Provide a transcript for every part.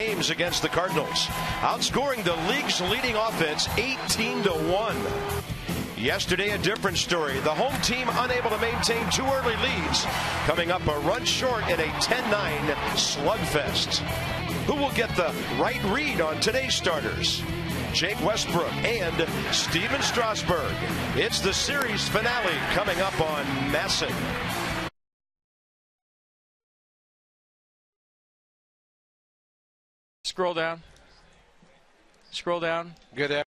Games against the Cardinals, outscoring the league's leading offense 18-1. Yesterday, a different story. The home team unable to maintain two early leads, coming up a run short in a 10-9 slugfest. Who will get the right read on today's starters? Jake Westbrook and Steven Strasburg. It's the series finale coming up on Masson. Scroll down. Scroll down. Good.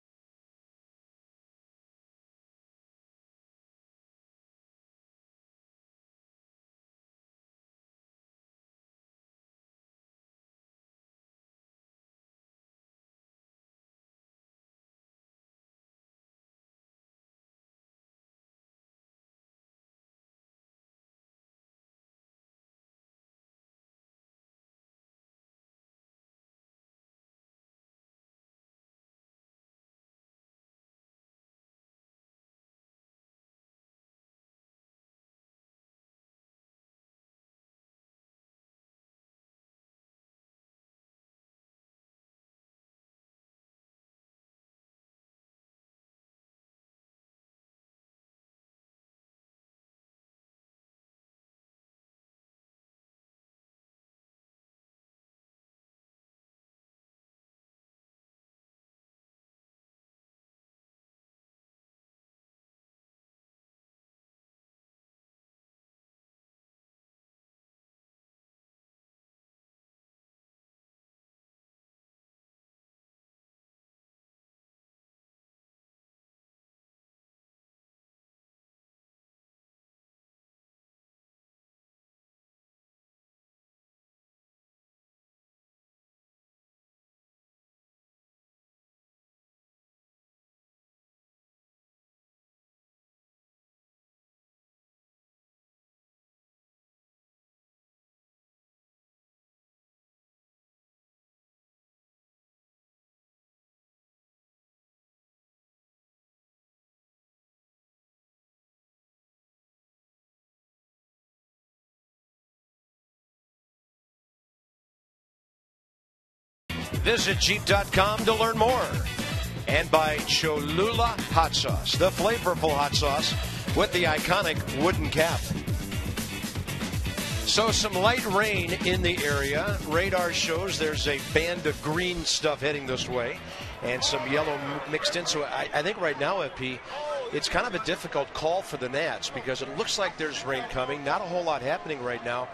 Visit Jeep.com to learn more. And by Cholula Hot Sauce, the flavorful hot sauce with the iconic wooden cap. So some light rain in the area. Radar shows there's a band of green stuff heading this way and some yellow mixed in. So I think right now, FP, it's kind of a difficult call for the Nats because it looks like there's rain coming. Not a whole lot happening right now.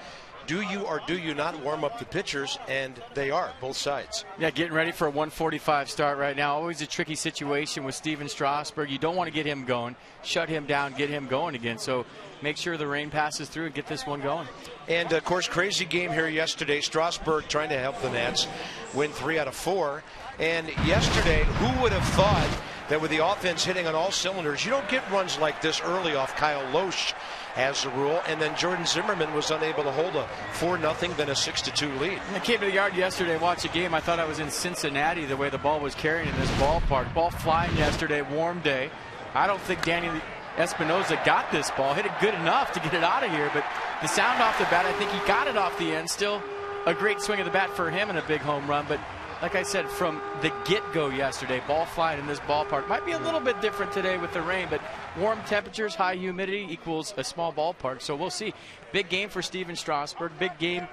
Do you or do you not warm up the pitchers? And they are, both sides. Yeah, getting ready for a 145 start right now. Always a tricky situation with Steven Strasburg. You don't want to get him going. Shut him down, get him going again. So make sure the rain passes through and get this one going. And, of course, crazy game here yesterday. Strasburg trying to help the Nats win 3 out of 4. And yesterday, who would have thought that with the offense hitting on all cylinders, you don't get runs like this early off Kyle Loesch as a rule, and then Jordan Zimmerman was unable to hold a 4-0, then a 6-2 lead. I came to the yard yesterday, watched the game. I thought I was in Cincinnati the way the ball was carrying in this ballpark. Ball flying yesterday, warm day. I don't think Danny Espinosa got this ball. Hit it good enough to get it out of here, but the sound off the bat, I think he got it off the end. Still a great swing of the bat for him and a big home run, but like I said, from the get-go yesterday, ball flying in this ballpark. Might be a little bit different today with the rain, but warm temperatures, high humidity equals a small ballpark. So we'll see. Big game for Steven Strasburg. Big game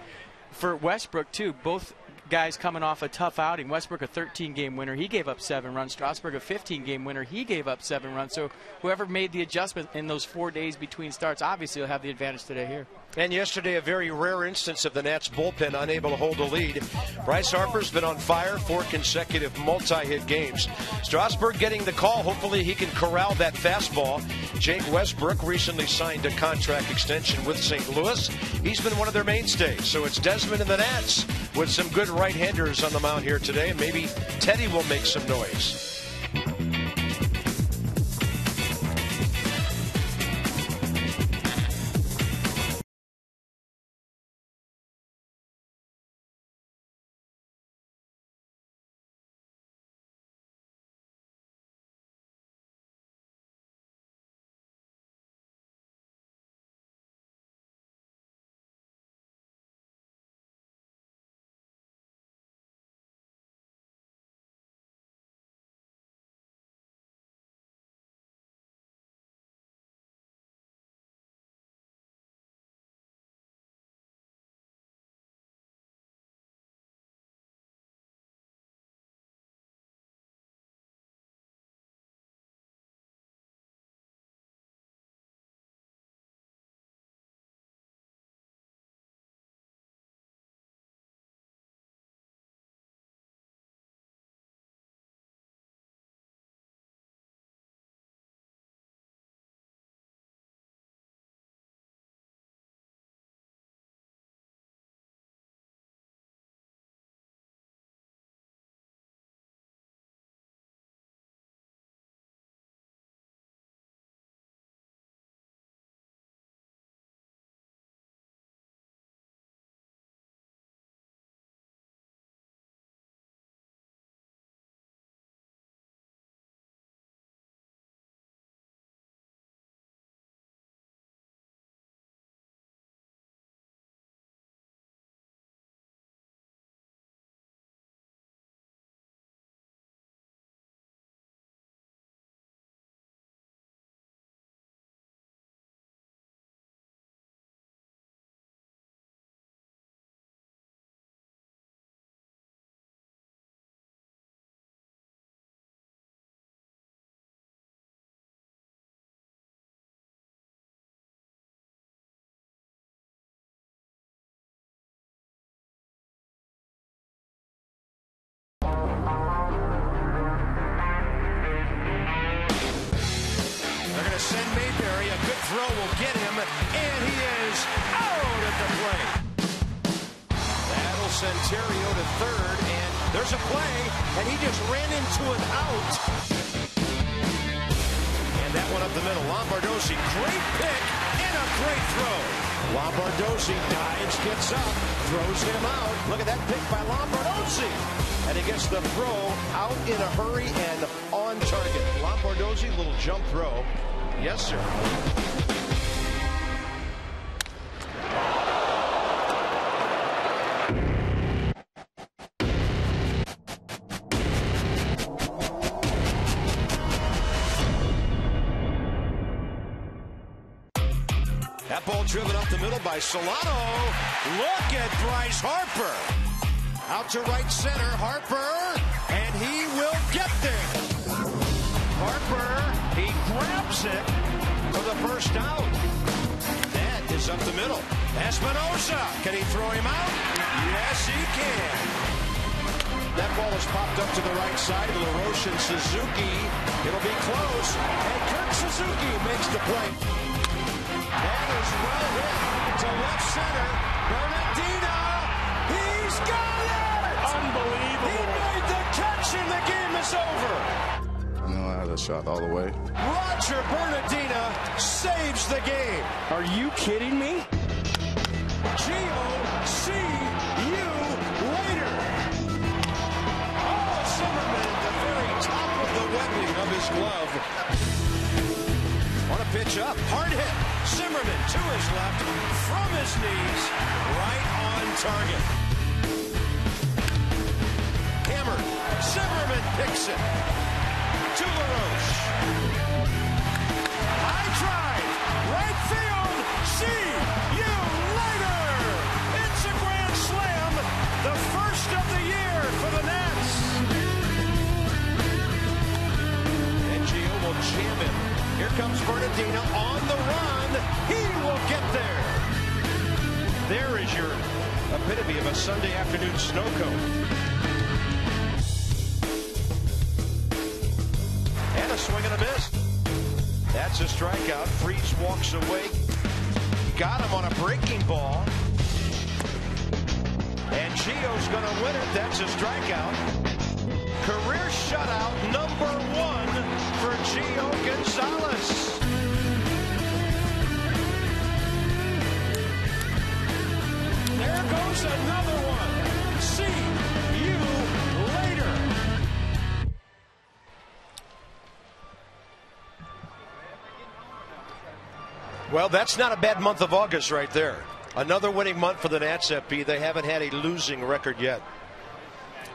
for Westbrook, too. Both guys coming off a tough outing. Westbrook, a 13-game winner. He gave up 7 runs. Strasburg, a 15-game winner. He gave up 7 runs. So whoever made the adjustment in those 4 days between starts obviously will have the advantage today here. And yesterday, a very rare instance of the Nats bullpen unable to hold a lead. Bryce Harper's been on fire 4 consecutive multi-hit games. Strasburg getting the call. Hopefully he can corral that fastball. Jake Westbrook recently signed a contract extension with St. Louis. He's been one of their mainstays. So it's Desmond and the Nats with some good right-handers on the mound here today. Maybe Teddy will make some noise. Harris and Mayberry. A good throw will get him, and he is out at the plate. That'll send Terrio to third, and there's a play, and he just ran into an out. And that one up the middle. Lombardozzi, great pick and a great throw. Lombardozzi dives, gets up, throws him out. Look at that pick by Lombardozzi. And he gets the throw out in a hurry and on target. Lombardozzi, little jump throw. Yes, sir. That ball driven up the middle by Solano. Look at Bryce Harper. Out to right center, Harper, and he will get there. Harper, he grabs it for the first out. That is up the middle. Espinosa, can he throw him out? Yes, he can. That ball is popped up to the right side of LaRoche and Suzuki. It'll be close, and Kirk Suzuki makes the play. That is well hit to left center. Bernardino, he's got it! Unbelievable. He made the catch and the game is over. I had a shot all the way. Roger Bernardino saves the game. Are you kidding me? Gio, see you later. Oh, Zimmerman at the very top of the webbing of his glove. On a pitch up, hard hit. Zimmerman to his left, from his knees, right on target. Hammered, Zimmerman picks it. To LaRoche. High drive, right field, see you later. It's a grand slam, the first of the year for the Nats. And Gio will jam him. Here comes Bernardino on the run. He will get there. There is your epitome of a Sunday afternoon snow cone. And a swing and a miss. That's a strikeout. Freese walks away. Got him on a breaking ball. And Gio's going to win it. That's a strikeout. Career shutout number 1 for Gio Gonzalez. There goes another one. See you later. Well, that's not a bad month of August right there. Another winning month for the Nats, FP. They haven't had a losing record yet.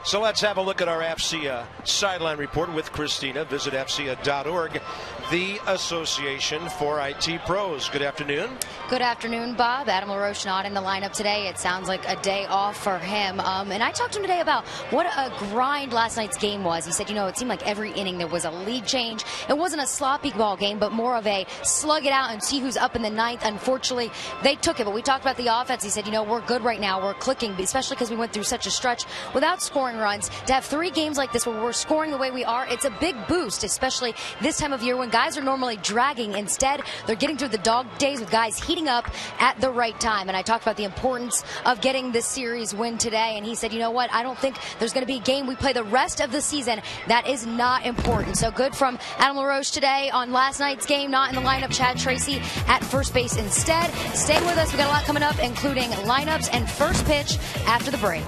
So let's have a look at our AFCIA sideline report with Christina. Visit AFCIA.org, the Association for IT Pros. Good afternoon. Good afternoon, Bob. Adam LaRoche not in the lineup today. It sounds like a day off for him. And I talked to him today about what a grind last night's game was. He said, it seemed like every inning there was a lead change. It wasn't a sloppy ball game, but more of a slug it out and see who's up in the ninth. Unfortunately, they took it. But we talked about the offense. He said, we're good right now. We're clicking, especially because we went through such a stretch without scoring runs. To have 3 games like this where we're scoring the way we are, it's a big boost, especially this time of year when guys are normally dragging. Instead, they're getting through the dog days with guys heating up at the right time. And I talked about the importance of getting this series win today. And he said, I don't think there's going to be a game we play the rest of the season that is not important. So good from Adam LaRoche today on last night's game. Not in the lineup, Chad Tracy at first base instead. Stay with us. We got a lot coming up, including lineups and first pitch after the break.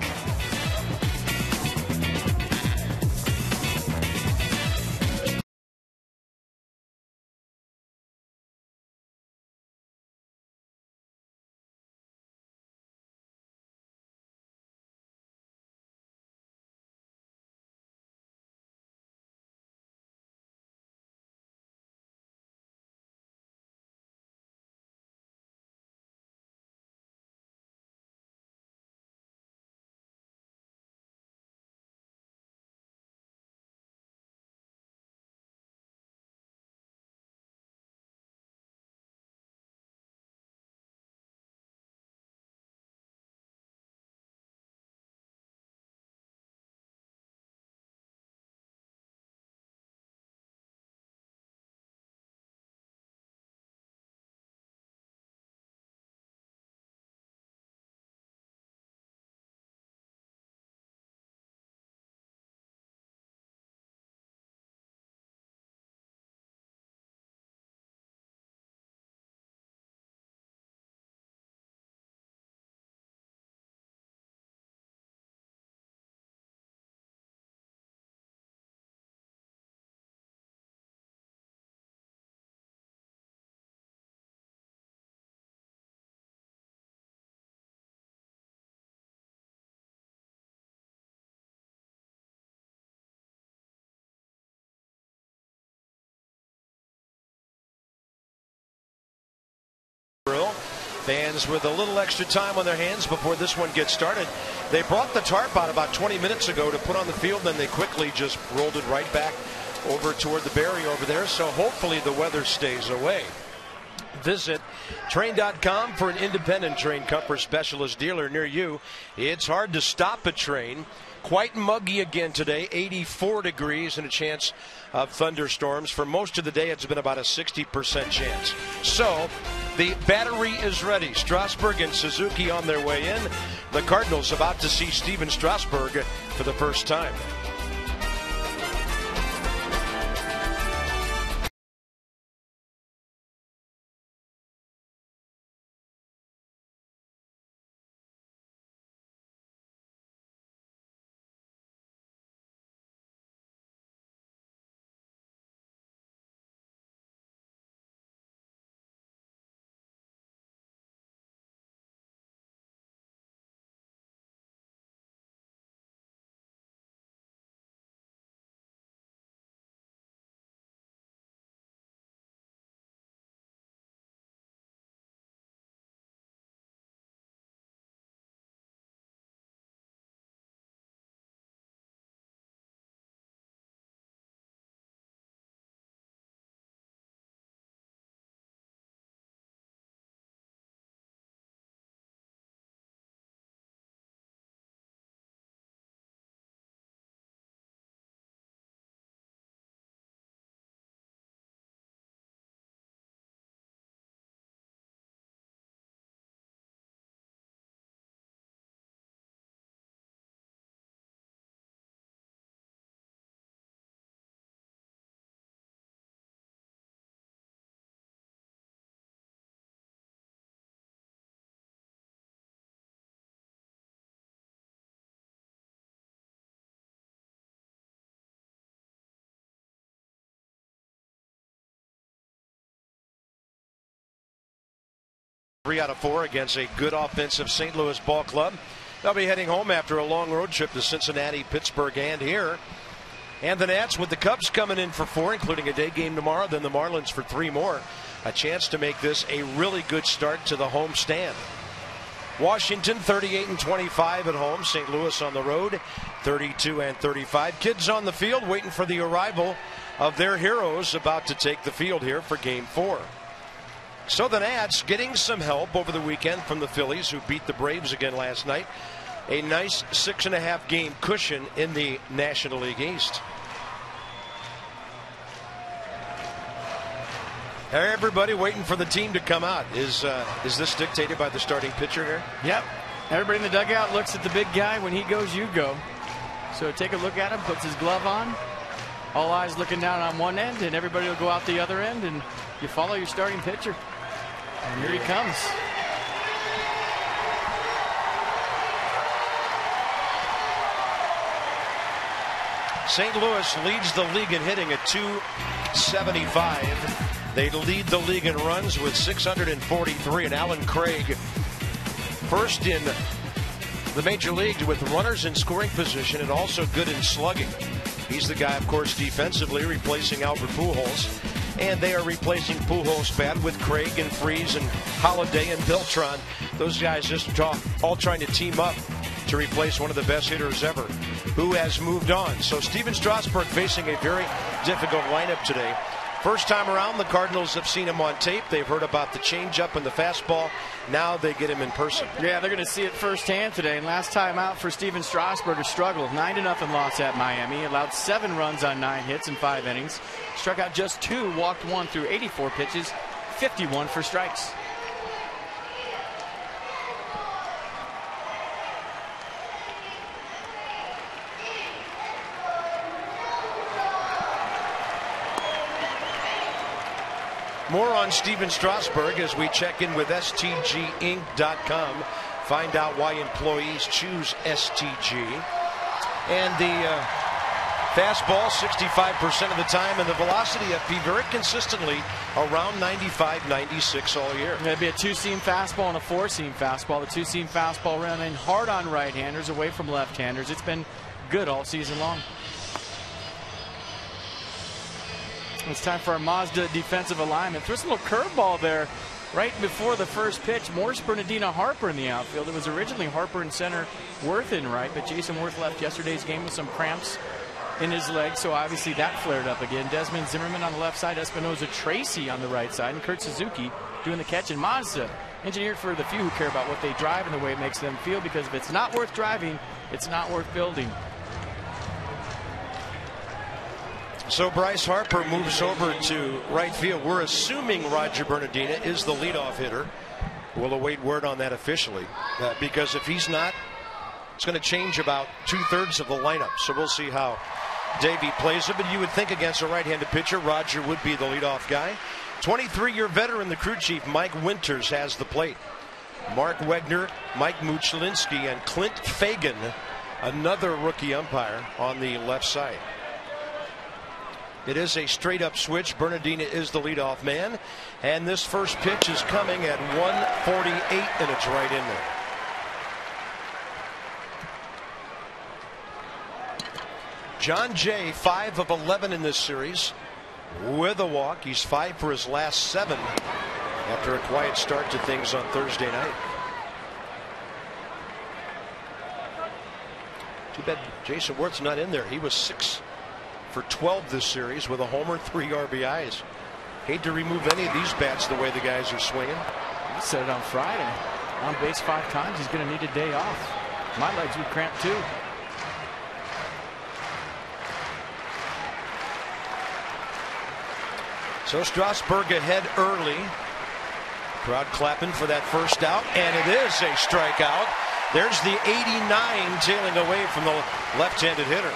Fans with a little extra time on their hands before this one gets started. They brought the tarp out about 20 minutes ago to put on the field, then they quickly just rolled it right back over toward the barrier over there, so hopefully the weather stays away. Visit Train.com for an independent train comfort specialist dealer near you. It's hard to stop a train. Quite muggy again today, 84 degrees and a chance of thunderstorms. For most of the day, it's been about a 60% chance. So the battery is ready. Strasburg and Suzuki on their way in. The Cardinals about to see Steven Strasburg for the first time. Three out of four against a good offensive St. Louis ball club. They'll be heading home after a long road trip to Cincinnati, Pittsburgh, and here. And the Nats with the Cubs coming in for 4, including a day game tomorrow, then the Marlins for 3 more. A chance to make this a really good start to the home stand. Washington 38-25 at home. St. Louis on the road 32-35. Kids on the field waiting for the arrival of their heroes about to take the field here for Game 4. So the Nats getting some help over the weekend from the Phillies, who beat the Braves again last night. A nice 6.5 game cushion in the National League East. Everybody waiting for the team to come out. Is this dictated by the starting pitcher here? Yep. Everybody in the dugout looks at the big guy. When he goes, you go. So take a look at him, puts his glove on. All eyes looking down on one end, and everybody will go out the other end, and you follow your starting pitcher. And here he comes. St. Louis leads the league in hitting at .275. They lead the league in runs with 643. And Alan Craig, first in the major league with runners in scoring position and also good in slugging. He's the guy, of course, defensively replacing Albert Pujols. And they are replacing Pujols' bat with Craig and Freese and Holiday and Beltran. Those guys just all trying to team up to replace one of the best hitters ever, who has moved on. So Steven Strasburg facing a very difficult lineup today. First time around, the Cardinals have seen him on tape. They've heard about the changeup and the fastball. Now they get him in person. Yeah, they're going to see it firsthand today. And last time out for Steven Strasburg, a struggle. 9-0 loss at Miami. Allowed 7 runs on 9 hits in 5 innings. Struck out just 2, walked 1 through 84 pitches, 51 for strikes. More on Steven Strasburg as we check in with STGinc.com. Find out why employees choose STG. And the fastball 65% of the time, and the velocity FP very consistently around 95, 96 all year. It'd be a 2-seam fastball and a 4-seam fastball. The 2-seam fastball running hard on right-handers, away from left-handers. It's been good all season long. It's time for our Mazda defensive alignment. Threw some little curveball there right before the first pitch. Morse Bernardino Harper in the outfield. It was originally Harper in center, Worth in right, but Jason Worth left yesterday's game with some cramps in his leg, so obviously that flared up again. Desmond Zimmerman on the left side, Espinosa Tracy on the right side, and Kurt Suzuki doing the catch. And Mazda, engineered for the few who care about what they drive and the way it makes them feel, because if it's not worth driving, it's not worth building. So Bryce Harper moves over to right field. We're assuming Roger Bernardina is the leadoff hitter. We'll await word on that officially, because if he's not, it's going to change about 2/3 of the lineup. So we'll see how Davey plays it. But you would think against a right-handed pitcher, Roger would be the leadoff guy. 23-year veteran, the crew chief, Mike Winters, has the plate. Mark Wegner, Mike Muchlinski, and Clint Fagan, another rookie umpire, on the left side. It is a straight-up switch. Bernardina is the leadoff man. And this first pitch is coming at 148, and it's right in there. John Jay, 5 of 11 in this series with a walk. He's 5 for his last 7 after a quiet start to things on Thursday night. Too bad Jason Worth's not in there. He was 6 for 12 this series with a homer, 3 RBIs. Hate to remove any of these bats the way the guys are swinging. He said it on Friday. On base 5 times. He's going to need a day off. My legs would cramp too. So Strasburg ahead early. Crowd clapping for that first out, and it is a strikeout. There's the 89 tailing away from the left-handed hitter.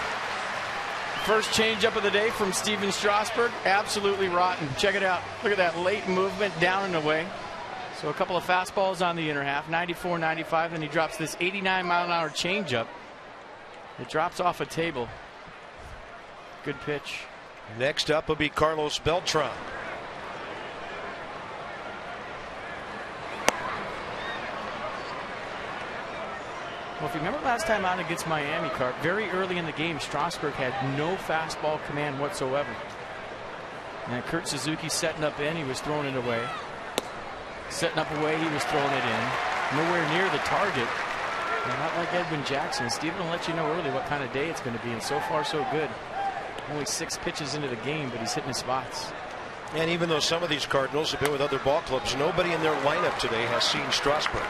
First changeup of the day from Steven Strasburg. Absolutely rotten. Check it out. Look at that late movement down and away. So a couple of fastballs on the inner half, 94, 95, and he drops this 89-mile-an-hour changeup. It drops off a table. Good pitch. Next up will be Carlos Beltran. Well, if you remember last time out against Miami, Carp, very early in the game, Strasburg had no fastball command whatsoever. And Kurt Suzuki setting up in, he was throwing it away. Setting up away, he was throwing it in. Nowhere near the target. And not like Edwin Jackson. Steven will let you know early what kind of day it's going to be, and so far so good. Only 6 pitches into the game, but he's hitting his spots. And even though some of these Cardinals have been with other ball clubs, nobody in their lineup today has seen Strasburg.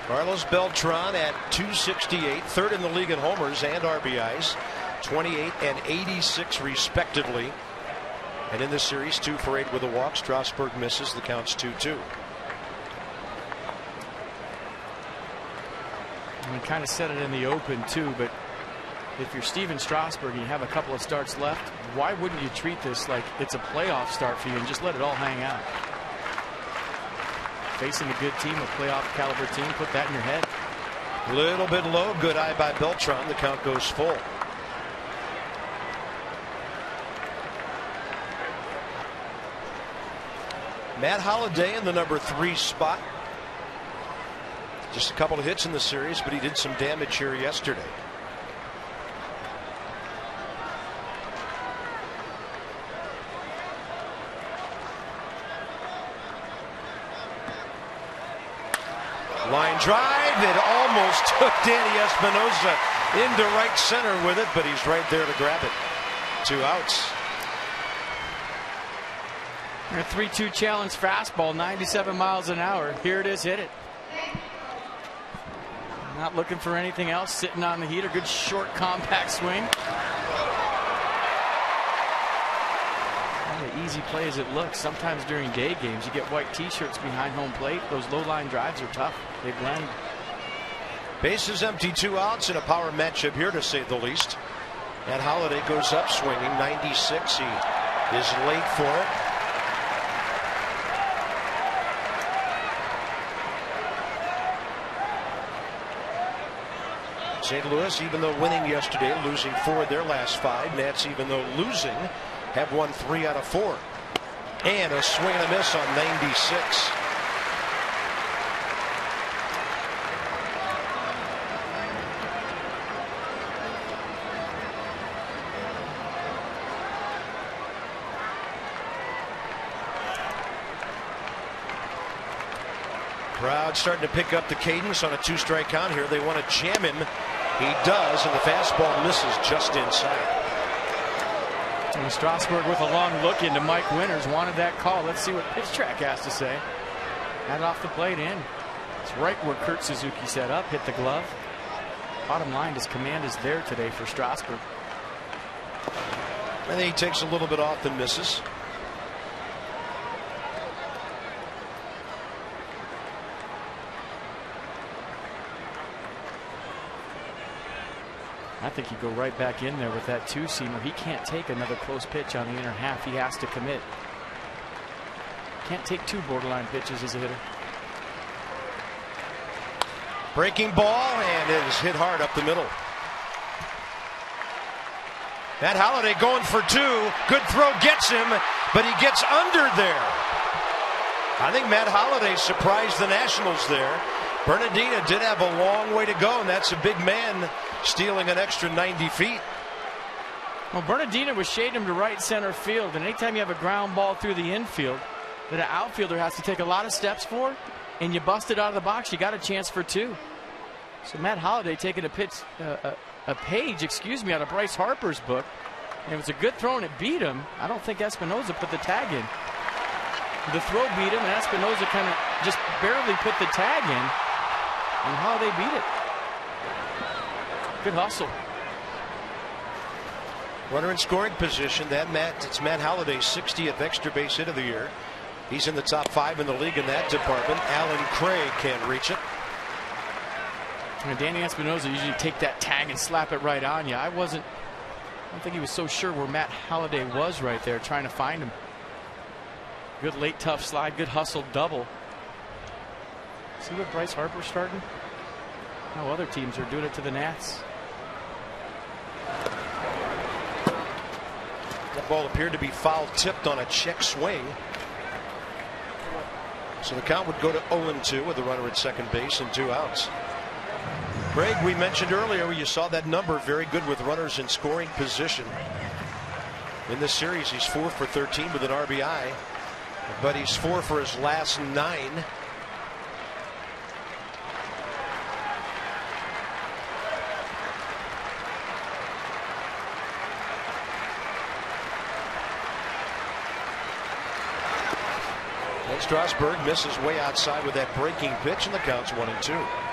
Carlos Beltran at 268, 3rd in the league in homers and RBIs, 28 and 86 respectively. And in this series, 2 for 8 with a walk. Strasburg misses. The count's 2-2. And we kind of said it in the open too, but if you're Steven Strasburg and you have a couple of starts left, why wouldn't you treat this like it's a playoff start for you and just let it all hang out? Facing a good team, a playoff caliber team, put that in your head. A little bit low. Good eye by Beltran. The count goes full. Matt Holliday in the number 3 spot. Just a couple of hits in the series, but he did some damage here yesterday. Line drive. It almost took Danny Espinosa into right center with it, but he's right there to grab it. 2 outs. A 3-2 challenge fastball, 97 miles an hour. Here it is, hit it. Not looking for anything else, sitting on the heater. Good short compact swing. Not an easy play as it looks. Sometimes during day games you get white t-shirts behind home plate. Those low line drives are tough. They blend. Bases empty, 2 outs in a power matchup here, to say the least. And Holliday goes up swinging, 96. He is late for it. St. Louis, even though winning yesterday, losing 4 of their last 5. Nats, even though losing, have won 3 out of 4. And a swing and a miss on 96. Crowd starting to pick up the cadence on a 2-strike count here. They want to jam him. He does, and the fastball misses just inside. And Strasburg with a long look into Mike Winters wanted that call. Let's see what Pitch Track has to say. Had it off the plate in. It's right where Kurt Suzuki set up, hit the glove. Bottom line, his command is there today for Strasburg. And then he takes a little bit off and misses. I think he'd go right back in there with that 2-seamer. He can't take another close pitch on the inner half. He has to commit. Can't take 2 borderline pitches as a hitter. Breaking ball, and it is hit hard up the middle. Matt Holliday going for 2. Good throw gets him, but he gets under there. I think Matt Holliday surprised the Nationals there. Bernardina did have a long way to go, and that's a big man stealing an extra 90 feet. Well, Bernardina was shading him to right center field, and anytime you have a ground ball through the infield that an outfielder has to take a lot of steps for, and you bust it out of the box, you got a chance for 2. So Matt Holliday taking a page, out of Bryce Harper's book, and it was a good throw and it beat him. I don't think Espinoza put the tag in. The throw beat him, and Espinoza kind of just barely put the tag in, and Holliday beat it. Good hustle. Runner in scoring position. It's Matt Holliday's 60th extra base hit of the year. He's in the top 5 in the league in that department. Alan Craig can't reach it. And Danny Espinoza usually take that tag and slap it right on you. I don't think he was so sure where Matt Holliday was right there, trying to find him. Good late tough slide, good hustle double. See what Bryce Harper's starting? How other teams are doing it to the Nats. That ball appeared to be foul tipped on a check swing. So the count would go to 0-2 with the runner at second base and 2 outs. Greg, we mentioned earlier, you saw that number, very good with runners in scoring position. In this series, he's 4 for 13 with an RBI, but he's 4 for his last 9. And Strasburg misses way outside with that breaking pitch, and the count's 1-2.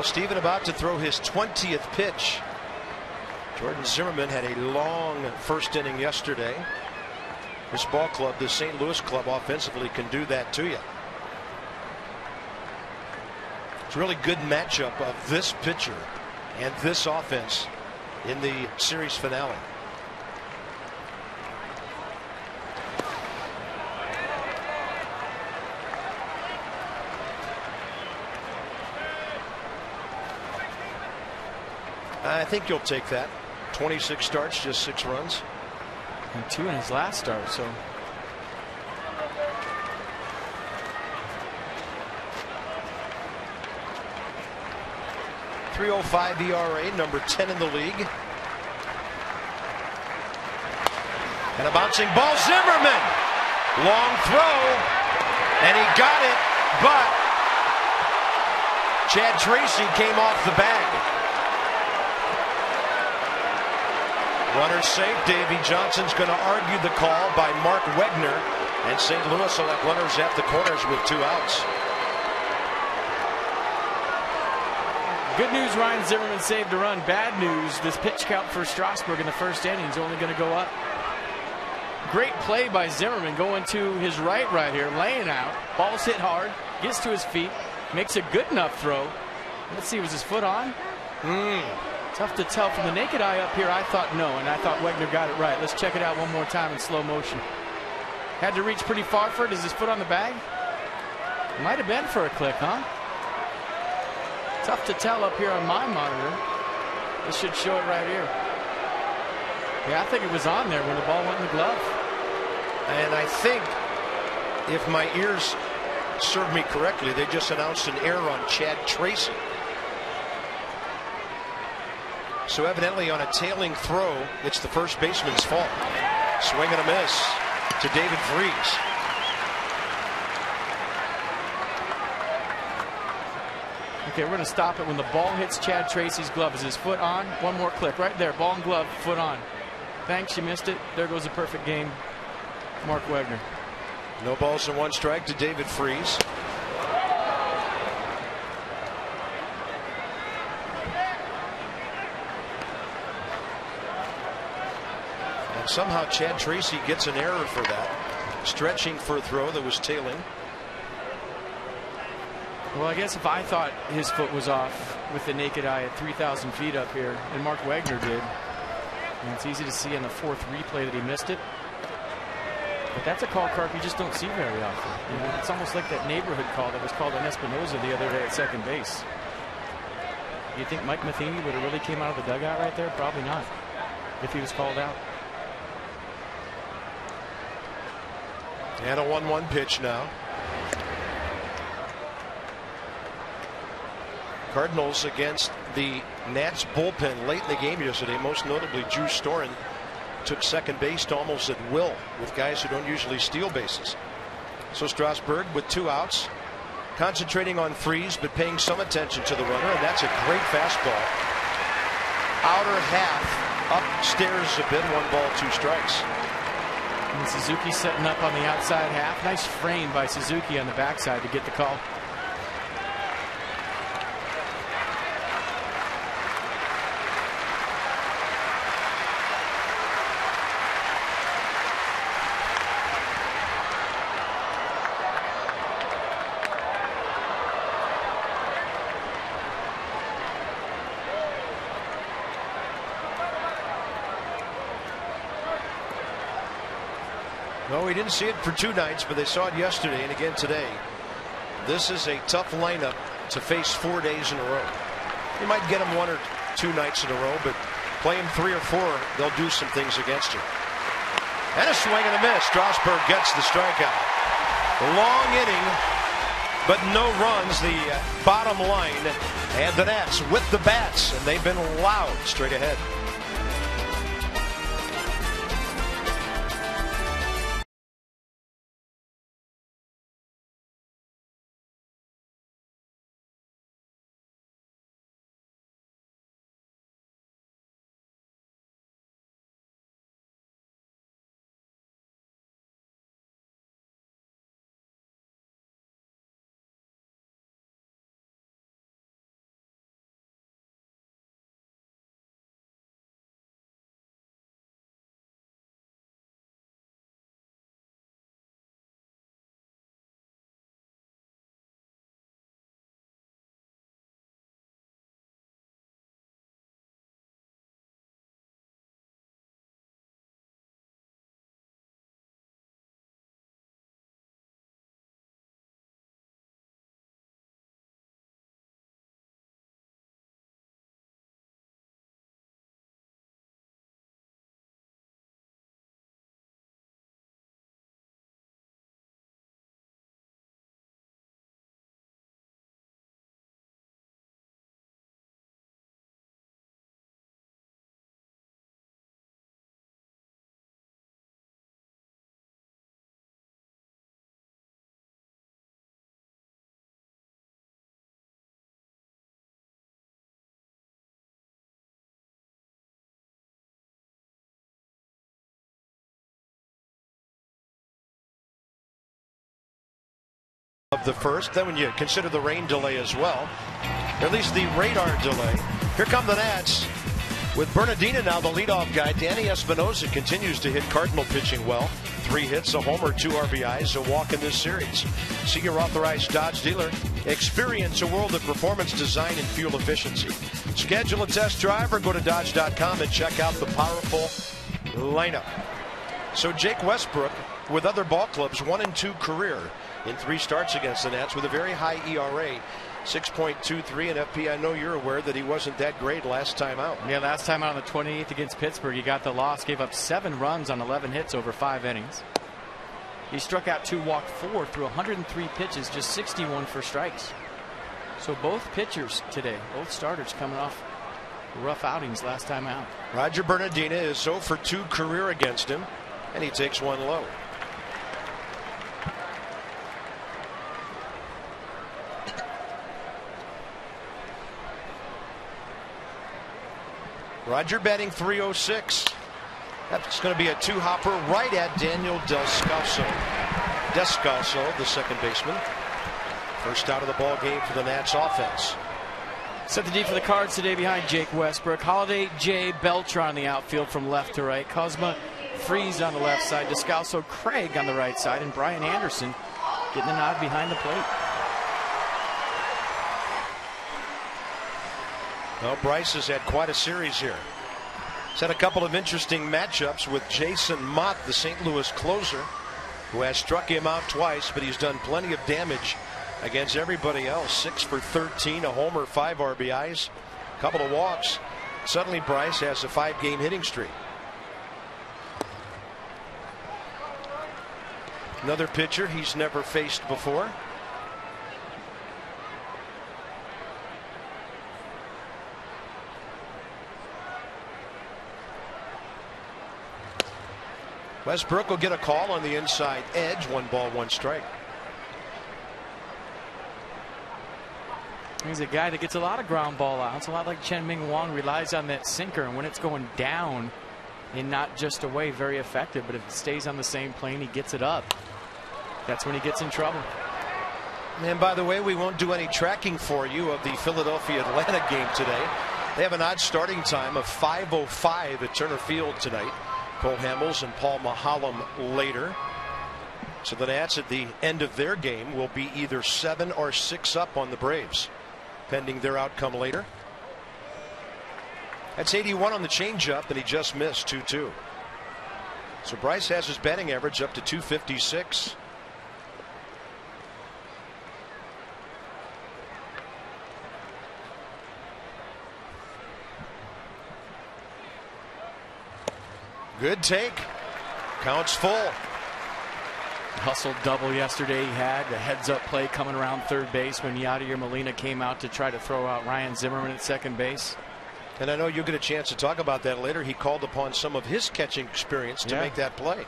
Steven about to throw his 20th pitch. Jordan Zimmerman had a long first inning yesterday. This ball club, the St. Louis club, offensively can do that to you. It's a really good matchup of this pitcher and this offense in the series finale. I think you'll take that. 26 starts, just 6 runs. And 2 in his last start, so. .305 ERA, number 10 in the league. And a bouncing ball, Zimmerman. Long throw, and he got it, but Chad Tracy came off the bag. Runner safe. Davey Johnson's going to argue the call by Mark Wegner, and St. Louis will have runners at the corners with 2 outs. Good news, Ryan Zimmerman saved a run. Bad news, this pitch count for Strasburg in the first inning is only going to go up. Great play by Zimmerman, going to his right here, laying out. Ball's hit hard, gets to his feet, makes a good enough throw. Let's see, was his foot on? Tough to tell from the naked eye up here. I thought no, and I thought Wegner got it right. Let's check it out one more time in slow motion. Had to reach pretty far for it. Is his foot on the bag? Might have been for a click, huh? Tough to tell up here on my monitor. This should show it right here. Yeah, I think it was on there when the ball went in the glove. And I think, if my ears serve me correctly, they just announced an error on Chad Tracy. So evidently on a tailing throw, it's the first baseman's fault. Swing and a miss to David Freese. Okay, we're going to stop it when the ball hits Chad Tracy's glove. Is his foot on? One more clip right there. Ball and glove, foot on. Thanks, you missed it. There goes a perfect game. Mark Wegner. No balls and 1 strike to David Freese. And somehow Chad Tracy gets an error for that. Stretching for a throw that was tailing. Well, I guess if I thought his foot was off with the naked eye at 3,000 feet up here, and Mark Wegner did, and it's easy to see in the 4th replay that he missed it. But that's a call, Carp, you just don't see very often. You know, it's almost like that neighborhood call that was called on Espinoza the other day at second base. You think Mike Matheny would have really came out of the dugout right there? Probably not, if he was called out. And a 1-1 pitch now. Cardinals against the Nats bullpen late in the game yesterday. Most notably, Drew Storen took second base to almost at will with guys who don't usually steal bases. So Strasburg with 2 outs, concentrating on Freese, but paying some attention to the runner, and that's a great fastball. Outer half, upstairs a bit, 1 ball, 2 strikes. And Suzuki setting up on the outside half. Nice frame by Suzuki on the backside to get the call. No, we didn't see it for 2 nights, but they saw it yesterday and again today. This is a tough lineup to face 4 days in a row. You might get them 1 or 2 nights in a row, but play them 3 or 4, they'll do some things against you. And a swing and a miss. Strasburg gets the strikeout. Long inning, but no runs. The bottom line, and the Nats with the bats, and they've been loud straight ahead. Of the first, then when you consider the rain delay as well, or at least the radar delay. Here come the Nats with Bernardina now the leadoff guy. Danny Espinoza continues to hit Cardinal pitching well. 3 hits, a homer, 2 RBIs, a walk in this series. See your authorized Dodge dealer. Experience a world of performance, design, and fuel efficiency. Schedule a test drive or go to Dodge.com and check out the powerful lineup. So Jake Westbrook with other ball clubs, 1-2 career in 3 starts against the Nats with a very high ERA. 6.23, and FP, I know you're aware that he wasn't that great last time out. Yeah, last time out on the 28th against Pittsburgh, he got the loss, gave up 7 runs on 11 hits over 5 innings. He struck out 2, walked 4 through 103 pitches, just 61 for strikes. So both pitchers today, both starters coming off rough outings last time out. Roger Bernardina is 0 for 2 career against him, and he takes 1 low. Roger batting .306. That's going to be a 2-hopper right at Daniel Descalso, the second baseman. First out of the ball game for the Nats offense. Set the D for the Cards today behind Jake Westbrook. Holiday, Jay, Beltran in the outfield from left to right. Cosma, Freeze on the left side. Descalso, Craig on the right side. And Brian Anderson getting a nod behind the plate. Well, Bryce has had quite a series here. He's had a couple of interesting matchups with Jason Mott, the St. Louis closer, who has struck him out twice, but he's done plenty of damage against everybody else. 6 for 13, a homer, 5 RBIs, a couple of walks. Suddenly Bryce has a 5-game hitting streak. Another pitcher he's never faced before. Westbrook will get a call on the inside edge. 1 ball, 1 strike. He's a guy that gets a lot of ground ball outs. A lot like Chen Ming Wang, relies on that sinker, and when it's going down and not just away, very effective. But if it stays on the same plane, he gets it up. That's when he gets in trouble. And by the way, we won't do any tracking for you of the Philadelphia-Atlanta game today. They have an odd starting time of 5:05 at Turner Field tonight. Cole Hamels and Paul Mahalem later. So the Nats at the end of their game will be either 7 or 6 up on the Braves, pending their outcome later. That's 81 on the changeup, and he just missed 2-2. So Bryce has his batting average up to 256. Good take. Counts full. Hustle double yesterday he had. The heads-up play coming around third base when Yadier Molina came out to try to throw out Ryan Zimmerman at second base. And I know you'll get a chance to talk about that later. He called upon some of his catching experience to make that play.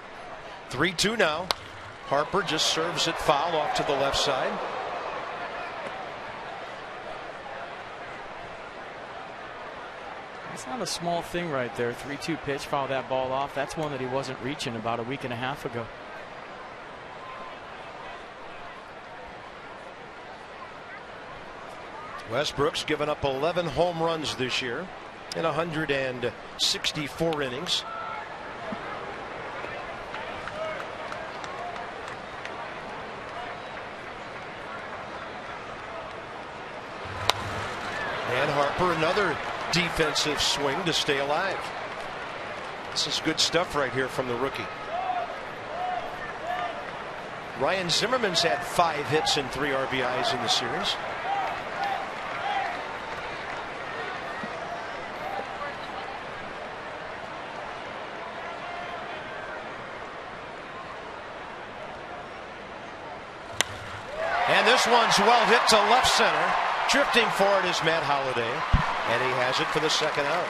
3-2 now. Harper just serves it foul off to the left side. It's not a small thing right there. 3-2 pitch, foul that ball off. That's one that he wasn't reaching about a week and a half ago. Westbrook's given up 11 home runs this year in 164 innings. And Harper, another defensive swing to stay alive. This is good stuff right here from the rookie. Ryan Zimmerman's had 5 hits and 3 RBIs in the series. And this one's well hit to left center. Drifting forward is Matt Holliday, and he has it for the second out.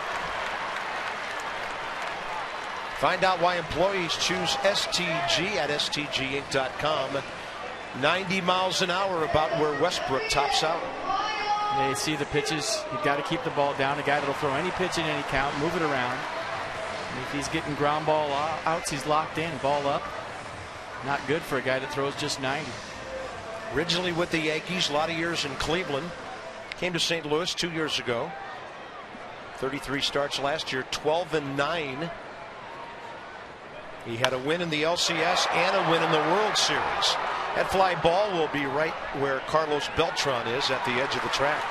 Find out why employees choose STG at STGinc.com. 90 miles an hour about where Westbrook tops out. Yeah, you see the pitches. You've got to keep the ball down. A guy that'll throw any pitch in any count, move it around. And if he's getting ground ball outs, he's locked in, ball up. Not good for a guy that throws just 90. Originally with the Yankees, a lot of years in Cleveland. Came to St. Louis 2 years ago. 33 starts last year, 12-9. He had a win in the LCS and a win in the World Series. That fly ball will be right where Carlos Beltran is at the edge of the track.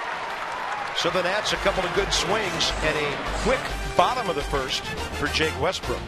So the Nats, a couple of good swings and a quick bottom of the first for Jake Westbrook.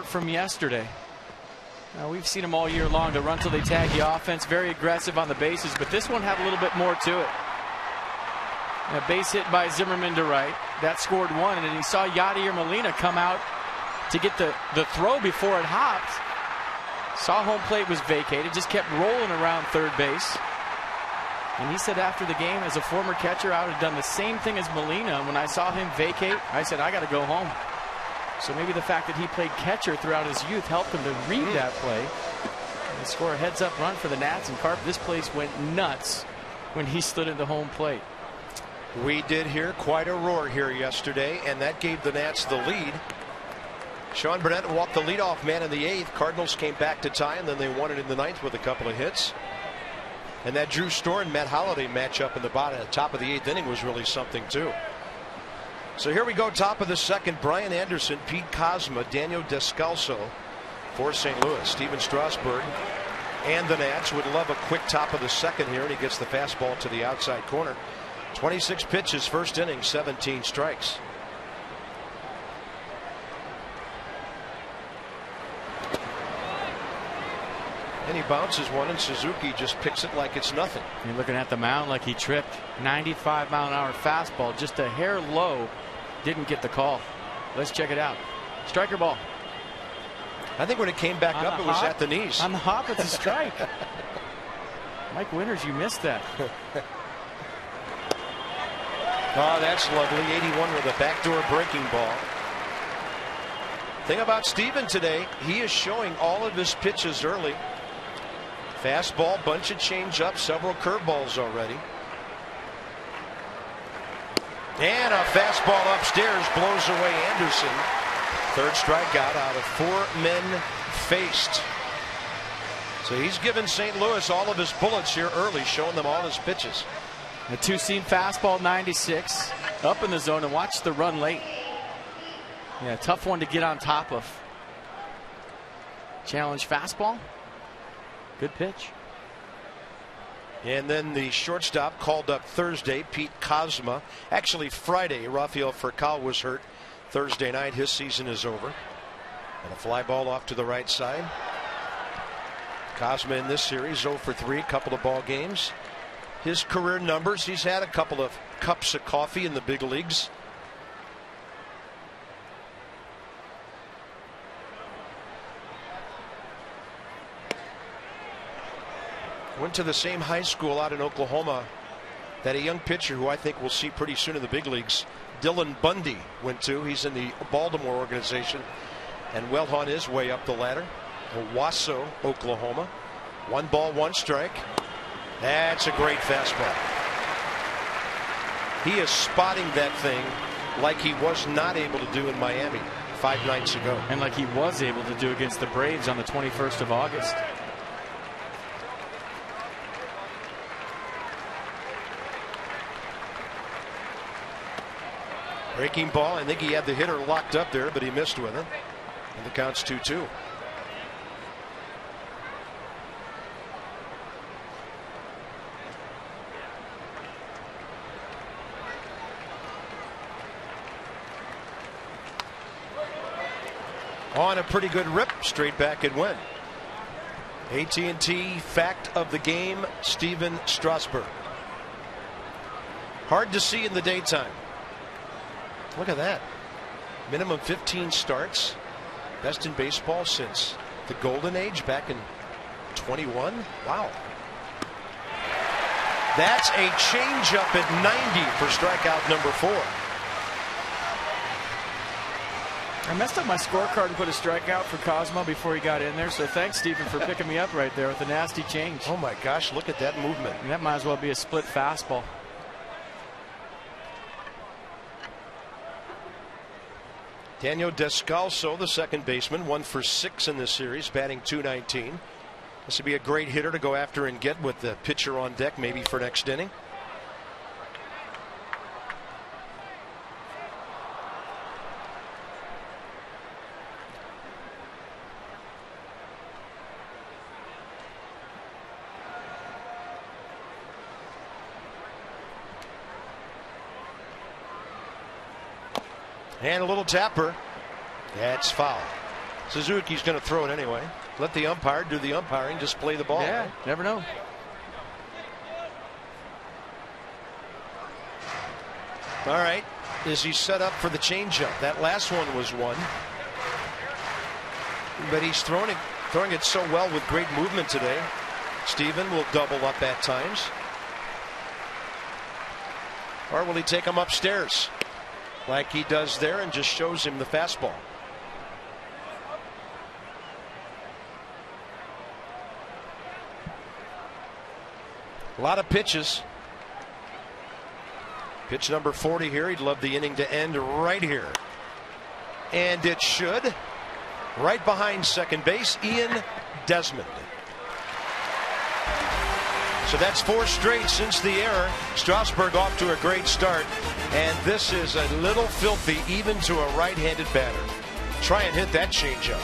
from yesterday. Now, we've seen him all year long to run till they tag the offense, very aggressive on the bases, but this one had a little bit more to it. A base hit by Zimmerman to right. That scored one, and then he saw Yadier Molina come out to get the throw before it hopped. Saw home plate was vacated, just kept rolling around third base. And he said after the game, as a former catcher, I would have done the same thing as Molina. And when I saw him vacate, I said, I got to go home. So maybe the fact that he played catcher throughout his youth helped him to read that play and score a heads-up run for the Nats. And Carp, this place went nuts when he stood at the home plate. We did hear quite a roar here yesterday, and that gave the Nats the lead. Sean Burnett walked the leadoff man in the 8th. Cardinals came back to tie, and then they won it in the 9th with a couple of hits. And that Drew Storen Matt Holliday matchup in the top of the 8th inning was really something too. So here we go, top of the 2nd. Brian Anderson, Pete Kozma, Daniel Descalso for St. Louis. Steven Strasburg and the Nats would love a quick top of the 2nd here, and he gets the fastball to the outside corner. 26 pitches, first inning, 17 strikes. And he bounces one, and Suzuki just picks it like it's nothing. You're looking at the mound like he tripped. 95-mile-an-hour fastball, just a hair low. Didn't get the call. Let's check it out. Striker ball. I think when it came back up, it was at the knees. On the hop, it's a strike. Mike Winters, you missed that. Oh, that's lovely. 81 with a backdoor breaking ball. Thing about Steven today, he is showing all of his pitches early. Fastball, bunch of changeups, several curveballs already. And a fastball upstairs blows away Anderson. Third strikeout out of 4 men faced. So he's given St. Louis all of his bullets here early, showing them all his pitches. A two-seam fastball, 96, up in the zone, and watch the run late. Yeah, tough one to get on top of. Challenge fastball. Good pitch. And then the shortstop called up Thursday, Pete Kozma. Actually, Friday, Rafael Furcal was hurt. Thursday night, his season is over. And a fly ball off to the right side. Kozma in this series, 0 for 3, couple of ball games. His career numbers, he's had a couple of cups of coffee in the big leagues. Went to the same high school out in Oklahoma that a young pitcher who I think we'll see pretty soon in the big leagues, Dylan Bundy, went to. He's in the Baltimore organization and well on his way up the ladder. Owasso, Oklahoma. 1 ball, 1 strike. That's a great fastball. He is spotting that thing like he was not able to do in Miami 5 nights ago. And like he was able to do against the Braves on the 21st of August. Breaking ball. I think he had the hitter locked up there, but he missed with it. And the count's 2-2. On a pretty good rip, straight back and win. AT&T fact of the game, Steven Strasburg. Hard to see in the daytime. Look at that. Minimum 15 starts. Best in baseball since the golden age back in 21. Wow. That's a changeup at 90 for strikeout number 4. I messed up my scorecard and put a strikeout for Kozma before he got in there. So thanks, Stephen, for picking me up right there with a nasty change. Oh my gosh, look at that movement. And that might as well be a split fastball. Daniel Descalso, the second baseman, 1 for 6 in this series, batting .219. This would be a great hitter to go after and get with the pitcher on deck, maybe for next inning. And a little tapper. That's foul. Suzuki's going to throw it anyway. Let the umpire do the umpiring. Just play the ball. Yeah, right? never know. All right. Is he set up for the changeup? That last one was one. But he's throwing it so well with great movement today. Steven will double up at times. Or will he take him upstairs like he does there and just shows him the fastball? A lot of pitches. Pitch number 40 here. He'd love the inning to end right here. And it should. Right behind second base, Ian Desmond. So that's 4 straight since the error. Strasburg off to a great start. And this is a little filthy even to a right-handed batter. Try and hit that changeup.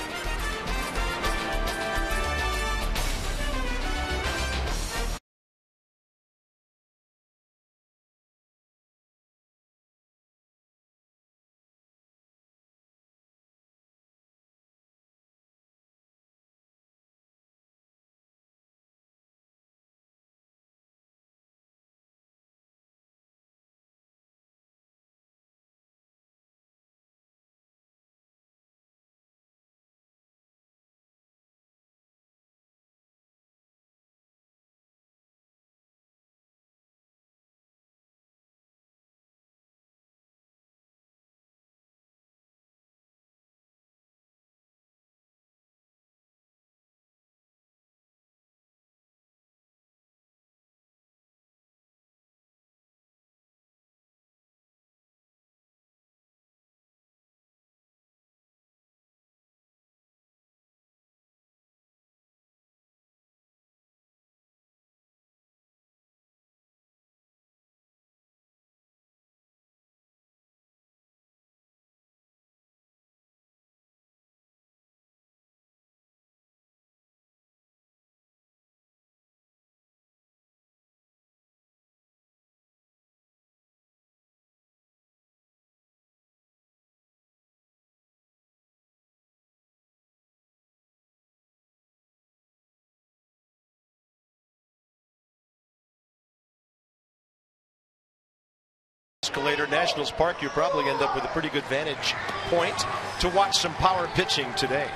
Escalator, Nationals Park, you probably end up with a pretty good vantage point to watch some power pitching today.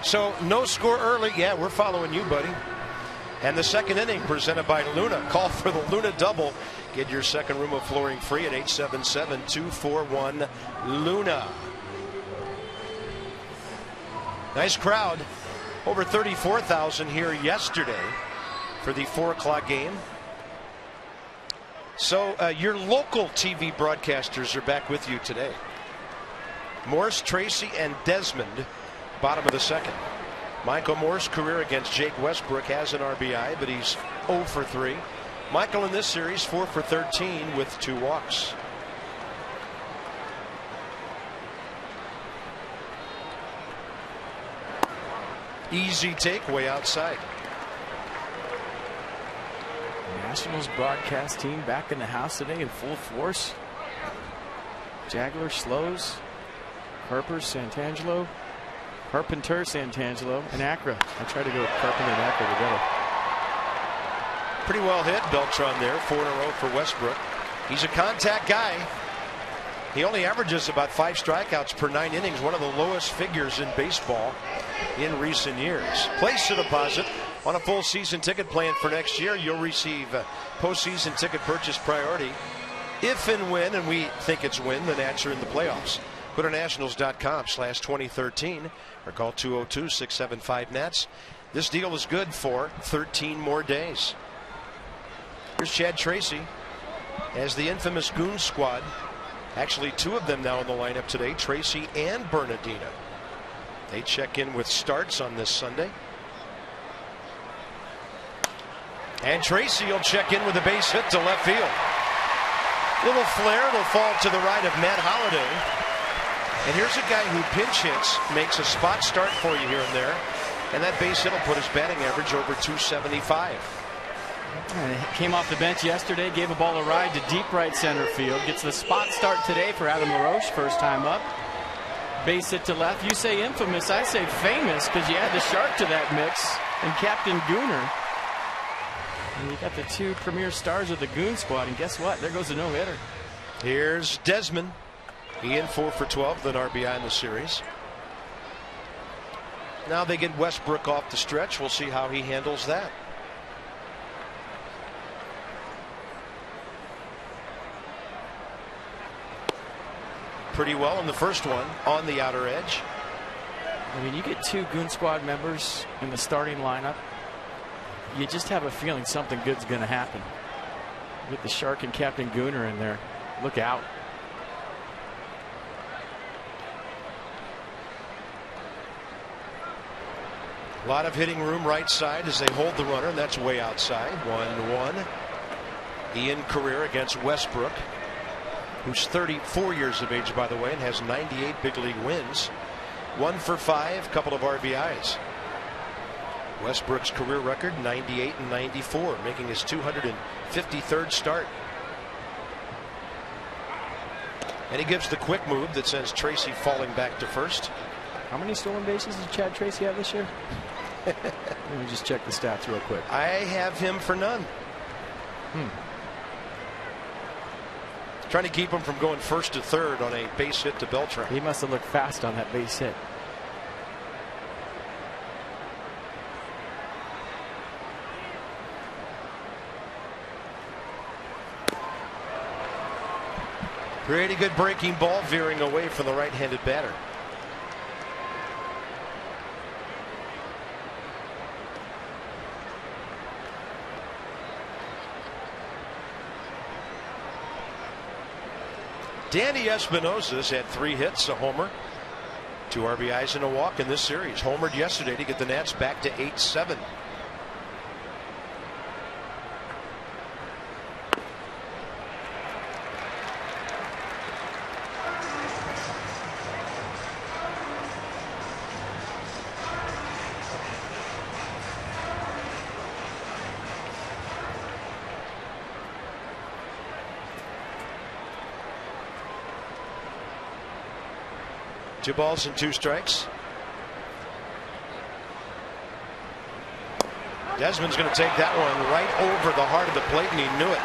So no score early. Yeah, we're following you, buddy. And the second inning presented by Luna. Call for the Luna double. Get your second room of flooring free at 877-241-LUNA. Nice crowd. Over 34,000 here yesterday for the 4 o'clock game. So your local TV broadcasters are back with you today. Morse, Tracy, and Desmond, bottom of the second. Michael Morse, career against Jake Westbrook, has an RBI, but he's 0 for 3. Michael in this series 4 for 13 with 2 walks. Easy take way outside. Nationals broadcast team back in the house today in full force. Jagler, Slows, Harper, Santangelo, Carpenter, Santangelo, and Acra. I tried to go with Carpenter and Acra together. Pretty well hit, Beltran there. 4 in a row for Westbrook. He's a contact guy. He only averages about 5 strikeouts per 9 innings, one of the lowest figures in baseball in recent years. Place a deposit on a full season ticket plan for next year. You'll receive postseason ticket purchase priority if and when, and we think it's when, the Nats are in the playoffs. Go to nationals.com/2013 or call 202-675-NATS. This deal is good for 13 more days. Here's Chad Tracy as the infamous Goon Squad. Actually, 2 of them now in the lineup today, Tracy and Bernardino. They check in with starts on this Sunday. And Tracy will check in with a base hit to left field. Little flare, it'll fall to the right of Matt Holliday. And here's a guy who pinch hits, makes a spot start for you here and there. And that base hit will put his batting average over 275. And came off the bench yesterday, gave a ball a ride to deep right center field. Gets the spot start today for Adam LaRoche, first time up. Base hit to left. You say infamous, I say famous, because you add the Shark to that mix and Captain Gooner. And you got the two premier stars of the Goon Squad, and guess what? There goes a no-hitter. Here's Desmond. He in 4 for 12, then RBI in the series. Now they get Westbrook off the stretch. We'll see how he handles that. Pretty well in the first one on the outer edge. I mean, you get two Goon Squad members in the starting lineup, you just have a feeling something good's going to happen. You get the Shark and Captain Gooner in there. Look out. A lot of hitting room right side as they hold the runner, and that's way outside. 1-1. Ian Career against Westbrook, who's 34 years of age, by the way, and has 98 big league wins. 1 for 5, couple of RBIs. Westbrook's career record 98 and 94, making his 253rd start. And he gives the quick move that sends Tracy falling back to first. How many stolen bases did Chad Tracy have this year? Let me just check the stats real quick. I have him for none. Trying to keep him from going first to third on a base hit to Beltran. He must have looked fast on that base hit. Pretty good breaking ball, veering away from the right-handed batter. Danny Espinosa's had 3 hits, a homer, 2 RBIs and a walk in this series. Homered yesterday to get the Nats back to 8-7. Two balls and 2 strikes. Desmond's going to take that one right over the heart of the plate, and he knew it.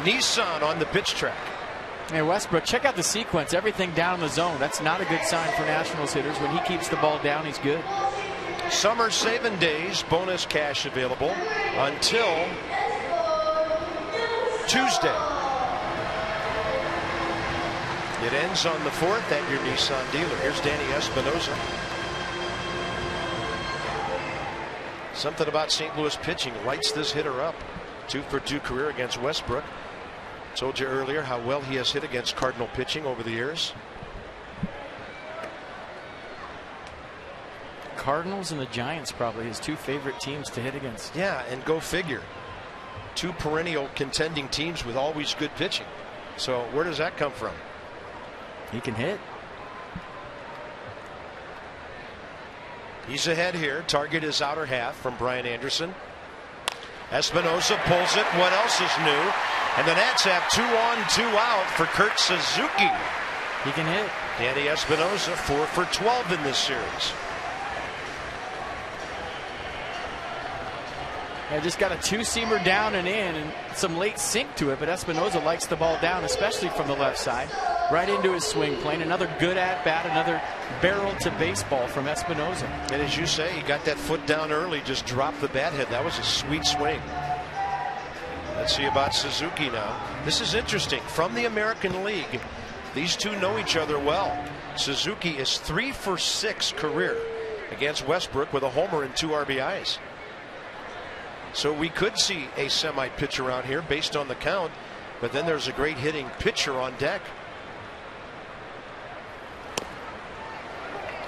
Nissan on the pitch track. Hey, Westbrook, check out the sequence. Everything down in the zone. That's not a good sign for Nationals hitters. When he keeps the ball down, he's good. Summer saving days, bonus cash available until Tuesday. It ends on the 4th at your Nissan dealer. Here's Danny Espinosa. Something about St. Louis pitching lights this hitter up. 2 for 2 career against Westbrook. Told you earlier how well he has hit against Cardinal pitching over the years. Cardinals and the Giants probably his 2 favorite teams to hit against. Yeah, and go figure. 2 perennial contending teams with always good pitching. So where does that come from? He can hit. He's ahead here. Target is outer half from Brian Anderson. Espinosa pulls it. What else is new? And the Nats have 2 on, 2 out for Kurt Suzuki. He can hit. Danny Espinosa 4 for 12 in this series. I just got a 2-seamer down and in, and some late sink to it, but Espinosa likes the ball down, especially from the left side. Right into his swing plane. Another good at bat, another barrel to baseball from Espinosa. And as you say, he got that foot down early, just dropped the bat head. That was a sweet swing. Let's see about Suzuki now. This is interesting. From the American League, these two know each other well. Suzuki is 3 for 6 career against Westbrook with a homer and 2 RBIs. So we could see a semi pitch around here based on the count, but then there's a great hitting pitcher on deck.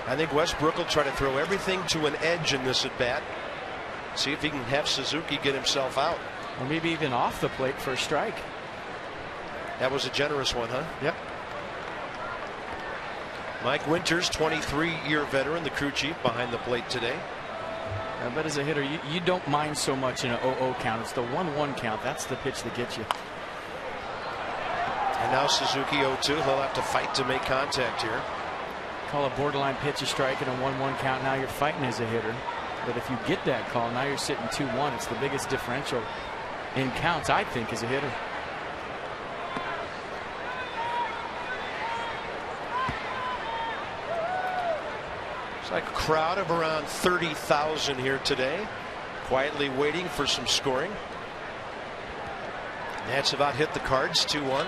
I think Westbrook will try to throw everything to an edge in this at bat. See if he can have Suzuki get himself out. Or maybe even off the plate for a strike. That was a generous one, huh? Yep. Mike Winters, 23-year veteran, the crew chief behind the plate today. I bet as a hitter, you don't mind so much in an 0-0 count. It's the 1-1 count. That's the pitch that gets you. And now Suzuki 0-2. He'll have to fight to make contact here. Call a borderline pitch a strike and a 1-1 count. Now you're fighting as a hitter. But if you get that call, now you're sitting 2-1. It's the biggest differential in counts, I think, as a hitter. It's like a crowd of around 30,000 here today, quietly waiting for some scoring. Nats about hit the Cards 2-1.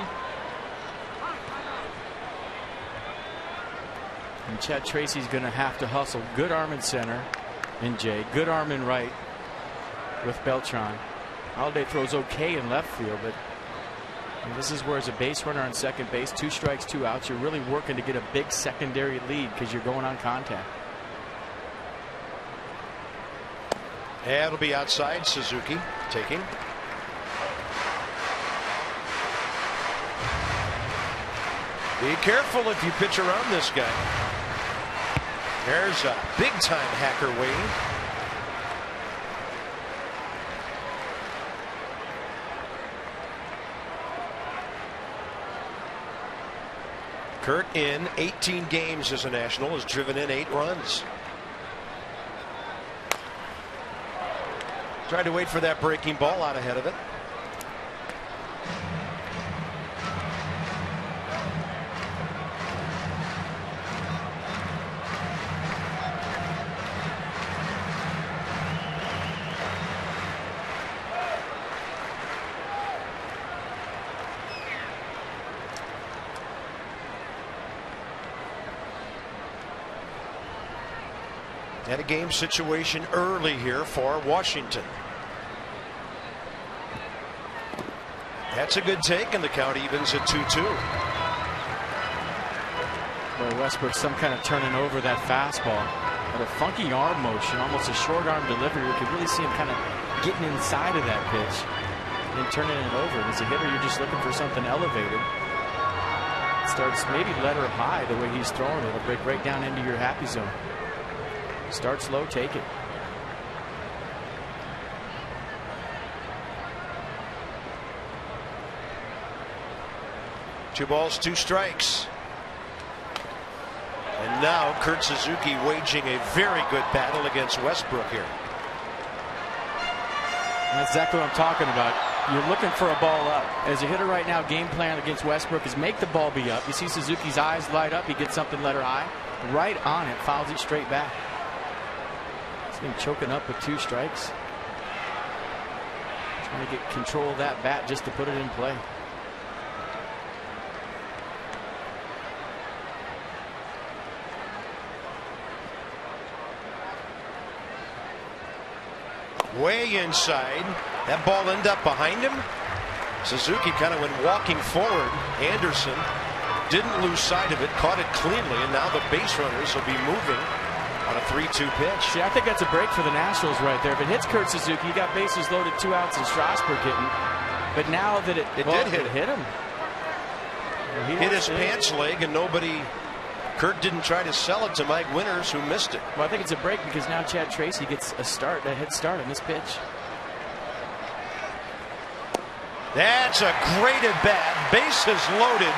And Chad Tracy's going to have to hustle. Good arm in center in Jay. Good arm in right with Beltran. Holiday throws okay in left field, but this is where, as a base runner on second base, 2 strikes, 2 outs, you're really working to get a big secondary lead because you're going on contact. Yeah, it'll be outside. Suzuki taking. Be careful if you pitch around this guy. There's a big time hacker waiting. Kurt, in 18 games as a National, has driven in 8 runs. Tried to wait for that breaking ball out ahead of it. Had a game situation early here for Washington. That's a good take, and the count evens at 2-2. Boy, Westbrook, some kind of turning over that fastball. But a funky arm motion, almost a short arm delivery. You could really see him kind of getting inside of that pitch and turning it over. And as a hitter, you're just looking for something elevated. It starts maybe let her high the way he's throwing it. It'll break right down into your happy zone. Start slow, take it. Two balls, 2 strikes. And now Kurt Suzuki waging a very good battle against Westbrook here. And that's exactly what I'm talking about. You're looking for a ball up. As a hitter right now, game plan against Westbrook is make the ball be up. You see Suzuki's eyes light up. He gets something let her high. Right on it, fouls it straight back. Him choking up with 2 strikes. Trying to get control of that bat just to put it in play. Way inside. That ball ended up behind him. Suzuki kind of went walking forward. Anderson didn't lose sight of it, caught it cleanly, and now the base runners will be moving on a 3-2 pitch. See, I think that's a break for the Nationals right there. If it hits Kurt Suzuki, you got bases loaded, 2 outs, and Strasburg hitting. But now that it did hit him. Well, hit his pants leg, and Kurt didn't try to sell it to Mike Winters, who missed it. Well, I think it's a break because now Chad Tracy gets a head start on this pitch. That's a great at bat. Bases loaded.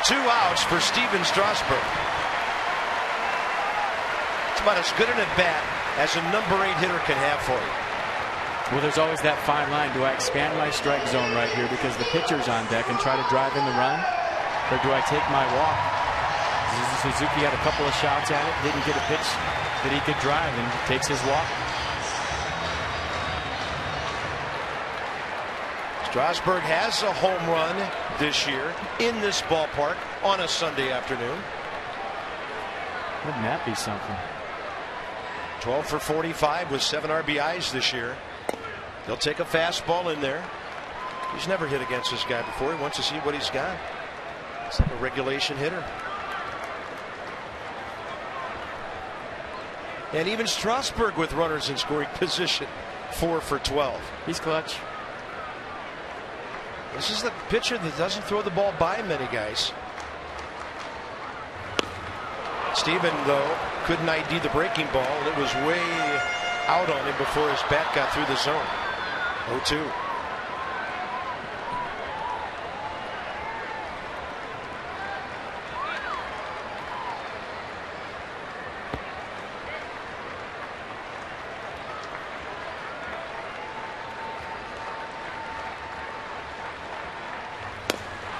2 outs for Steven Strasburg. About as good an at bat as a number 8 hitter can have for you. Well, there's always that fine line. Do I expand my strike zone right here because the pitcher's on deck and try to drive in the run, or do I take my walk? Suzuki had a couple of shots at it, didn't get a pitch that he could drive, and takes his walk. Strasburg has a home run this year in this ballpark on a Sunday afternoon. Wouldn't that be something? 12 for 45 with 7 RBIs this year. They'll take a fastball in there. He's never hit against this guy before. He wants to see what he's got. It's like a regulation hitter. And even Strasburg with runners in scoring position, 4 for 12. He's clutch. This is the pitcher that doesn't throw the ball by many guys. Steven, though, couldn't ID the breaking ball. It was way out on him before his bat got through the zone. 0-2.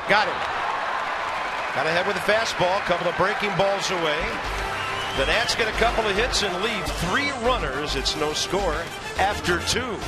Got him. Got ahead with a fastball, a couple of breaking balls away. The Nats get a couple of hits and lead 3 runners. It's no score after 2.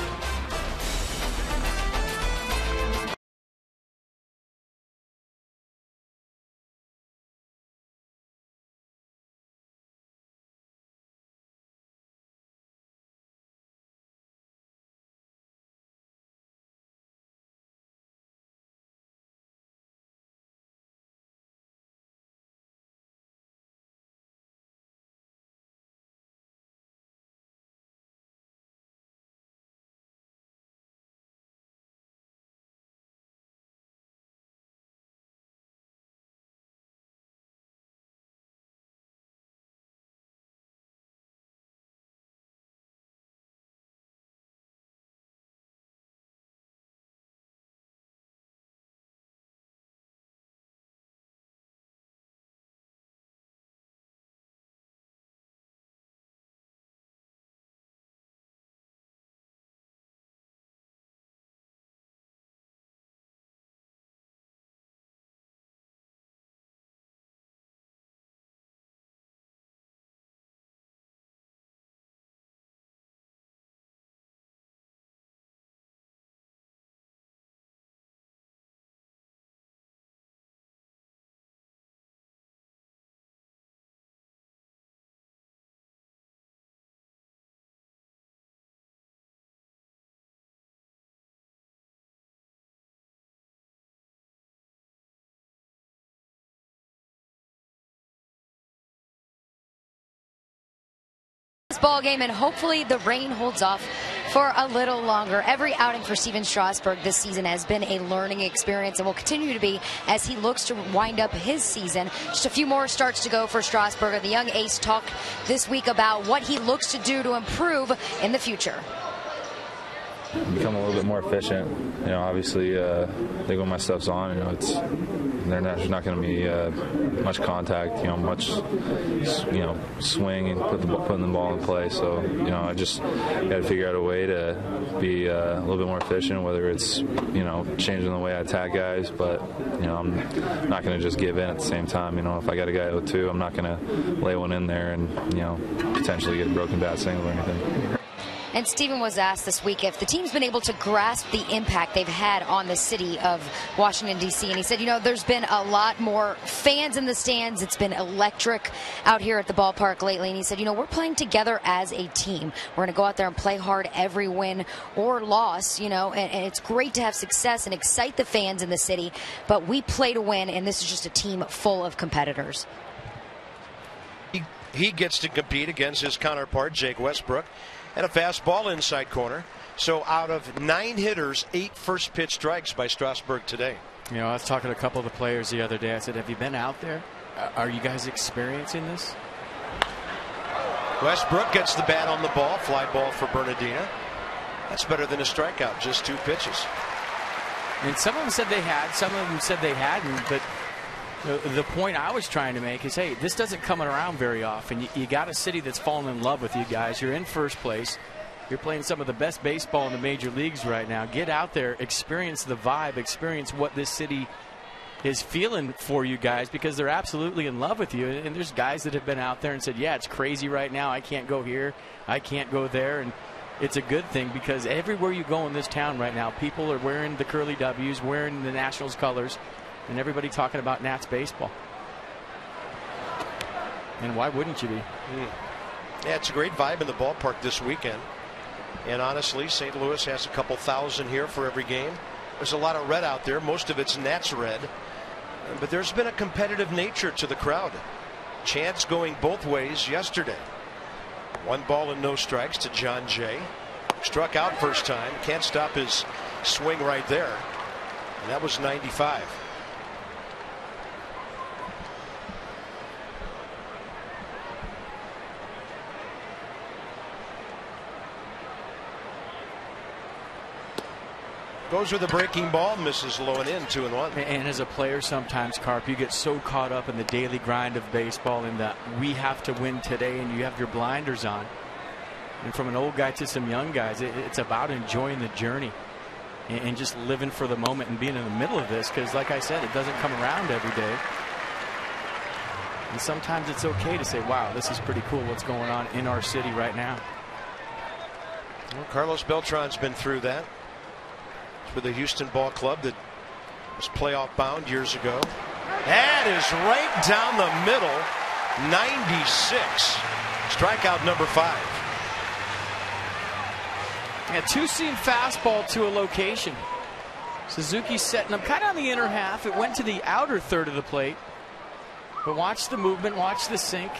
Ball game, and hopefully the rain holds off for a little longer. Every outing for Steven Strasburg this season has been a learning experience and will continue to be as he looks to wind up his season. Just a few more starts to go for Strasburg. The young ace talked this week about what he looks to do to improve in the future. Become a little bit more efficient. You know, obviously, I think when my stuff's on, you know, there's not going to be much contact. You know, much, you know, swing and putting the ball in play. So, you know, I just got to figure out a way to be a little bit more efficient. Whether it's, you know, changing the way I attack guys, but you know, I'm not going to just give in at the same time. You know, if I got a guy 0-2, I'm not going to lay one in there and, you know, potentially get a broken bat single or anything. And Steven was asked this week if the team's been able to grasp the impact they've had on the city of Washington, D.C. And he said, you know, there's been a lot more fans in the stands. It's been electric out here at the ballpark lately. And he said, you know, we're playing together as a team. We're going to go out there and play hard every win or loss, you know, and it's great to have success and excite the fans in the city. But we play to win, and this is just a team full of competitors. He gets to compete against his counterpart, Jake Westbrook. And a fastball inside corner. So out of 9 hitters, 8 first pitch strikes by Strasburg today. You know, I was talking to a couple of the players the other day. I said, have you been out there? Are you guys experiencing this? Westbrook gets the bat on the ball. Fly ball for Bernardina. That's better than a strikeout. Just 2 pitches. And some of them said they had. Some of them said they hadn't. But the point I was trying to make is, hey, this doesn't come around very often. You got a city that's fallen in love with you guys. You're in first place. You're playing some of the best baseball in the major leagues right now. Get out there, experience the vibe, experience what this city is feeling for you guys, because they're absolutely in love with you. And there's guys that have been out there and said, yeah, it's crazy right now. I can't go here. I can't go there. And it's a good thing, because everywhere you go in this town right now, people are wearing the Curly W's, wearing the Nationals colors, and everybody talking about Nats baseball. And why wouldn't you be? Yeah, it's a great vibe in the ballpark this weekend. And honestly, St. Louis has a couple thousand here for every game. There's a lot of red out there. Most of it's Nats red. But there's been a competitive nature to the crowd. Chants going both ways yesterday. 1 ball and no strikes to John Jay. Struck out first time. Can't stop his swing right there. And that was 95. Goes with a breaking ball, misses low and in, 2-1. And as a player sometimes, Carp, you get so caught up in the daily grind of baseball and that we have to win today, and you have your blinders on. And from an old guy to some young guys, it's about enjoying the journey. and just living for the moment and being in the middle of this, because like I said, it doesn't come around every day. And sometimes it's okay to say, wow, this is pretty cool what's going on in our city right now. Well, Carlos Beltran's been through that. It's with the Houston Ball Club that was playoff bound years ago. That is right down the middle. 96. Strikeout number 5. A two-seam fastball to a location. Suzuki setting up kind of on the inner half. It went to the outer third of the plate. But watch the movement, watch the sink.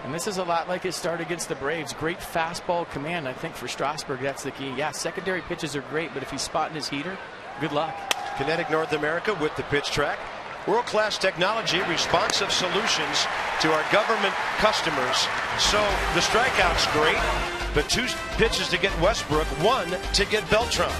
And this is a lot like his start against the Braves. Great fastball command. I think for Strasburg, that's the key. Yeah, secondary pitches are great, but if he's spotting his heater, good luck. Kinetic North America with the pitch track. World-class technology, responsive solutions to our government customers. So the strikeout's great, but 2 pitches to get Westbrook, 1 to get Beltran.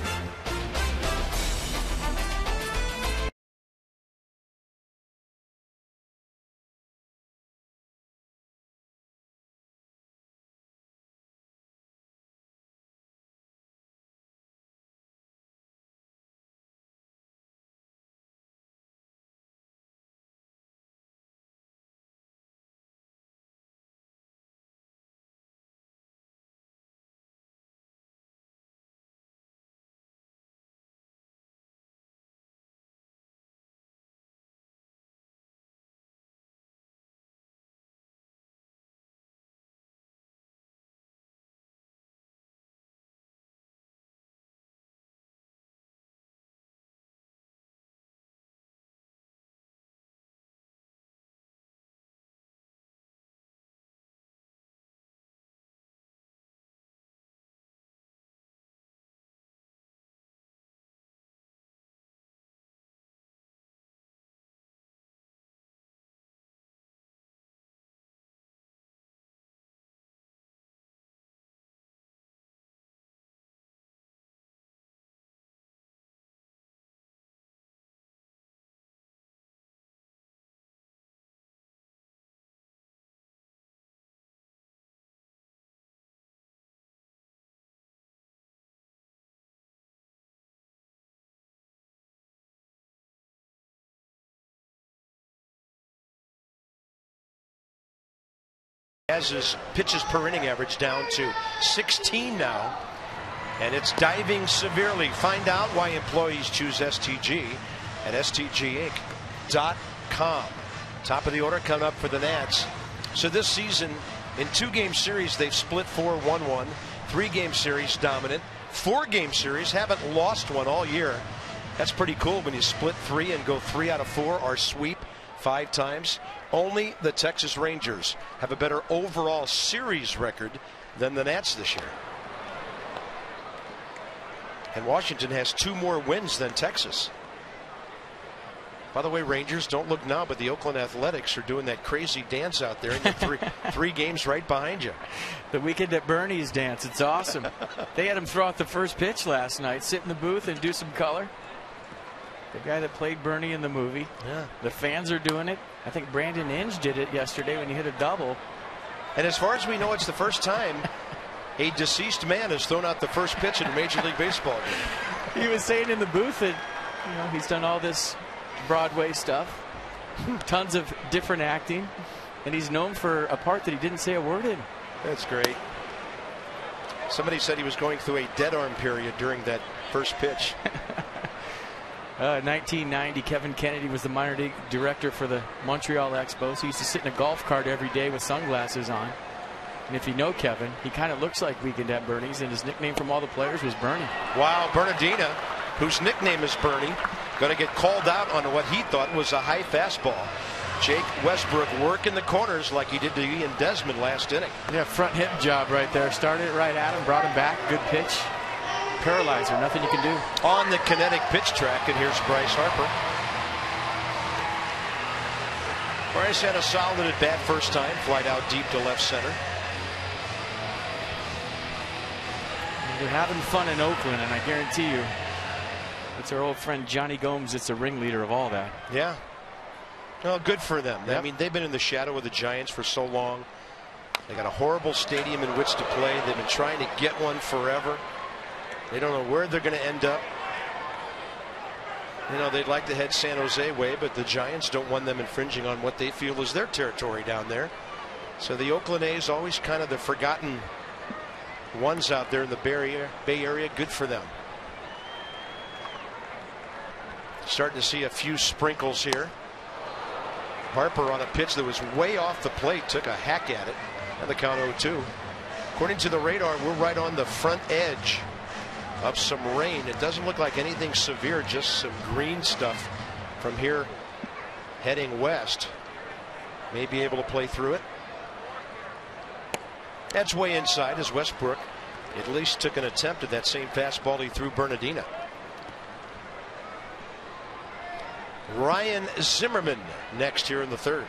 As his pitches per inning average down to 16 now, and it's diving severely. Find out why employees choose STG at stginc.com. Top of the order coming up for the Nats. So this season, in 2-game series, they've split 4-1-1. 3-game series dominant. 4-game series haven't lost one all year. That's pretty cool when you split 3 and go 3 out of 4 or sweep 5 times. Only the Texas Rangers have a better overall series record than the Nats this year. And Washington has 2 more wins than Texas. By the way, Rangers, don't look now, but the Oakland Athletics are doing that crazy dance out there in the three games right behind you. The Weekend at Bernie's dance. It's awesome. They had him throw out the first pitch last night, sit in the booth and do some color. The guy that played Bernie in the movie. Yeah. The fans are doing it. I think Brandon Inge did it yesterday when he hit a double. And as far as we know, it's the first time a deceased man has thrown out the first pitch in a Major League Baseball game. He was saying in the booth that, you know, he's done all this Broadway stuff, tons of different acting, and he's known for a part that he didn't say a word in. That's great. Somebody said he was going through a dead arm period during that first pitch. 1990, Kevin Kennedy was the minor league director for the Montreal Expos. He used to sit in a golf cart every day with sunglasses on. And if you know Kevin, he kind of looks like Weekend at Bernie's, and his nickname from all the players was Bernie. Wow, Bernardina, whose nickname is Bernie, going to get called out on what he thought was a high fastball. Jake Westbrook working the corners like he did to Ian Desmond last inning. Yeah, front hip job right there. Started it right at him, brought him back. Good pitch. Paralyzer, nothing you can do. On the kinetic pitch track, and here's Bryce Harper. Bryce had a solid at bat first time, flied out deep to left center. They're having fun in Oakland, and I guarantee you, it's our old friend Johnny Gomes. It's the ringleader of all that. Yeah. Well, good for them. Yep. I mean, they've been in the shadow of the Giants for so long. They got a horrible stadium in which to play. They've been trying to get one forever. They don't know where they're going to end up. You know, they'd like to head San Jose way, but the Giants don't want them infringing on what they feel is their territory down there. So the Oakland A's always kind of the forgotten ones out there in the Bay Area. Good for them. Starting to see a few sprinkles here. Harper on a pitch that was way off the plate, took a hack at it, and the count 0-2. According to the radar, we're right on the front edge of some rain. It doesn't look like anything severe, just some green stuff from here heading west. May be able to play through it. That's way inside as Westbrook at least took an attempt at that same fastball he threw Bernardina. Ryan Zimmerman next here in the third.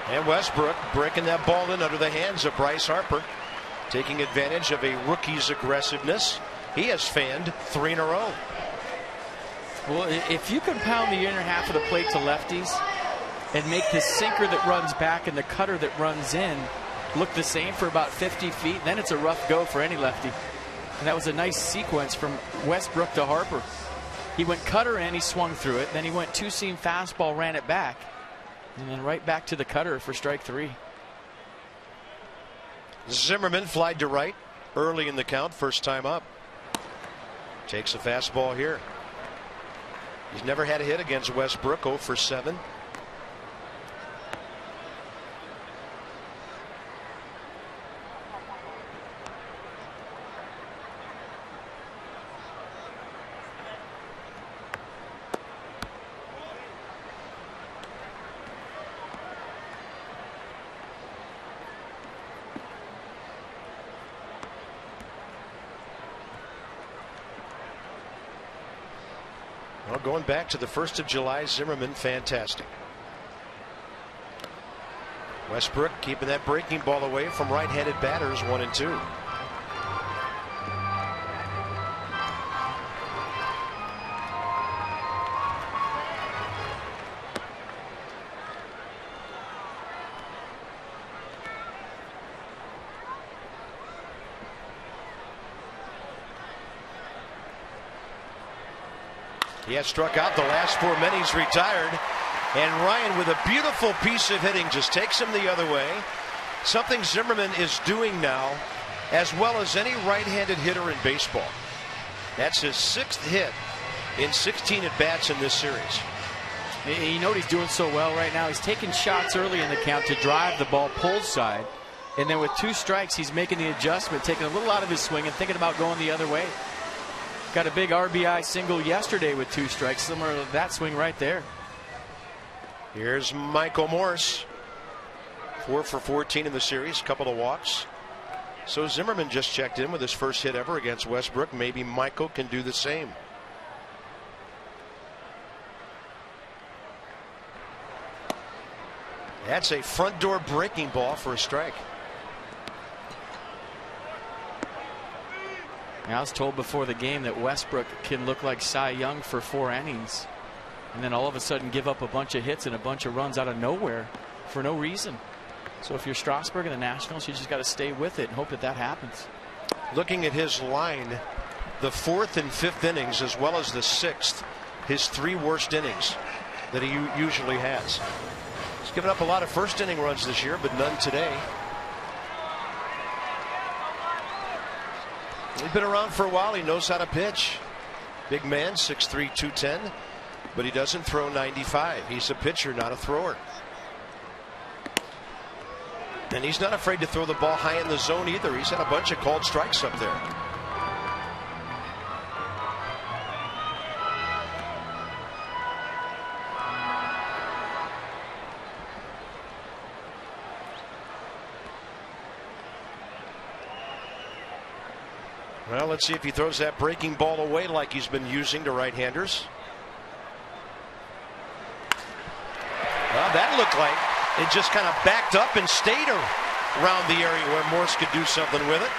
And Westbrook breaking that ball in under the hands of Bryce Harper, taking advantage of a rookie's aggressiveness. He has fanned 3 in a row. Well, if you can pound the inner half of the plate to lefties and make the sinker that runs back and the cutter that runs in look the same for about 50 feet, then it's a rough go for any lefty. And that was a nice sequence from Westbrook to Harper. He went cutter in, he swung through it, then he went two-seam fastball, ran it back, and then right back to the cutter for strike 3. Zimmerman flied to right early in the count, first time up. Takes a fastball here. He's never had a hit against Westbrook, 0 for 7. Well, going back to the 1st of July, Zimmerman fantastic. Westbrook keeping that breaking ball away from right-handed batters, 1 and 2. He has struck out the last 4 men. He's retired. And Ryan, with a beautiful piece of hitting, just takes him the other way. Something Zimmerman is doing now, as well as any right-handed hitter in baseball. That's his 6th hit in 16 at-bats in this series. You know what he's doing so well right now? He's taking shots early in the count to drive the ball pull side. And then with 2 strikes, he's making the adjustment, taking a little out of his swing and thinking about going the other way. Got a big RBI single yesterday with 2 strikes, similar to that swing right there. Here's Michael Morse, 4 for 14 in the series, couple of walks. So Zimmerman just checked in with his first hit ever against Westbrook. Maybe Michael can do the same. That's a front door breaking ball for a strike. I was told before the game that Westbrook can look like Cy Young for 4 innings and then all of a sudden give up a bunch of hits and a bunch of runs out of nowhere for no reason. So if you're Strasburg and the Nationals, you just got to stay with it and hope that that happens. Looking at his line, the 4th and 5th innings as well as the 6th, his 3 worst innings that he usually has. He's given up a lot of first inning runs this year, but none today. He's been around for a while. He knows how to pitch. Big man, 6'3", 210, but he doesn't throw 95. He's a pitcher, not a thrower. And he's not afraid to throw the ball high in the zone either. He's had a bunch of called strikes up there. Well, let's see if he throws that breaking ball away like he's been using to right-handers. Well, that looked like it just kind of backed up and stayed around the area where Morse could do something with it.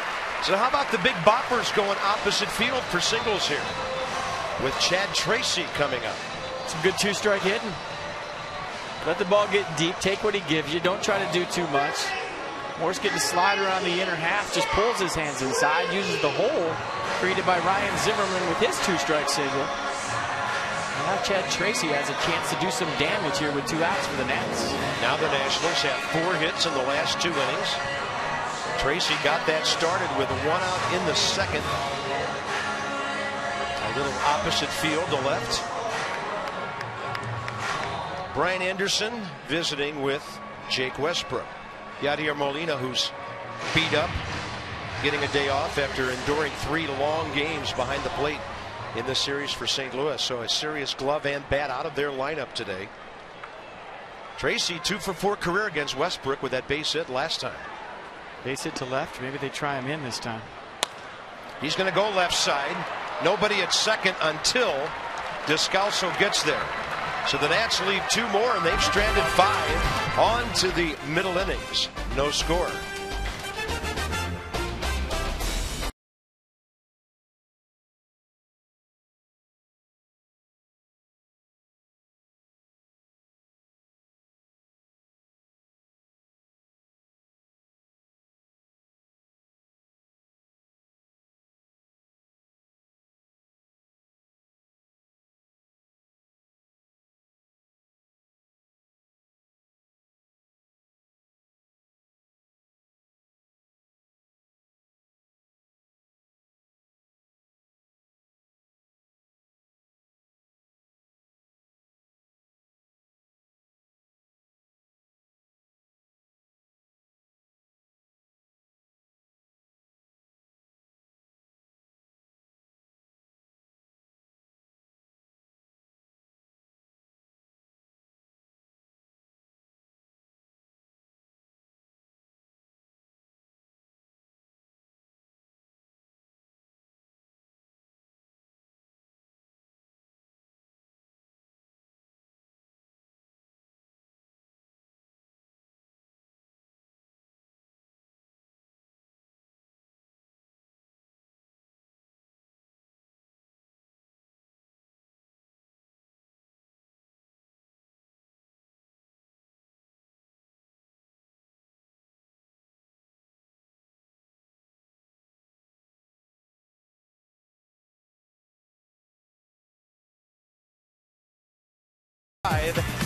So how about the big boppers going opposite field for singles here with Chad Tracy coming up? Some good 2-strike hitting. Let the ball get deep. Take what he gives you. Don't try to do too much. Morse getting a slider on the inner half. Just pulls his hands inside. Uses the hole created by Ryan Zimmerman with his 2-strike single. And now Chad Tracy has a chance to do some damage here with 2 outs for the Nats. Now the Nationals have 4 hits in the last 2 innings. Tracy got that started with 1 out in the second. A little opposite field to left. Brian Anderson visiting with Jake Westbrook. Yadier Molina, who's beat up, getting a day off after enduring 3 long games behind the plate in this series for St. Louis. So a serious glove and bat out of their lineup today. Tracy 2 for 4 career against Westbrook with that base hit last time. Base hit to left. Maybe they try him in this time. He's going to go left side. Nobody at second until Descalso gets there. So the Nats leave 2 more, and they've stranded 5 on to the middle innings. No score.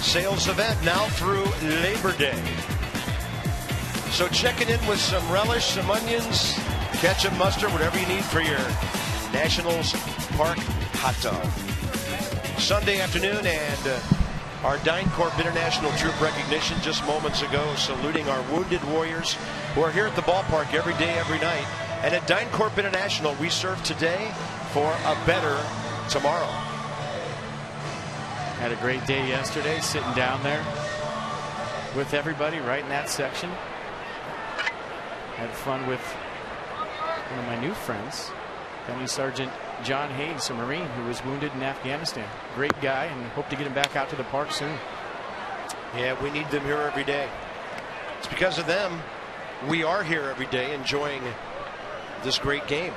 Sales event now through Labor Day. So checking in with some relish, some onions, ketchup, mustard, whatever you need for your Nationals Park hot dog. Sunday afternoon, and our DynCorp International Troop recognition just moments ago, saluting our wounded warriors who are here at the ballpark every day, every night. And at DynCorp International, we serve today for a better tomorrow. Had a great day yesterday, sitting down there with everybody right in that section. Had fun with one of my new friends, Gunny Sergeant John Hayes, a Marine who was wounded in Afghanistan. Great guy, and hope to get him back out to the park soon. Yeah, we need them here every day. It's because of them we are here every day enjoying this great game.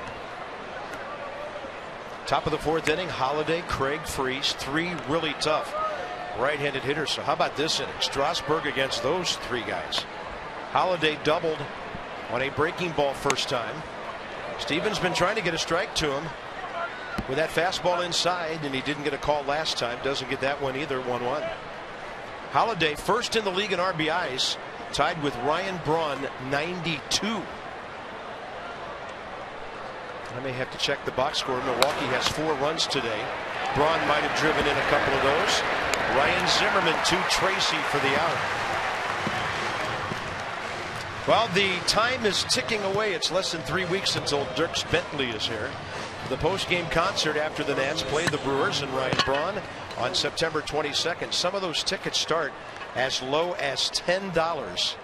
Top of the 4th inning, Holiday, Craig, Freese, 3 really tough right-handed hitters. So how about this inning? Strasburg against those 3 guys. Holiday doubled on a breaking ball first time. Stevens been trying to get a strike to him with that fastball inside, and he didn't get a call last time. Doesn't get that one either. 1-1. Holiday first in the league in RBIs, tied with Ryan Braun, 92. I may have to check the box score. Milwaukee has 4 runs today. Braun might have driven in a couple of those. Ryan Zimmerman to Tracy for the out. Well, the time is ticking away. It's less than 3 weeks until Dierks Bentley is here. The post-game concert after the Nats play the Brewers and Ryan Braun on September 22nd. Some of those tickets start as low as $10,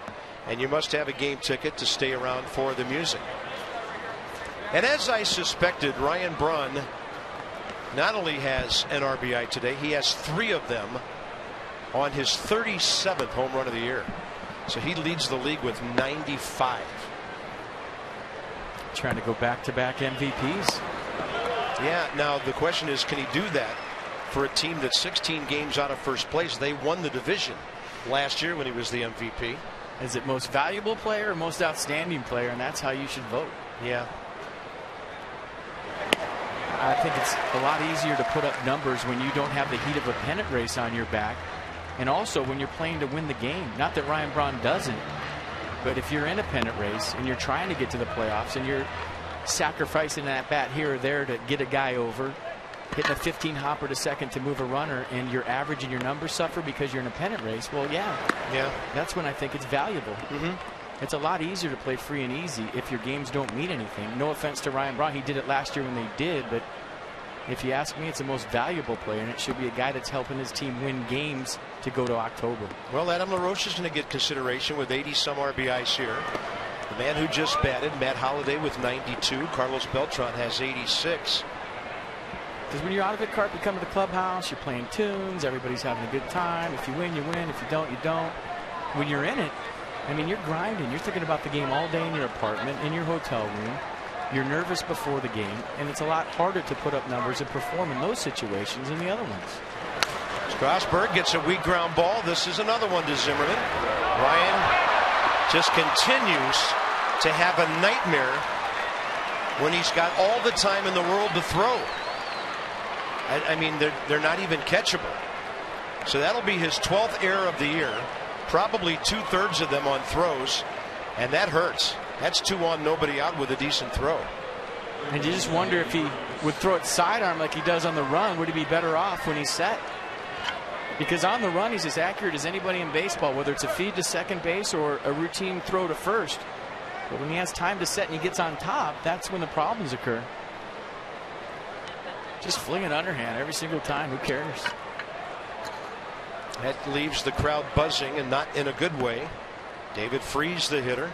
and you must have a game ticket to stay around for the music. And as I suspected, Ryan Braun not only has an RBI today, he has 3 of them on his 37th home run of the year. So he leads the league with 95. Trying to go back-to-back MVPs. Yeah, now the question is, can he do that for a team that's 16 games out of first place? They won the division. last year when he was the MVP. Is it most valuable player or most outstanding player? And that's how you should vote. Yeah. I think it's a lot easier to put up numbers when you don't have the heat of a pennant race on your back. And also when you're playing to win the game. Not that Ryan Braun doesn't. But if you're in a pennant race and you're trying to get to the playoffs and you're sacrificing that bat here or there to get a guy over, hitting a 15 hopper to second to move a runner, and your average and your numbers suffer because you're in a pennant race, well, yeah, that's when I think it's valuable. It's a lot easier to play free and easy if your games don't mean anything. No offense to Ryan Braun, he did it last year when they did, but if you ask me, it's the most valuable player, and it should be a guy that's helping his team win games to go to October. Well, Adam LaRoche is going to get consideration with 80-some RBIs here. The man who just batted, Matt Holliday, with 92. Carlos Beltran has 86. Because when you're out of it, Carp, you come to the clubhouse, you're playing tunes, everybody's having a good time. If you win, you win. If you don't, you don't. When you're in it, I mean, you're grinding. You're thinking about the game all day in your apartment, in your hotel room. You're nervous before the game, and it's a lot harder to put up numbers and perform in those situations than the other ones. Strasburg gets a weak ground ball. This is another one to Zimmerman. Ryan just continues to have a nightmare when he's got all the time in the world to throw. I mean, they're not even catchable. So that'll be his 12th error of the year. Probably 2/3 of them on throws, and that hurts. That's 2 on, nobody out with a decent throw. And you just wonder if he would throw it sidearm like he does on the run, would he be better off when he's set? Because on the run, he's as accurate as anybody in baseball, whether it's a feed to second base or a routine throw to first. But when he has time to set and he gets on top, that's when the problems occur. Just fling an underhand every single time. Who cares? That leaves the crowd buzzing, and not in a good way. David Freese, the hitter.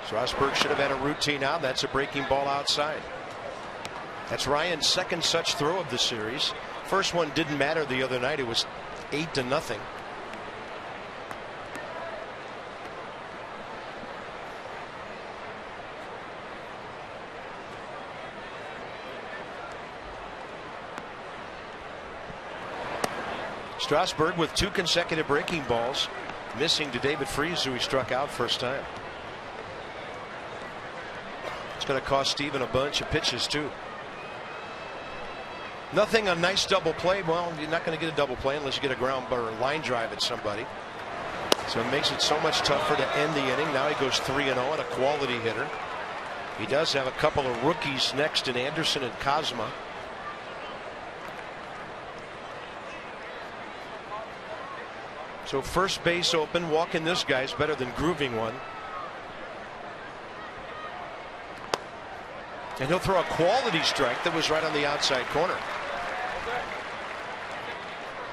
Strasburg should have had a routine out. That's a breaking ball outside. That's Ryan's second such throw of the series. First one didn't matter the other night. It was 8-0. Strasburg with 2 consecutive breaking balls, missing to David Freese, who he struck out first time. It's going to cost Steven a bunch of pitches too. Nothing, a nice double play. Well, you're not going to get a double play unless you get a ground or a line drive at somebody. So it makes it so much tougher to end the inning. Now he goes 3-0 and a quality hitter. He does have a couple of rookies next in Anderson and Cosma. So first base open. Walking this guy's better than grooving one. And he'll throw a quality strike that was right on the outside corner.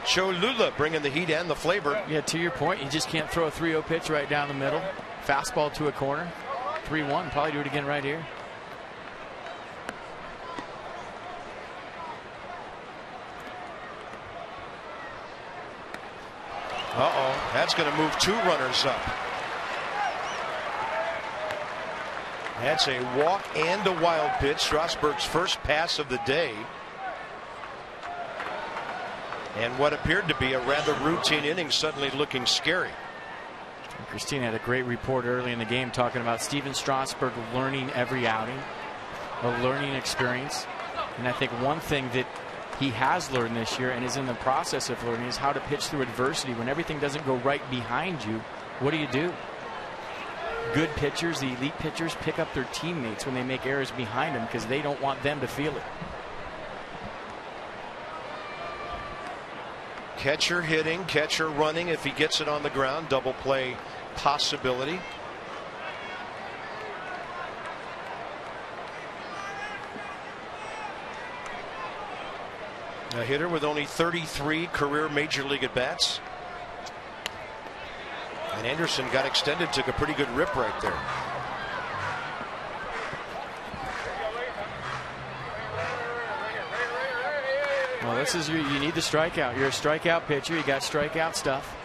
Cholula bringing the heat and the flavor. Yeah, to your point, you just can't throw a 3-0 pitch right down the middle. Fastball to a corner. 3-1. Probably do it again right here. Uh-oh. That's going to move 2 runners up. That's a walk and a wild pitch. Strasburg's first pass of the day. And what appeared to be a rather routine inning suddenly looking scary. Christine had a great report early in the game talking about Steven Strasburg learning every outing, a learning experience. And I think one thing that he has learned this year and is in the process of learning is how to pitch through adversity. When everything doesn't go right behind you, what do? Good pitchers, the elite pitchers, pick up their teammates when they make errors behind them because they don't want them to feel it. Catcher hitting, catcher running. If he gets it on the ground, double play possibility. A hitter with only 33 career major league at bats. And Anderson got extended, took a pretty good rip right there. Well, this is you need the strikeout. You're a strikeout pitcher. You got strikeout stuff.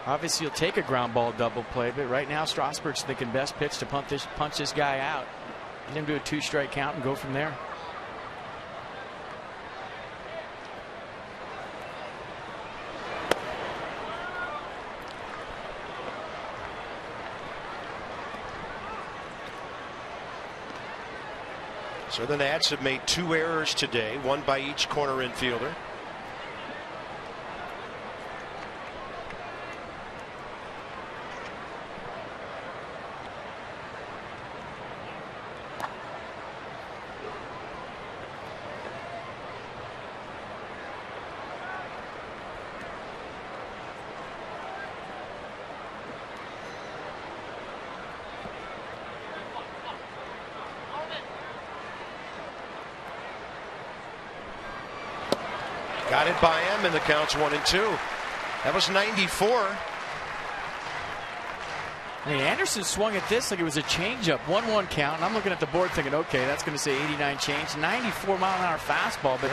Obviously, you'll take a ground ball double play, but right now Strasburg's thinking best pitch to punch this guy out. Get him to a 2-strike count and go from there. So the Nats have made 2 errors today, 1 by each corner infielder. Got it by him, and the count's 1-2. That was 94. I mean, Anderson swung at this like it was a changeup. 1-1 count. And I'm looking at the board thinking, okay, that's going to say 89 change. 94-mile-an-hour fastball, but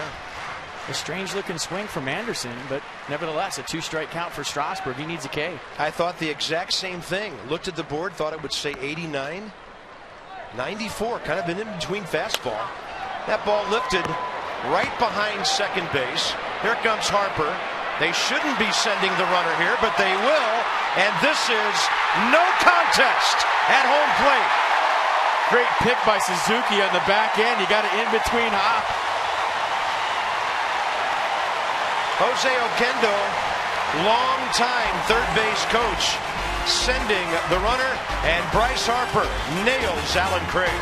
a strange-looking swing from Anderson. But nevertheless, a 2-strike count for Strasburg. He needs a K. I thought the exact same thing. Looked at the board, thought it would say 89. 94, kind of an in-between fastball. That ball lifted right behind second base. Here comes Harper. They shouldn't be sending the runner here, but they will. And this is no contest at home plate. Great pick by Suzuki on the back end. You got it in between hop. Jose Oquendo, long-time third base coach, sending the runner, and Bryce Harper nails Alan Craig.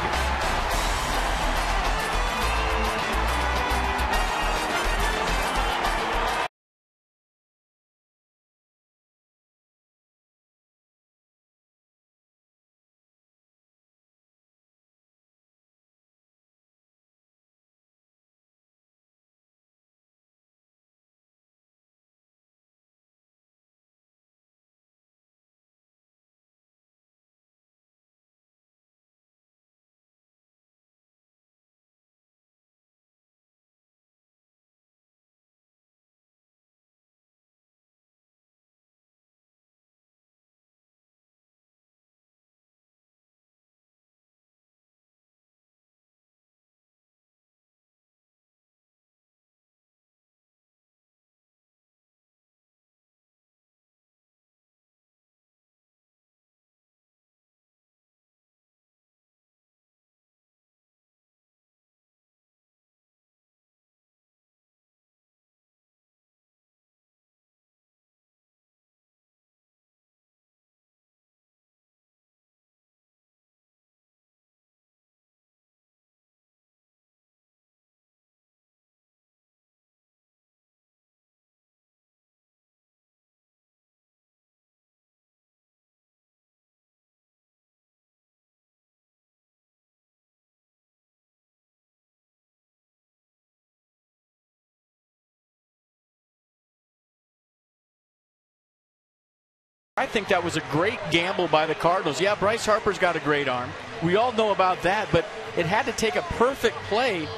I think that was a great gamble by the Cardinals. Yeah, Bryce Harper's got a great arm. We all know about that, but it had to take a perfect play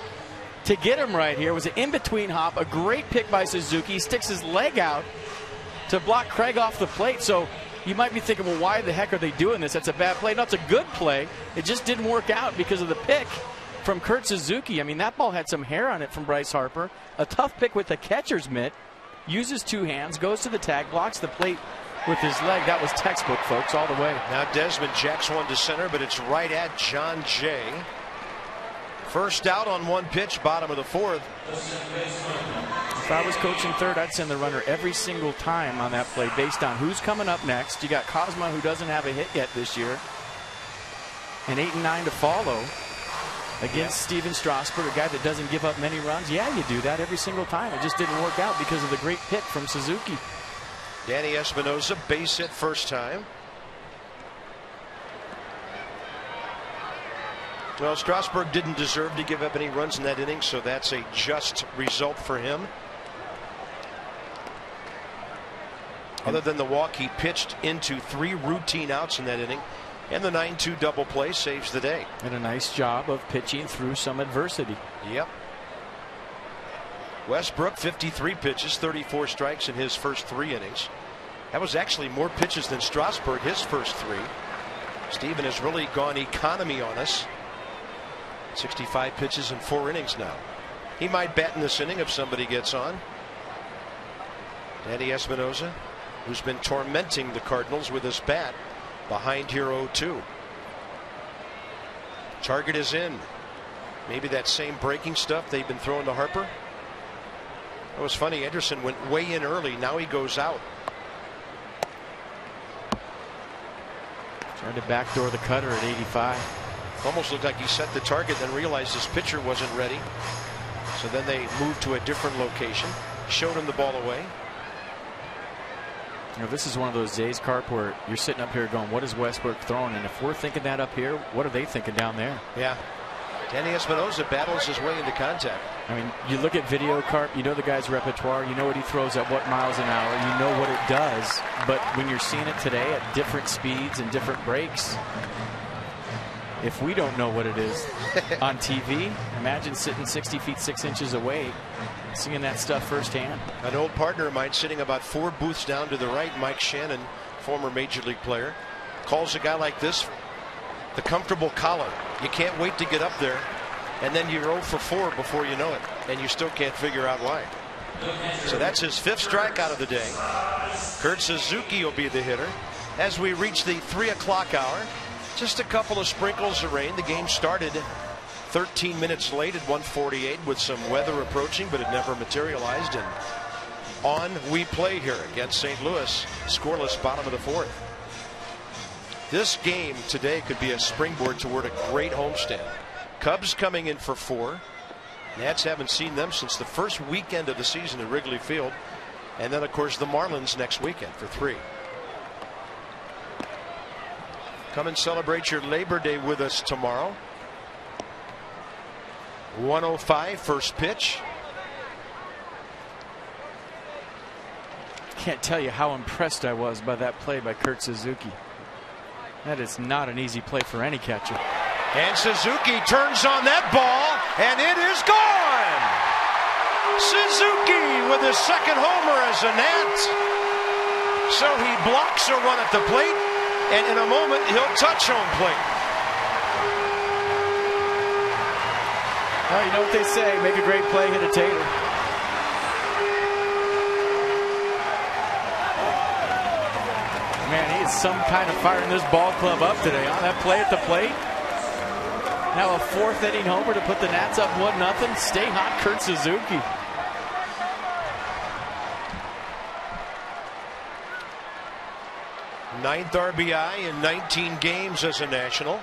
to get him right here. It was an in-between hop, a great pick by Suzuki. He sticks his leg out to block Craig off the plate. So you might be thinking, well, why the heck are they doing this? That's a bad play. No, it's a good play. It just didn't work out because of the pick from Kurt Suzuki. I mean, that ball had some hair on it from Bryce Harper. A tough pick with the catcher's mitt. Uses 2 hands, goes to the tag, blocks the plate with his leg. That was textbook, folks, all the way. Now Desmond jacks one to center, but it's right at John Jay. First out on 1 pitch, bottom of the 4th. If I was coaching third, I'd send the runner every single time on that play based on who's coming up next. You got Cosma, who doesn't have a hit yet this year, and 8 and 9 to follow against Steven Strasburg, a guy that doesn't give up many runs. Yeah, you do that every single time. It just didn't work out because of the great pick from Suzuki. Danny Espinosa, base hit first time. Well, Strasburg didn't deserve to give up any runs in that inning, so that's a just result for him. Other than the walk, he pitched into 3 routine outs in that inning, and the 9-2 double play saves the day. And a nice job of pitching through some adversity. Yep. Westbrook, 53 pitches, 34 strikes in his first 3 innings. That was actually more pitches than Strasburg, his first 3. Steven has really gone economy on us. 65 pitches in 4 innings now. He might bat in this inning if somebody gets on. Danny Espinosa, who's been tormenting the Cardinals with his bat, behind here 0-2. Target is in. Maybe that same breaking stuff they've been throwing to Harper. It was funny. Anderson went way in early. Now he goes out. Trying to backdoor the cutter at 85. Almost looked like he set the target, then realized his pitcher wasn't ready. So then they moved to a different location. Showed him the ball away. You know, this is one of those days, Carp, where you're sitting up here going, what is Westbrook throwing? And if we're thinking that up here, what are they thinking down there? Yeah. Danny Espinosa battles his way into contact. I mean, you look at video, Carp, you know the guy's repertoire, you know what he throws at what miles an hour, you know what it does. But when you're seeing it today at different speeds and different breaks, if we don't know what it is on TV, imagine sitting 60 feet 6 inches away, seeing that stuff firsthand. An old partner of mine sitting about 4 booths down to the right, Mike Shannon, former Major League player, calls a guy like this the comfortable collar. You can't wait to get up there, and then you're 0 for 4 before you know it, and you still can't figure out why. So that's his 5th strikeout of the day. Kurt Suzuki will be the hitter. As we reach the 3 o'clock hour, just a couple of sprinkles of rain. The game started 13 minutes late at 1:48 with some weather approaching, but it never materialized. And on we play here against St. Louis, scoreless bottom of the 4th. This game today could be a springboard toward a great homestand. Cubs coming in for 4. Nats haven't seen them since the first weekend of the season at Wrigley Field. And then, of course, the Marlins next weekend for 3. Come and celebrate your Labor Day with us tomorrow. 1:05 first pitch. Can't tell you how impressed I was by that play by Kurt Suzuki. That is not an easy play for any catcher. And Suzuki turns on that ball, and it is gone. Suzuki with his 2nd homer as a Nat. So he blocks a run at the plate, and in a moment he'll touch home plate. Well, you know what they say, make a great play, hit a tater. Man, he is some kind of firing this ball club up today on that play at the plate. Now a 4th inning homer to put the Nats up 1-0. Stay hot, Kurt Suzuki. Ninth RBI in 19 games as a National.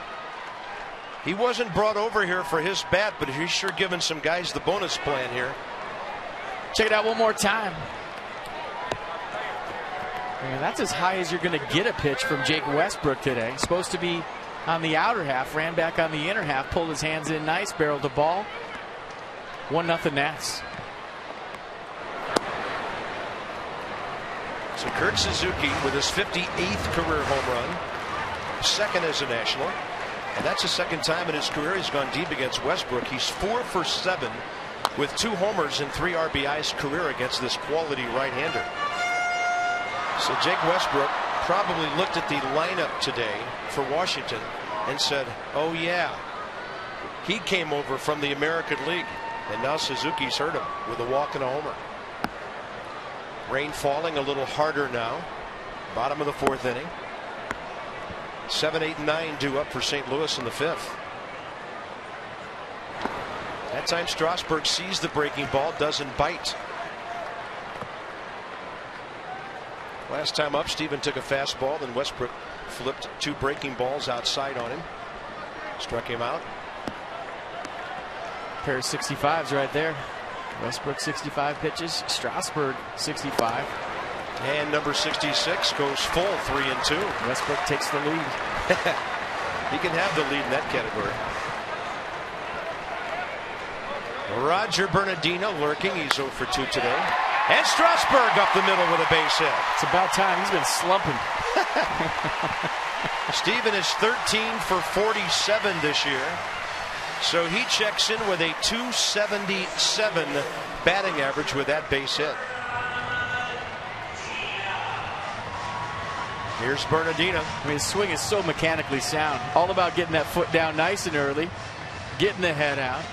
He wasn't brought over here for his bat, but he's sure giving some guys the bonus plan here. Check it out one more time. Man, that's as high as you're going to get a pitch from Jake Westbrook today. Supposed to be on the outer half, ran back on the inner half, pulled his hands in nice, barreled the ball. 1-0 Nats. So Kurt Suzuki with his 58th career home run, 2nd as a National, and that's the 2nd time in his career he's gone deep against Westbrook. He's 4 for 7 with 2 homers and 3 RBIs career against this quality right-hander. So Jake Westbrook probably looked at the lineup today for Washington and said, oh yeah, he came over from the American League, and now Suzuki's hurt him with a walk and a homer. Rain falling a little harder now. Bottom of the 4th inning. 7, 8, and 9 due up for St. Louis in the 5th. That time Strasburg sees the breaking ball, doesn't bite. Last time up, Steven took a fastball, then Westbrook flipped 2 breaking balls outside on him. Struck him out. Pair of 65s right there. Westbrook 65 pitches, Strasburg 65. And number 66 goes full 3-2. Westbrook takes the lead. He can have the lead in that category. Roger Bernardino lurking. He's 0 for 2 today. And Strasburg up the middle with a base hit. It's about time. He's been slumping. Steven is 13 for 47 this year. So he checks in with a 277 batting average with that base hit. Here's Bernardino. I mean, his swing is so mechanically sound. All about getting that foot down nice and early, getting the head out.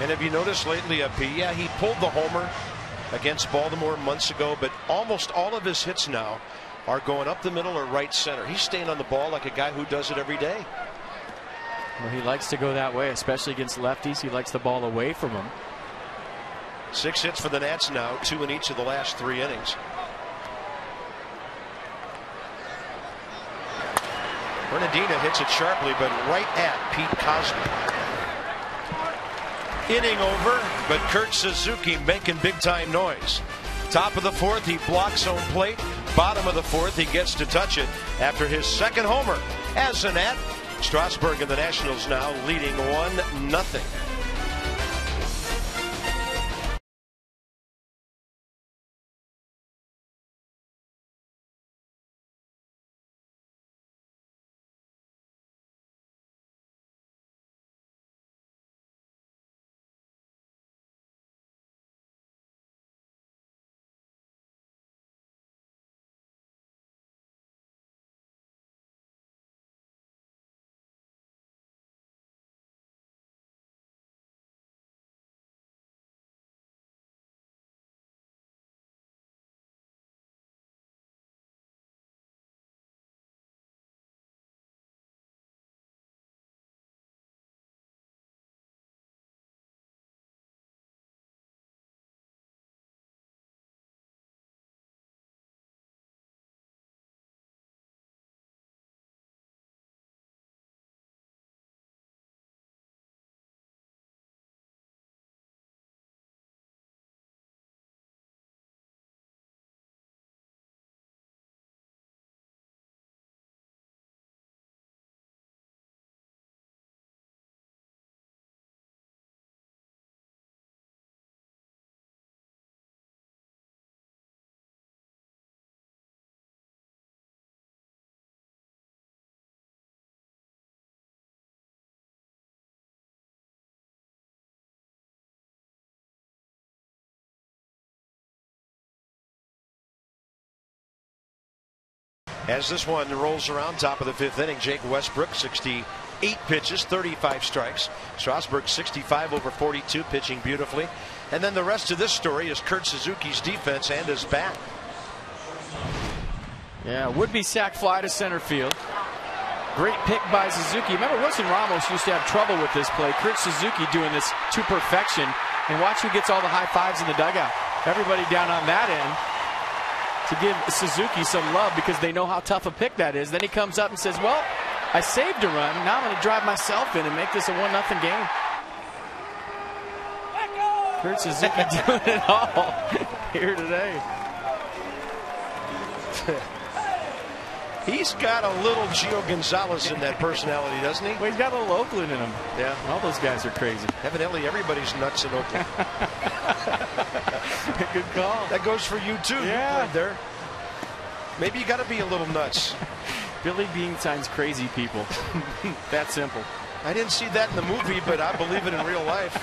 And have you noticed lately, yeah, he pulled the homer against Baltimore months ago, but almost all of his hits now are going up the middle or right center. He's staying on the ball like a guy who does it every day. Well, he likes to go that way, especially against lefties. He likes the ball away from him. 6 hits for the Nats now, 2 in each of the last 3 innings. Bernardina hits it sharply, but right at Pete Cosmo. Inning over, but Kurt Suzuki making big time noise. Top of the 4th, he blocks home plate. Bottom of the 4th, he gets to touch it after his 2nd homer. As a Nat, Strasburg and the Nationals now leading 1-0. As this one rolls around, top of the 5th inning, Jake Westbrook, 68 pitches, 35 strikes. Strasburg, 65 over 42, pitching beautifully. And then the rest of this story is Kurt Suzuki's defense and his bat. Yeah, would-be sac fly to center field. Great pick by Suzuki. Remember, Wilson Ramos used to have trouble with this play. Kurt Suzuki doing this to perfection. And watch who gets all the high fives in the dugout. Everybody down on that end to give Suzuki some love because they know how tough a pick that is. Then he comes up and says, well, I saved a run. Now I'm going to drive myself in and make this a 1-0 game. Kurt Suzuki doing it all here today. He's got a little Gio Gonzalez in that personality, doesn't he? Well, he's got a little Oakland in him. Yeah. All those guys are crazy. Evidently, everybody's nuts in Oakland. Good call. That goes for you, too. Yeah. You played there. Maybe you got to be a little nuts. Billy Beane signs crazy people. That simple. I didn't see that in the movie, but I believe it in real life.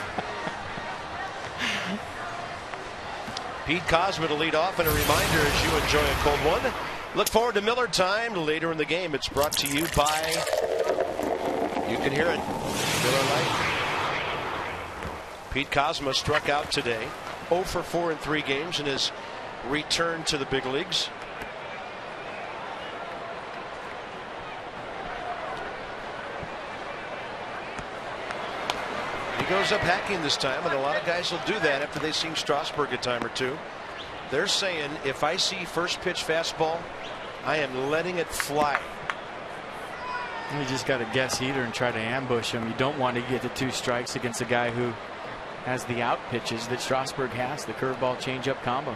Pete Cosmo to lead off, and a reminder as you enjoy a cold one. Look forward to Miller time later in the game. It's brought to you by, you can hear it, Miller Lite. Pete Cosmo struck out today, 0 for 4 in 3 games in his return to the big leagues. He goes up hacking this time, and a lot of guys will do that after they've seen Strasburg a time or two. They're saying, if I see first pitch fastball, I am letting it fly. You just got to guess heater and try to ambush him. You don't want to get the 2 strikes against a guy who has the out pitches that Strasburg has, the curveball changeup combo.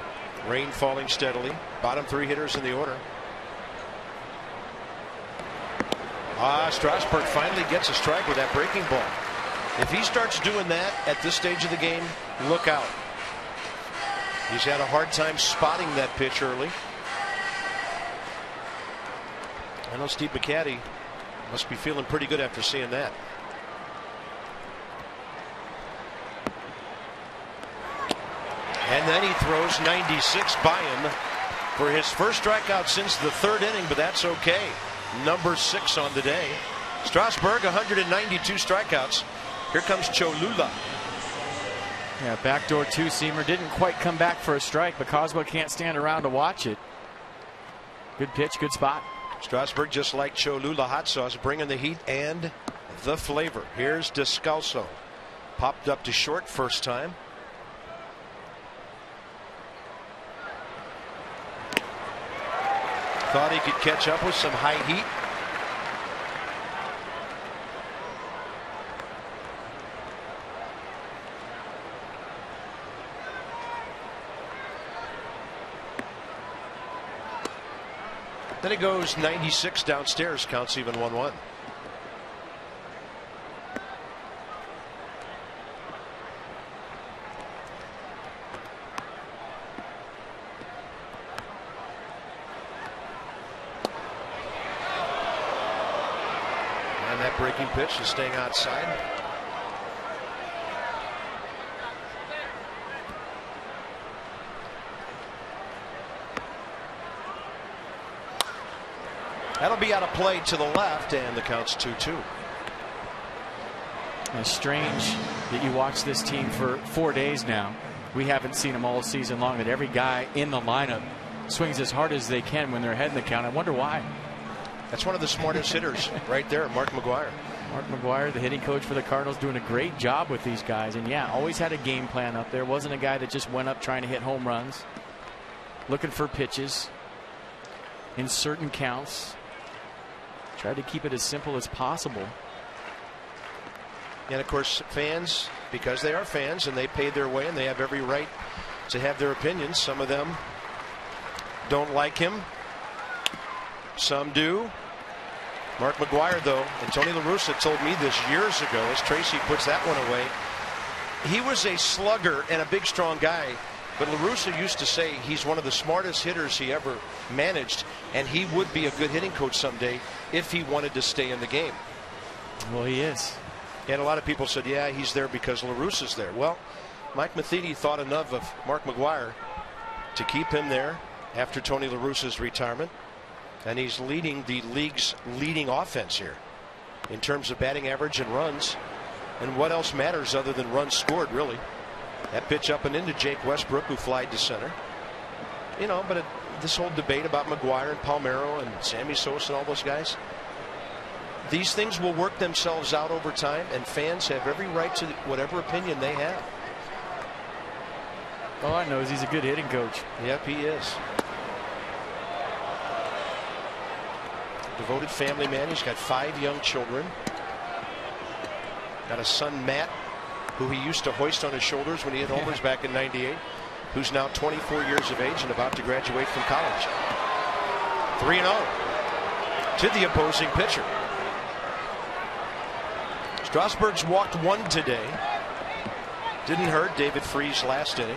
Rain falling steadily. Bottom 3 hitters in the order. Strasburg finally gets a strike with that breaking ball. If he starts doing that at this stage of the game, look out. He's had a hard time spotting that pitch early. I know Steve McCaddy must be feeling pretty good after seeing that. And then he throws 96 by him for his first strikeout since the 3rd inning, but that's okay. Number 6 on the day. Strasburg, 192 strikeouts. Here comes Cholula. Yeah, backdoor 2-seamer. Didn't quite come back for a strike, but Cosmo can't stand around to watch it. Good pitch, good spot. Strasburg, just like Cholula hot sauce, bringing the heat and the flavor. Here's Descalso. Popped up to short first time. Thought he could catch up with some high heat. Then it goes 96 downstairs, counts even 1-1. And that breaking pitch is staying outside. That'll be out of play to the left, and the count's 2-2. It's strange that you watch this team for 4 days now. We haven't seen them all season long, that every guy in the lineup swings as hard as they can when they're ahead in the count. I wonder why. That's one of the smartest hitters right there, Mark McGwire. Mark McGwire, the hitting coach for the Cardinals, doing a great job with these guys. And yeah, always had a game plan up there. Wasn't a guy that just went up trying to hit home runs. Looking for pitches in certain counts. Tried to keep it as simple as possible. And of course, fans, because they are fans and they paid their way and they have every right to have their opinions. Some of them don't like him. Some do. Mark McGwire, though, and Tony La Russa told me this years ago as Tracy puts that one away. He was a slugger and a big, strong guy. But La Russa used to say he's one of the smartest hitters he ever managed, and he would be a good hitting coach someday if he wanted to stay in the game. Well, he is. And a lot of people said, yeah, he's there because La Russa's there. Well, Mike Matheny thought enough of Mark McGwire to keep him there after Tony La Russa's retirement. And he's leading the league's leading offense here in terms of batting average and runs. And what else matters other than runs scored, really? That pitch up and into Jake Westbrook, who flied to center. You know, but this whole debate about McGwire and Palmeiro and Sammy Sosa and all those guys, these things will work themselves out over time, and fans have every right to whatever opinion they have. All I know is he's a good hitting coach. Yep, he is. Devoted family man. He's got 5 young children. Got a son, Matt, who he used to hoist on his shoulders when he hit homers back in '98, who's now 24 years of age and about to graduate from college. 3-0 to the opposing pitcher. Strasburg's walked 1 today. Didn't hurt David Freese last inning.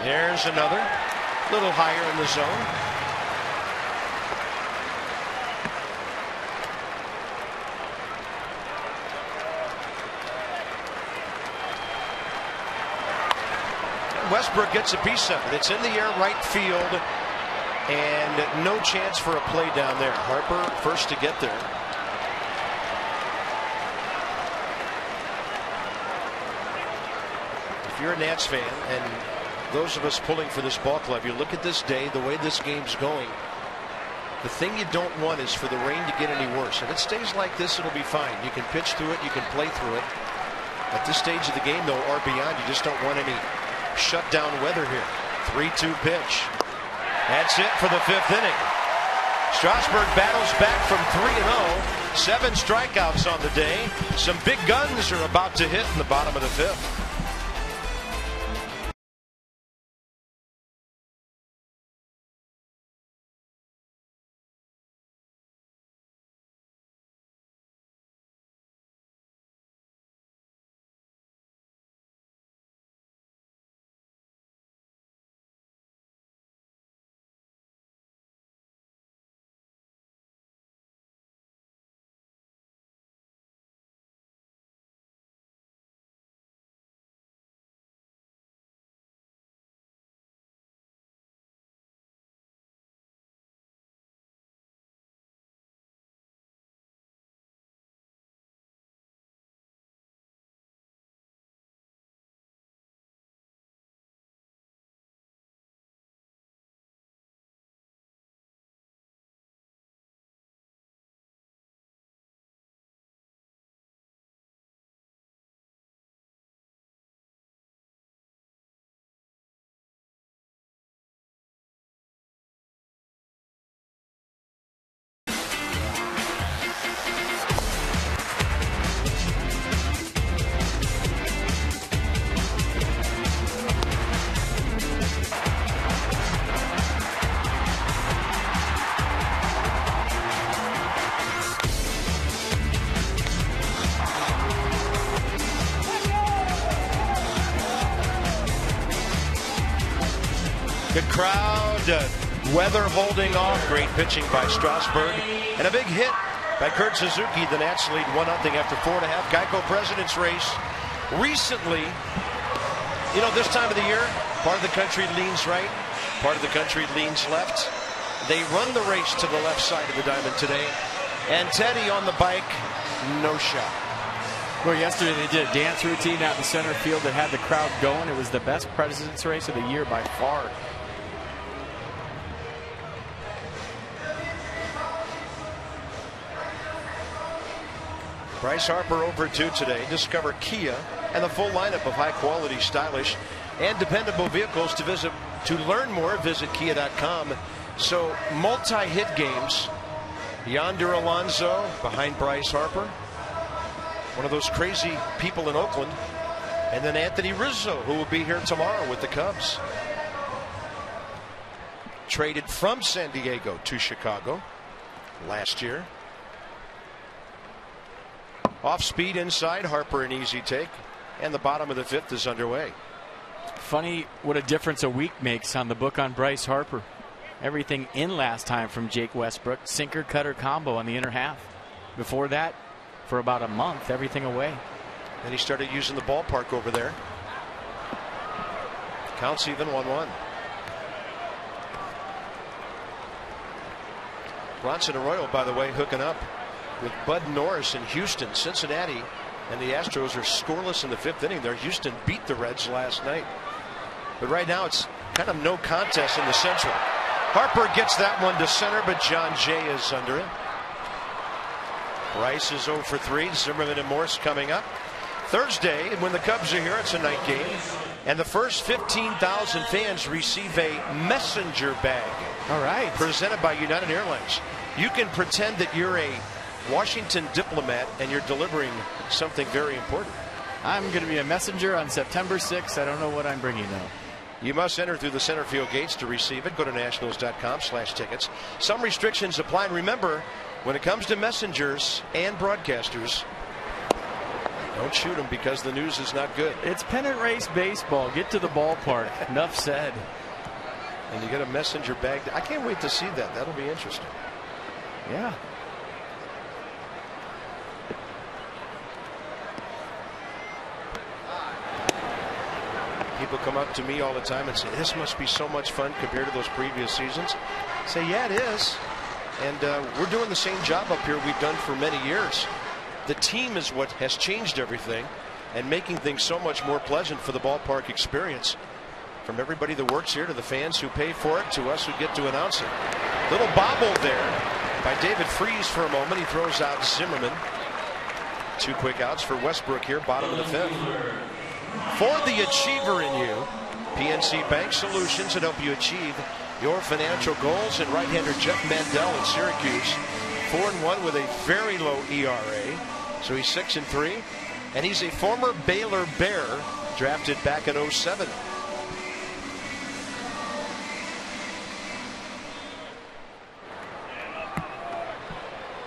There's another, little higher in the zone. Westbrook gets a piece of it. It's in the air, right field, and no chance for a play down there. Harper first to get there. If you're a Nats fan, and those of us pulling for this ball club, you look at this day, the way this game's going, the thing you don't want is for the rain to get any worse. If it stays like this, it'll be fine. You can pitch through it, you can play through it. At this stage of the game, though, or beyond, you just don't want any shutdown weather here. 3-2 pitch. That's it for the 5th inning. Strasburg battles back from 3-0. 7 strikeouts on the day. Some big guns are about to hit in the bottom of the 5th. Good crowd. Weather holding off. Great pitching by Strasburg. And a big hit by Kurt Suzuki. The Nats lead 1-0 after 4.5. Geico President's Race. Recently, you know, this time of the year, part of the country leans right, part of the country leans left. They run the race to the left side of the diamond today. And Teddy on the bike, no shot. Well, yesterday they did a dance routine out in center field that had the crowd going. It was the best President's Race of the year by far. Bryce Harper over 2 today. Discover Kia and the full lineup of high-quality, stylish, and dependable vehicles. To learn more, visit Kia.com. So, multi-hit games. Yonder Alonso behind Bryce Harper. One of those crazy people in Oakland. And then Anthony Rizzo, who will be here tomorrow with the Cubs. Traded from San Diego to Chicago last year. Off speed inside, Harper an easy take, and the bottom of the 5th is underway. Funny what a difference a week makes on the book on Bryce Harper. Everything in last time from Jake Westbrook, sinker cutter combo on the inner half. Before that, for about a month, everything away. And he started using the ballpark over there. Counts even 1-1. Bronson Arroyo, by the way, hooking up with Bud Norris in Houston. Cincinnati and the Astros are scoreless in the 5th inning there. Houston beat the Reds last night. But right now it's kind of no contest in the Central. Harper gets that one to center, but John Jay is under it. Bryce is 0 for 3. Zimmerman and Morse coming up. Thursday, when the Cubs are here, it's a night game. And the first 15,000 fans receive a messenger bag. All right. Presented by United Airlines. You can pretend that you're a Washington diplomat and you're delivering something very important. I'm going to be a messenger on September 6th. I don't know what I'm bringing though. You must enter through the center field gates to receive it. Go to nationals.com/tickets. Some restrictions apply. And remember, when it comes to messengers and broadcasters, don't shoot them because the news is not good. It's pennant race baseball. Get to the ballpark. Enough said. And you get a messenger bag. I can't wait to see that. That'll be interesting. Yeah. People come up to me all the time and say, this must be so much fun compared to those previous seasons. I say, yeah, it is. And we're doing the same job up here we've done for many years. The team is what has changed everything and making things so much more pleasant for the ballpark experience. From everybody that works here to the fans who pay for it to us who get to announce it. Little bobble there by David Freese for a moment. He throws out Zimmerman. 2 quick outs for Westbrook here, bottom of the 5th. For the achiever in you, PNC Bank Solutions that help you achieve your financial goals. And right-hander Jeff Mandel in Syracuse, 4-1 with a very low ERA. So he's 6-3, and he's a former Baylor Bear, drafted back in 07.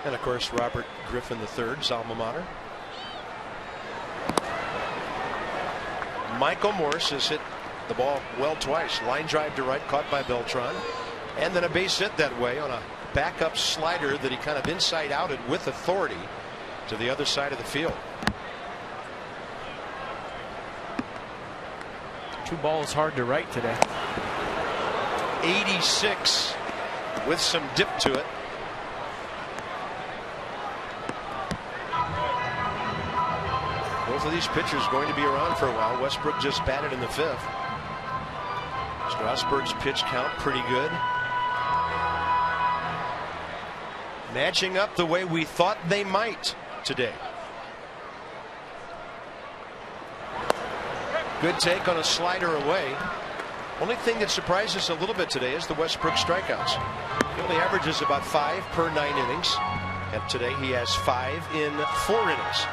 And of course, Robert Griffin III's alma mater. Michael Morse has hit the ball well twice. Line drive to right, caught by Beltran. And then a base hit that way on a backup slider that he kind of inside-outed with authority to the other side of the field. 2 balls hard to right today. 86 with some dip to it. Both of these pitchers going to be around for a while. Westbrook just batted in the 5th. Strasburg's pitch count pretty good. Matching up the way we thought they might today. Good take on a slider away. Only thing that surprised us a little bit today is the Westbrook strikeouts. He only averages about 5 per 9 innings. And today he has 5 in 4 innings.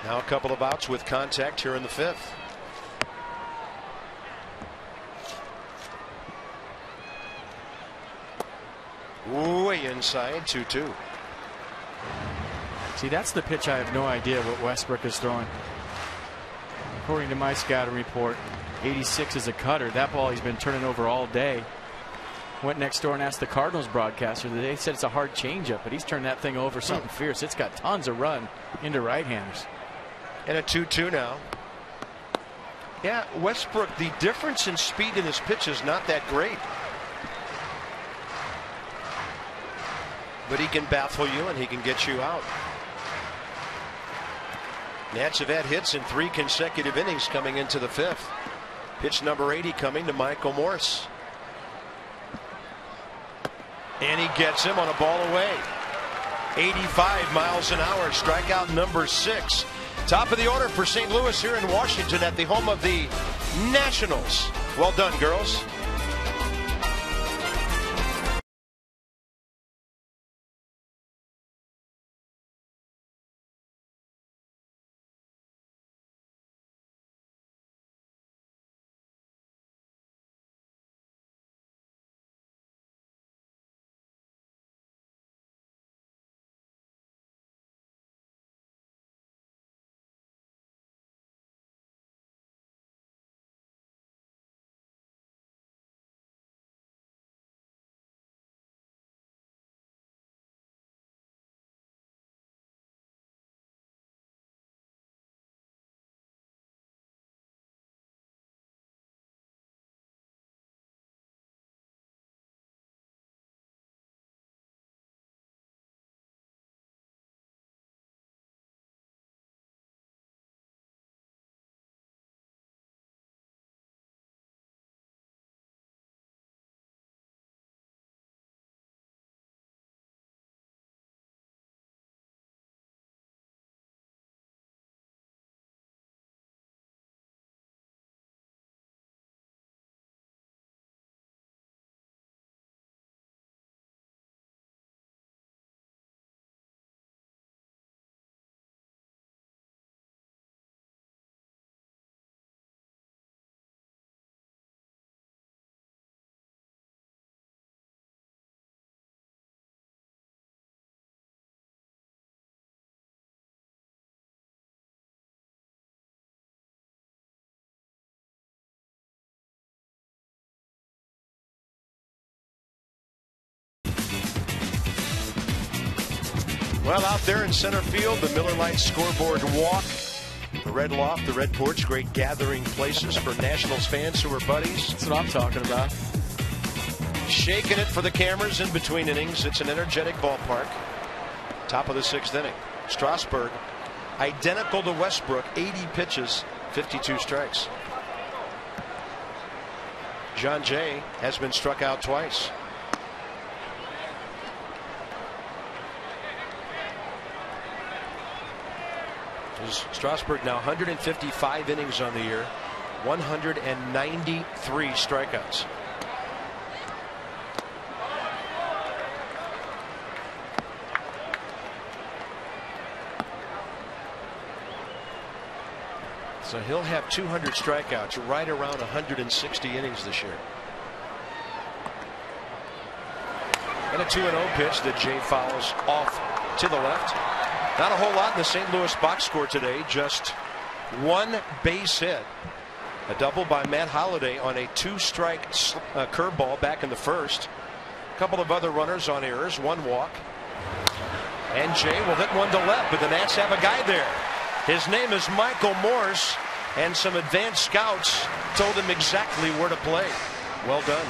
Now a couple of outs with contact here in the 5th. Way inside, 2-2. See, that's the pitch I have no idea what Westbrook is throwing. According to my scouting report, 86 is a cutter. That ball he's been turning over all day. Went next door and asked the Cardinals broadcaster. They said it's a hard changeup, but he's turned that thing over something fierce. It's got tons of run into right-handers. And a 2-2 now. Yeah, Westbrook, the difference in speed in his pitch is not that great. But he can baffle you and he can get you out. Nats have had hits in 3 consecutive innings coming into the 5th. Pitch number 80 coming to Michael Morse. And he gets him on a ball away. 85 miles an hour. Strikeout number 6. Top of the order for St. Louis here in Washington at the home of the Nationals. Well done, girls. Well, out there in center field, the Miller Lite scoreboard walk, the red loft, the red porch, great gathering places for Nationals fans who are buddies. That's what I'm talking about. Shaking it for the cameras in between innings. It's an energetic ballpark. Top of the 6th inning. Strasburg, identical to Westbrook, 80 pitches, 52 strikes. John Jay has been struck out twice. Strasburg now 155 innings on the year, 193 strikeouts. So he'll have 200 strikeouts, right around 160 innings this year. And a 2-0 pitch that Jay fouls off to the left. Not a whole lot in the St. Louis box score today, just 1 base hit. A double by Matt Holliday on a 2-strike curveball back in the 1st. A couple of other runners on errors, 1 walk. And Jay will hit 1 to left, but the Nats have a guy there. His name is Michael Morse, and some advanced scouts told him exactly where to play. Well done.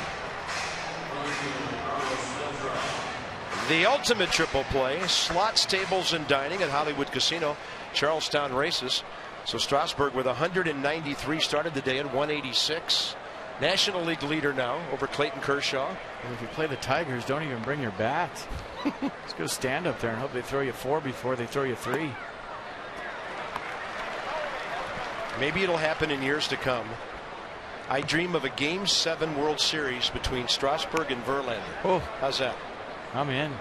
The ultimate triple play, slots, tables, and dining at Hollywood Casino, Charlestown Races. So Strasburg with 193 started the day at 186. National League leader now over Clayton Kershaw. Well, if you play the Tigers, don't even bring your bat. Just go stand up there and hope they throw you 4 before they throw you 3. Maybe it'll happen in years to come. I dream of a Game 7 World Series between Strasburg and Verlander. Oh, how's that? I'm in.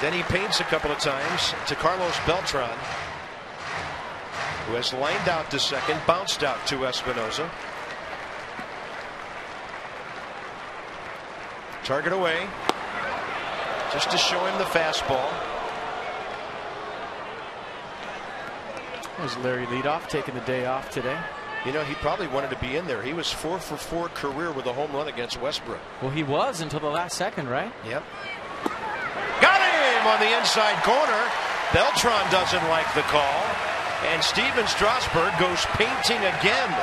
Then he paints a couple of times to Carlos Beltran, who has lined out to second, bounced out to Espinosa. Target away, just to show him the fastball. There's Larry leadoff, taking the day off today. You know, he probably wanted to be in there. He was 4 for 4 career with a home run against Westbrook. Well, he was until the last second, right? Yep. Got him on the inside corner. Beltran doesn't like the call. And Steven Strasburg goes painting again.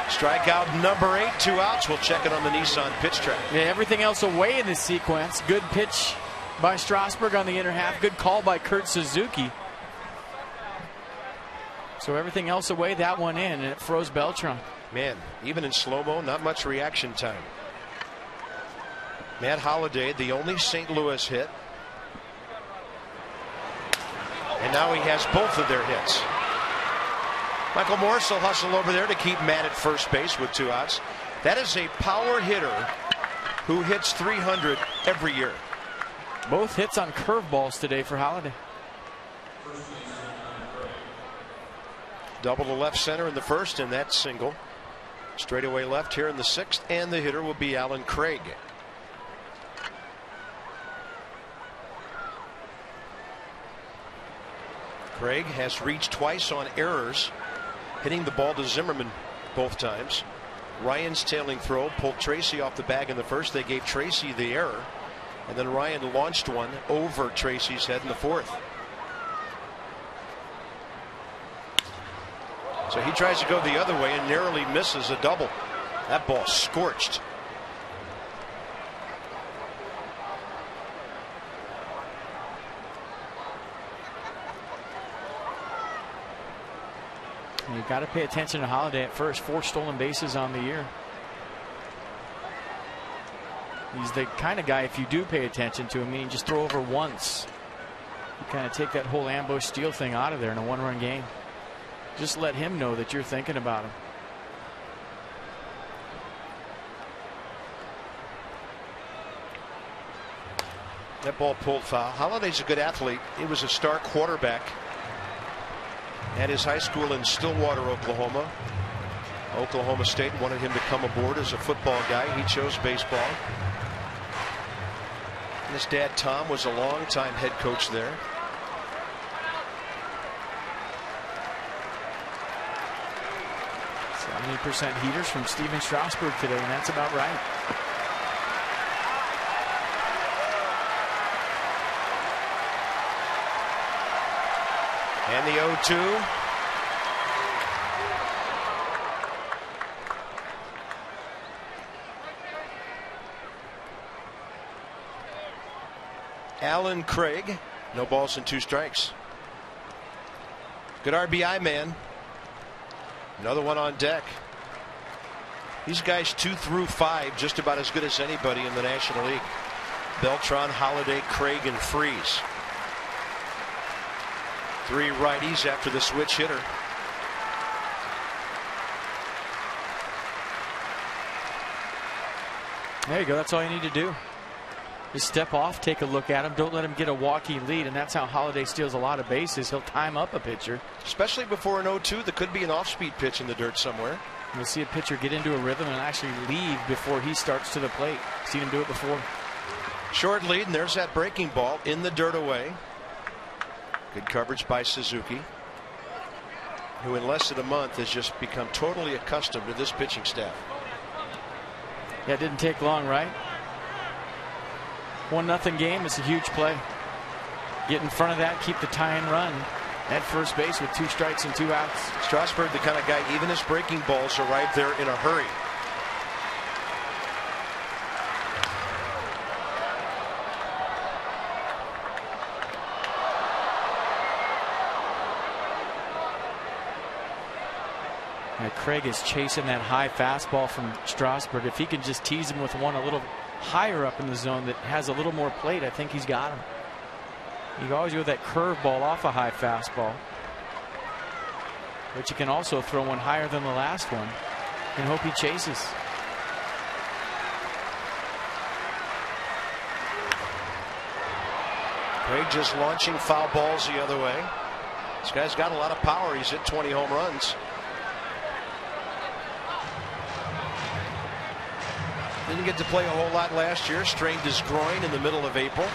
Strikeout number 8, 2 outs. We'll check it on the Nissan pitch track. Yeah, everything else away in this sequence. Good pitch by Strasburg on the inner half. Good call by Kurt Suzuki. So everything else away, that one in, and it froze Beltran. Man, even in slow-mo, not much reaction time. Matt Holliday, the only St. Louis hit. And now he has both of their hits. Michael Morris will hustle over there to keep Matt at first base with 2 outs. That is a power hitter who hits 300 every year. Both hits on curveballs today for Holliday. Double to left center in the first, and that's single. Straightaway left here in the 6th, and the hitter will be Alan Craig. Craig has reached twice on errors, hitting the ball to Zimmerman both times. Ryan's tailing throw pulled Tracy off the bag in the first. They gave Tracy the error, and then Ryan launched one over Tracy's head in the 4th. So he tries to go the other way and narrowly misses a double. That ball scorched. You got to pay attention to Holliday at first. 4 stolen bases on the year. He's the kind of guy, if you do pay attention to him, you just throw over once. You kind of take that whole ambush steal thing out of there in a 1-run game. Just let him know that you're thinking about him. That ball pulled foul. Holliday's a good athlete. He was a star quarterback at his high school in Stillwater, Oklahoma. Oklahoma State wanted him to come aboard as a football guy. He chose baseball. And his dad, Tom, was a longtime head coach there. %, heaters from Steven Strasburg today, and that's about right. And the 0-2. Alan Craig, no balls and 2 strikes. Good RBI man. Another one on deck. These guys 2 through 5 just about as good as anybody in the National League. Beltran, Holliday, Craig, and Freese. 3 righties after the switch hitter. There you go. That's all you need to do. Just step off, take a look at him. Don't let him get a walking lead, and that's how Holliday steals a lot of bases. He'll time up a pitcher. Especially before an 0-2, there could be an off-speed pitch in the dirt somewhere. You'll see a pitcher get into a rhythm and actually leave before he starts to the plate. Seen him do it before. Short lead, and there's that breaking ball in the dirt away. Good coverage by Suzuki, who in less than a month has just become totally accustomed to this pitching staff. Yeah, it didn't take long, right? 1-0 game. It's a huge play. Get in front of that, keep the tie-in run at first base with 2 strikes and 2 outs. Strasburg, the kind of guy, even his breaking balls arrive there in a hurry. Craig is chasing that high fastball from Strasburg. If he can just tease him with one a little higher up in the zone that has a little more plate, I think he's got him. You can always go with that curveball off a high fastball, but you can also throw one higher than the last one and hope he chases. Craig just launching foul balls the other way. This guy's got a lot of power. He's hit 20 home runs. Didn't get to play a whole lot last year. Strained his groin in the middle of April.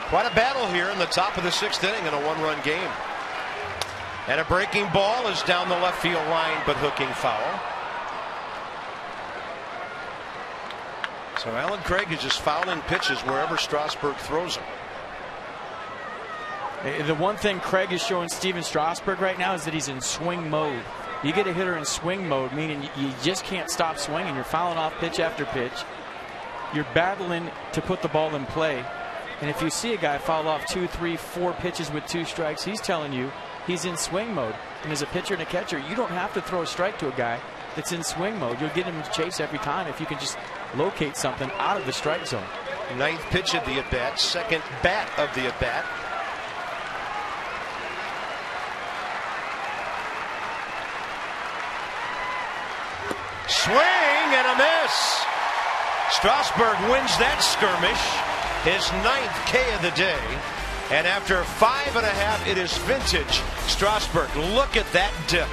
Quite a battle here in the top of the 6th inning in a 1-run game. And a breaking ball is down the left field line, but hooking foul. So Alan Craig is just fouling pitches wherever Strasburg throws them. The one thing Craig is showing Steven Strasburg right now is that he's in swing mode. You get a hitter in swing mode, meaning you just can't stop swinging. You're fouling off pitch after pitch. You're battling to put the ball in play. And if you see a guy foul off 2, 3, 4 pitches with 2 strikes, he's telling you he's in swing mode. And as a pitcher and a catcher, you don't have to throw a strike to a guy that's in swing mode. You'll get him to chase every time if you can just locate something out of the strike zone. 9th pitch of the at-bat, 2nd bat of the at-bat. Swing and a miss. Strasburg wins that skirmish, his 9th K of the day. And after 5.5, it is vintage Strasburg. Look at that dip.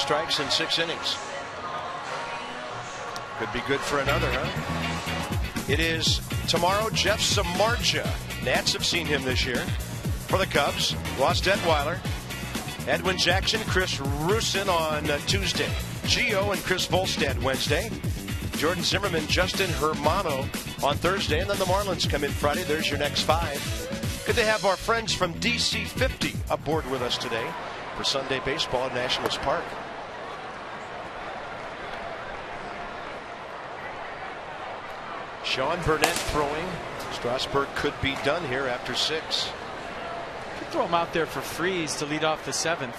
Strikes in 6 innings. Could be good for another, huh? It is tomorrow. Jeff Samardzija. Nats have seen him this year. For the Cubs, Ross Detweiler, Edwin Jackson, Chris Rusin on Tuesday. Gio and Chris Volstad Wednesday. Jordan Zimmerman, Justin Hermano on Thursday. And then the Marlins come in Friday. There's your next 5. Good to have our friends from DC 50 aboard with us today for Sunday baseball at Nationals Park. Sean Burnett throwing. Strasburg could be done here after 6. Could throw him out there for Freeze to lead off the 7th.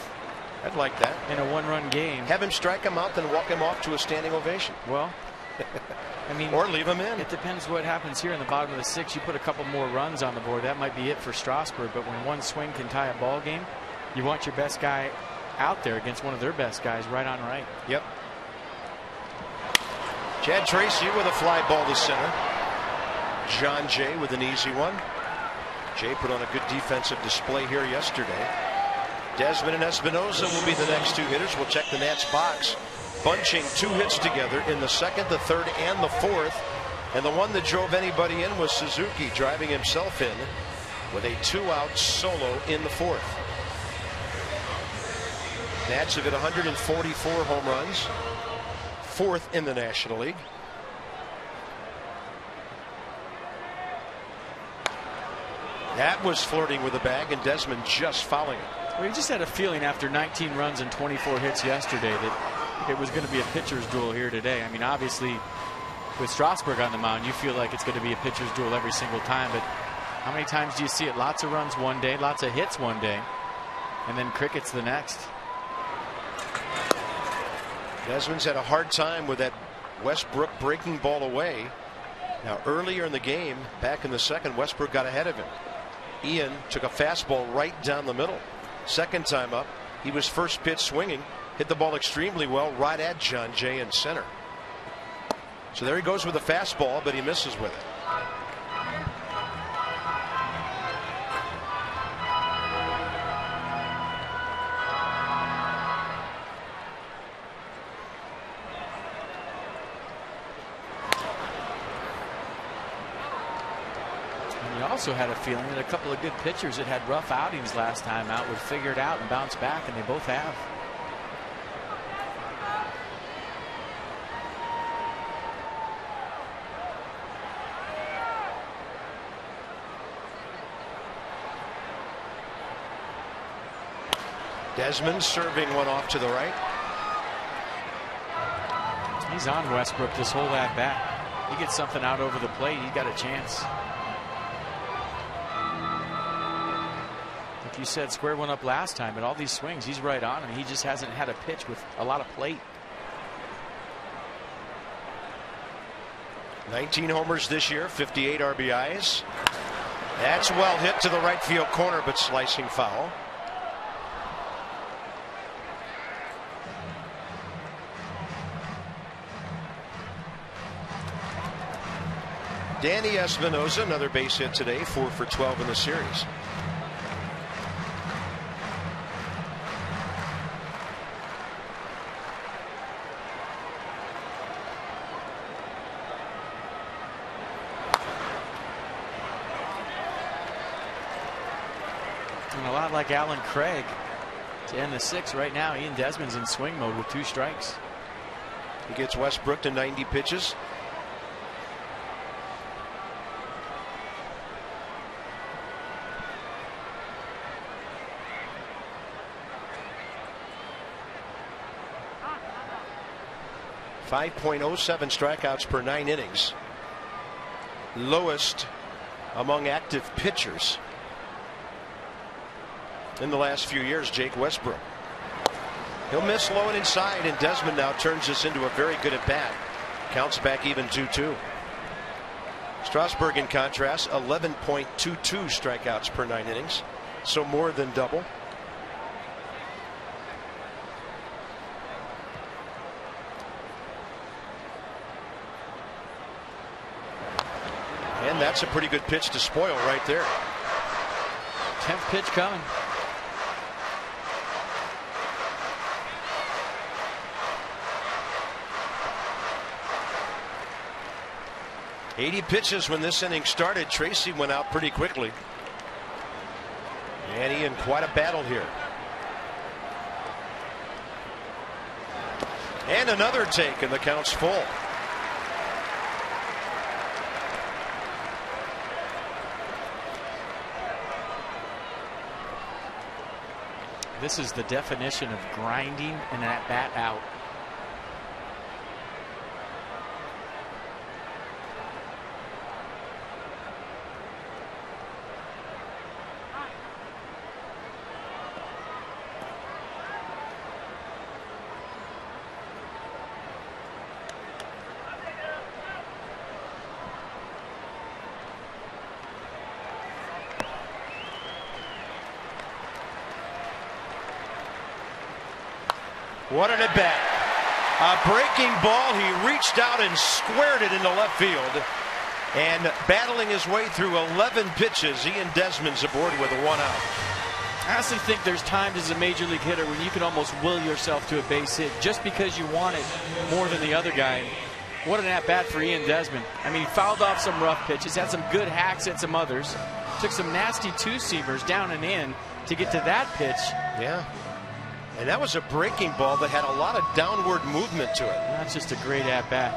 I'd like that. In a 1-run game. Have him strike him out, then walk him off to a standing ovation. Well, I mean, or leave him in. It depends what happens here in the bottom of the 6th. You put a couple more runs on the board. That might be it for Strasburg. But when one swing can tie a ball game, you want your best guy out there against one of their best guys right on right. Yep. Chad Tracy with a fly ball to center. John Jay with an easy one. Jay put on a good defensive display here yesterday. Desmond and Espinosa will be the next 2 hitters. We'll check the Nats box. Bunching 2 hits together in the 2nd, the 3rd, and the 4th. And the one that drove anybody in was Suzuki, driving himself in with a 2-out solo in the 4th. Nats have hit 144 home runs. 4th in the National League. That was flirting with the bag, and Desmond just fouling it. Well, you just had a feeling after 19 runs and 24 hits yesterday that it was going to be a pitcher's duel here today. I mean, obviously, with Strasburg on the mound, you feel like it's going to be a pitcher's duel every single time. But how many times do you see it? Lots of runs one day, lots of hits one day, and then crickets the next. Desmond's had a hard time with that Westbrook breaking ball away. Now, earlier in the game, back in the 2nd, Westbrook got ahead of him. Ian took a fastball right down the middle. 2nd time up, He was first pitch swinging, hit the ball extremely well right at John Jay in center. So there he goes with a fastball, but he misses with it. And he also had a feeling that a couple of good pitchers that had rough outings last time out would figure it out and bounce back, and they both have. Desmond serving one off to the right. He's on Westbrook this whole at bat. He gets something out over the plate, he got a chance. Like you said, square one up last time, but all these swings, he's right on him. He just hasn't had a pitch with a lot of plate. 19 homers this year, 58 RBIs. That's well hit to the right field corner, but slicing foul. Danny Espinosa, another base hit today, 4 for 12 in the series. And a lot like Alan Craig to end the sixth right now. Ian Desmond's in swing mode with 2 strikes. He gets Westbrook to 90 pitches. .07 strikeouts per 9 innings. Lowest among active pitchers in the last few years. Jake Westbrook. He'll miss low and inside, and Desmond now turns this into a very good at bat. Counts back even 2-2. Strasburg, in contrast, 11.22 strikeouts per 9 innings, so more than double. And that's a pretty good pitch to spoil right there. 10th pitch coming. .80 pitches when this inning started. Tracy went out pretty quickly. And he in quite a battle here. And another take, and the count's full. This is the definition of grinding an at bat out. What an at bat. A breaking ball. He reached out and squared it into left field. And battling his way through 11 pitches, Ian Desmond's aboard with a 1 out. I honestly think there's times as a major league hitter when you can almost will yourself to a base hit just because you want it more than the other guy. What an at bat for Ian Desmond. I mean, he fouled off some rough pitches, had some good hacks at some others, took some nasty 2-seamers down and in to get to that pitch. Yeah. And that was a breaking ball that had a lot of downward movement to it. That's just a great at bat.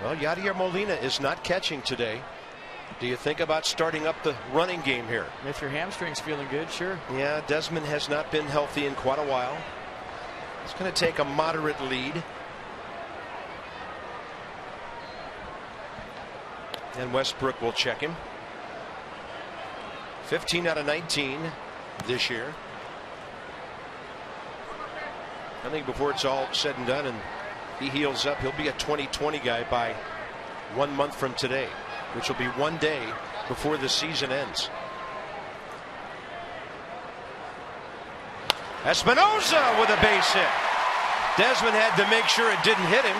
Well, Yadier Molina is not catching today. Do you think about starting up the running game here? If your hamstring's feeling good, sure. Yeah, Desmond has not been healthy in quite a while. It's going to take a moderate lead. And Westbrook will check him. 15 out of 19 this year. I think before it's all said and done and he heals up, he'll be a 2020 guy by 1 month from today, which will be 1 day before the season ends. Espinoza with a base hit. Desmond had to make sure it didn't hit him.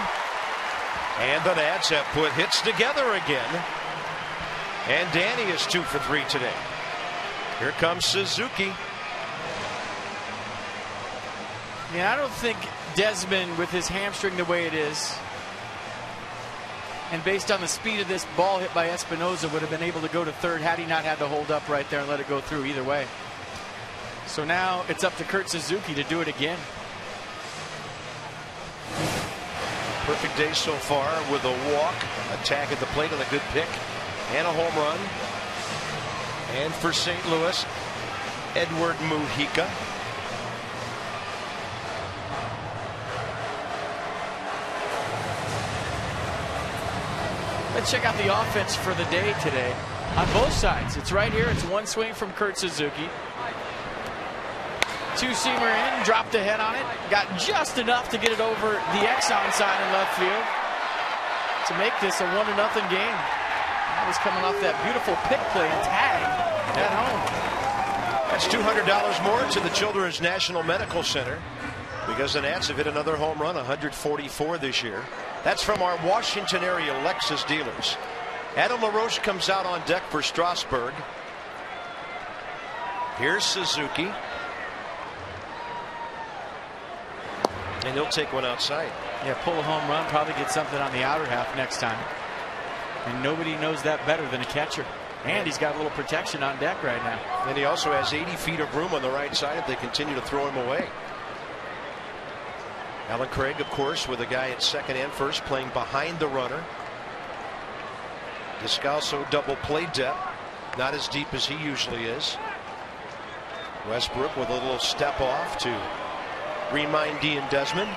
And the Nats have put hits together again. And Danny is 2 for 3 today. Here comes Suzuki. Yeah, I don't think Desmond, with his hamstring the way it is, and based on the speed of this ball hit by Espinoza, would have been able to go to third had he not had to hold up right there and let it go through either way. So now it's up to Kurt Suzuki to do it again. Perfect day so far with a walk, attack at the plate and a good pick, and a home run. And for St. Louis, Edward Mujica. Let's check out the offense for the day today on both sides. It's right here. It's one swing from Kurt Suzuki. Two-seamer in, dropped the head on it, got just enough to get it over the Exxon side in left field to make this a 1-0 game. That was coming off that beautiful pick play and tag at home. That's $200 more to the Children's National Medical Center because the Nats have hit another home run, 144 this year. That's from our Washington area Lexus dealers. Adam LaRoche comes out on deck for Strasburg. Here's Suzuki. And he'll take one outside. Yeah, pull a home run, probably get something on the outer half next time. And nobody knows that better than a catcher. And he's got a little protection on deck right now. And he also has 80 feet of room on the right side if they continue to throw him away. Alan Craig, of course, with a guy at second and first playing behind the runner. Descalso double play depth, not as deep as he usually is. Westbrook with a little step off to remind Ian Desmond.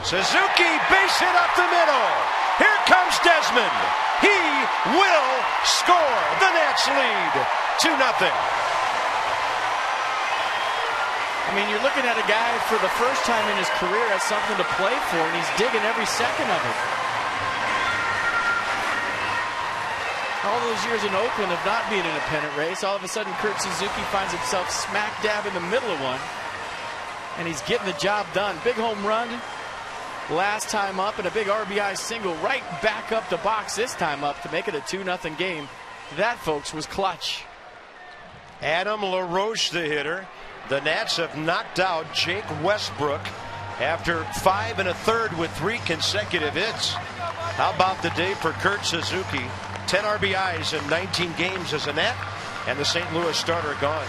Suzuki, base hit up the middle. Here comes Desmond. He will score. The Nats lead 2-0. I mean, you're looking at a guy for the first time in his career has something to play for, and he's digging every second of it. All those years in Oakland of not being in a pennant race, all of a sudden Kurt Suzuki finds himself smack dab in the middle of one, and he's getting the job done. Big home run last time up, and a big RBI single right back up the box this time up to make it a 2-0 game. That, folks, was clutch. Adam LaRoche, the hitter. The Nats have knocked out Jake Westbrook after 5 1/3 with 3 consecutive hits. How about the day for Kurt Suzuki? 10 RBIs in 19 games as a Nat, and the St. Louis starter gone.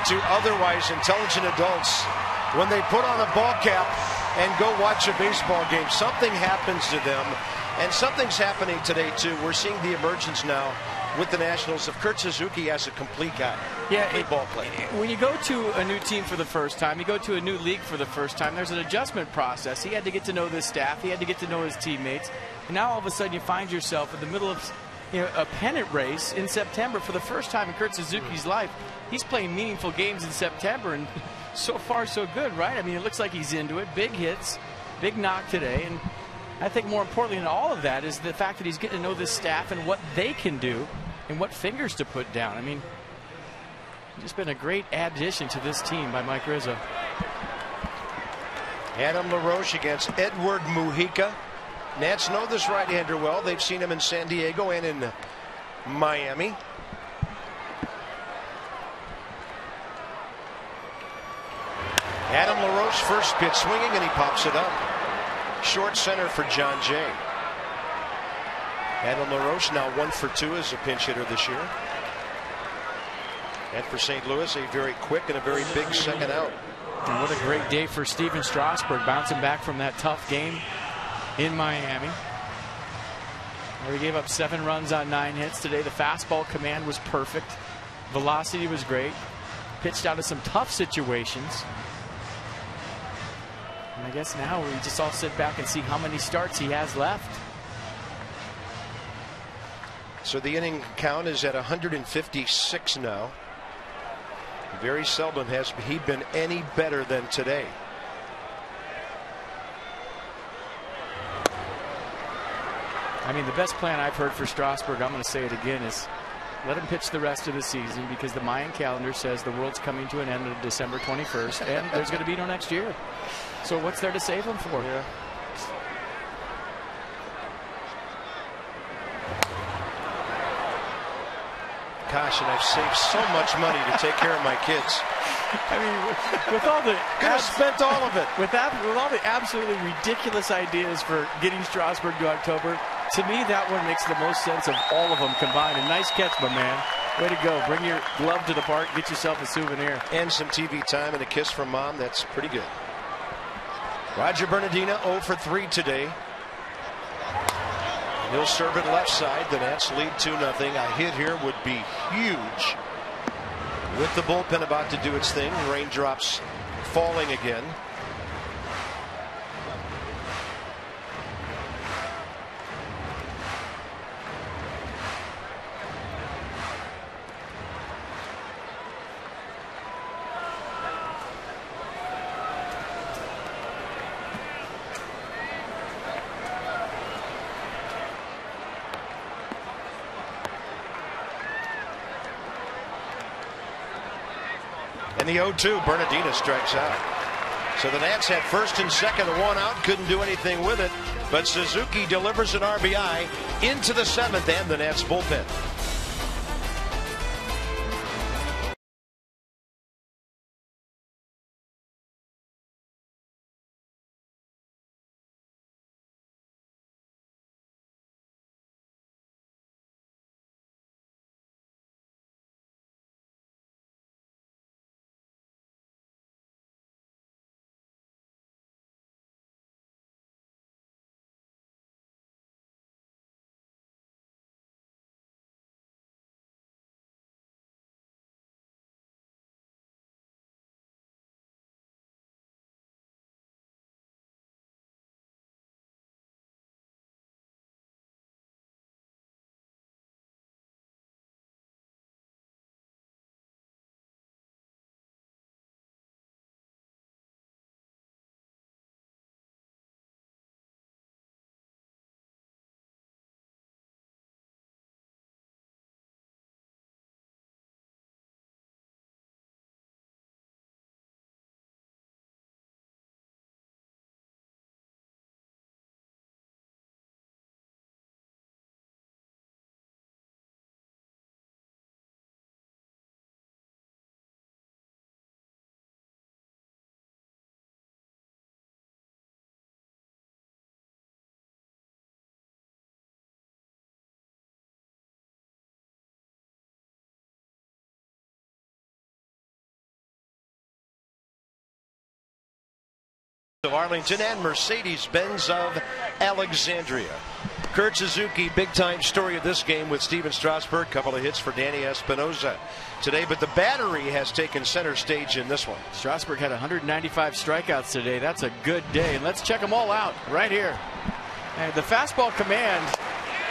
To otherwise intelligent adults, when they put on a ball cap and go watch a baseball game. Something happens to them, and something's happening today too. We're seeing the emergence now with the Nationals of Kurt Suzuki as a complete guy. Yeah, complete ball player. When you go to a new team for the first time, you go to a new league for the first time, there's an adjustment process. He had to get to know this staff. He had to get to know his teammates. And now all of a sudden you find yourself in the middle of a pennant race in September for the first time in Kurt Suzuki's life. He's playing meaningful games in September, and so far so good, right? I mean, it looks like he's into it. Big hits, big knock today. And I think more importantly than all of that is the fact that he's getting to know this staff and what they can do and what fingers to put down. I mean, just been a great addition to this team by Mike Rizzo. Adam LaRoche against Edward Mujica. Nats know this right-hander well. They've seen him in San Diego and in Miami. Adam LaRoche first pitch swinging, and he pops it up. Short center for John Jay. Adam LaRoche now 1 for 2 as a pinch hitter this year. And for St. Louis, a very quick and a very big second out. And what a great day for Steven Strasburg, bouncing back from that tough game in Miami, where he gave up 7 runs on 9 hits. Today the fastball command was perfect. Velocity was great. Pitched out of some tough situations. And I guess now we just all sit back and see how many starts he has left. So the inning count is at 156 now. Very seldom has he been any better than today. I mean, the best plan I've heard for Strasburg, I'm going to say it again, is let him pitch the rest of the season, because the Mayan calendar says the world's coming to an end on December 21st, and there's going to be no next year. So what's there to save him for? Yeah. Gosh, and I've saved so much money to take care of my kids. I mean, with all the could have spent all of it. With all the absolutely ridiculous ideas for getting Strasburg to October, to me that one makes the most sense of all of them combined. And nice catch, my man. Way to go. Bring your glove to the park, get yourself a souvenir. And some TV time and a kiss from mom. That's pretty good. Roger Bernardina 0 for 3 today. He'll serve it left side. The Nats lead 2-0. A hit here would be huge. With the bullpen about to do its thing, raindrops falling again. And the 0-2, Bernardina strikes out. So the Nats had first and second, 1 out, couldn't do anything with it. But Suzuki delivers an RBI into the 7th, and the Nats bullpen. of Arlington and Mercedes-Benz of Alexandria. Kurt Suzuki, big-time story of this game with Steven Strasburg. Couple of hits for Danny Espinosa today, but the battery has taken center stage in this one. Strasburg had 195 strikeouts today. That's a good day, and let's check them all out right here. And the fastball command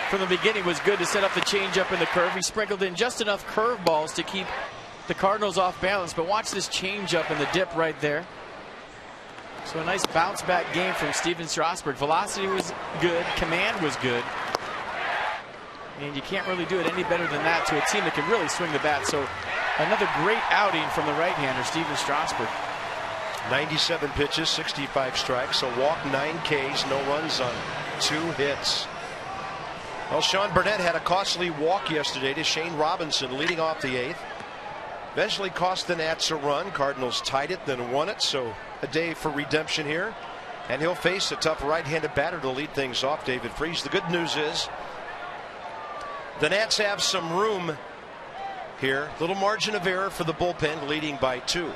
from the beginning was good to set up the changeup and the curve. He sprinkled in just enough curveballs to keep the Cardinals off balance, but watch this changeup and the dip right there. So a nice bounce back game from Steven Strasburg. Velocity was good, command was good, and you can't really do it any better than that to a team that can really swing the bat. So another great outing from the right-hander, Steven Strasburg. 97 pitches, 65 strikes, a walk, 9 Ks, no runs on 2 hits. Well, Sean Burnett had a costly walk yesterday to Shane Robinson leading off the 8th. Eventually cost the Nats a run. Cardinals tied it, then won it. So a day for redemption here. And he'll face a tough right-handed batter to lead things off, David Freese. The good news is the Nats have some room here. Little margin of error for the bullpen, leading by 2.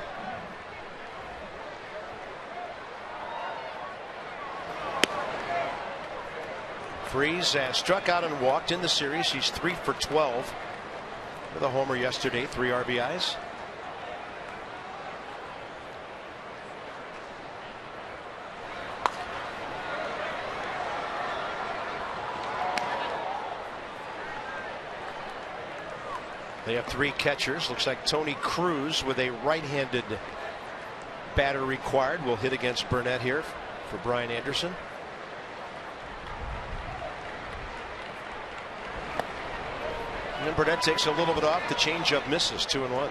Freese has struck out and walked in the series. He's 3 for 12. With a homer yesterday, 3 RBIs. They have 3 catchers. Looks like Tony Cruz with a right-handed batter required will hit against Burnett here for Brian Anderson. And Burnett takes a little bit off. The changeup misses, 2-1.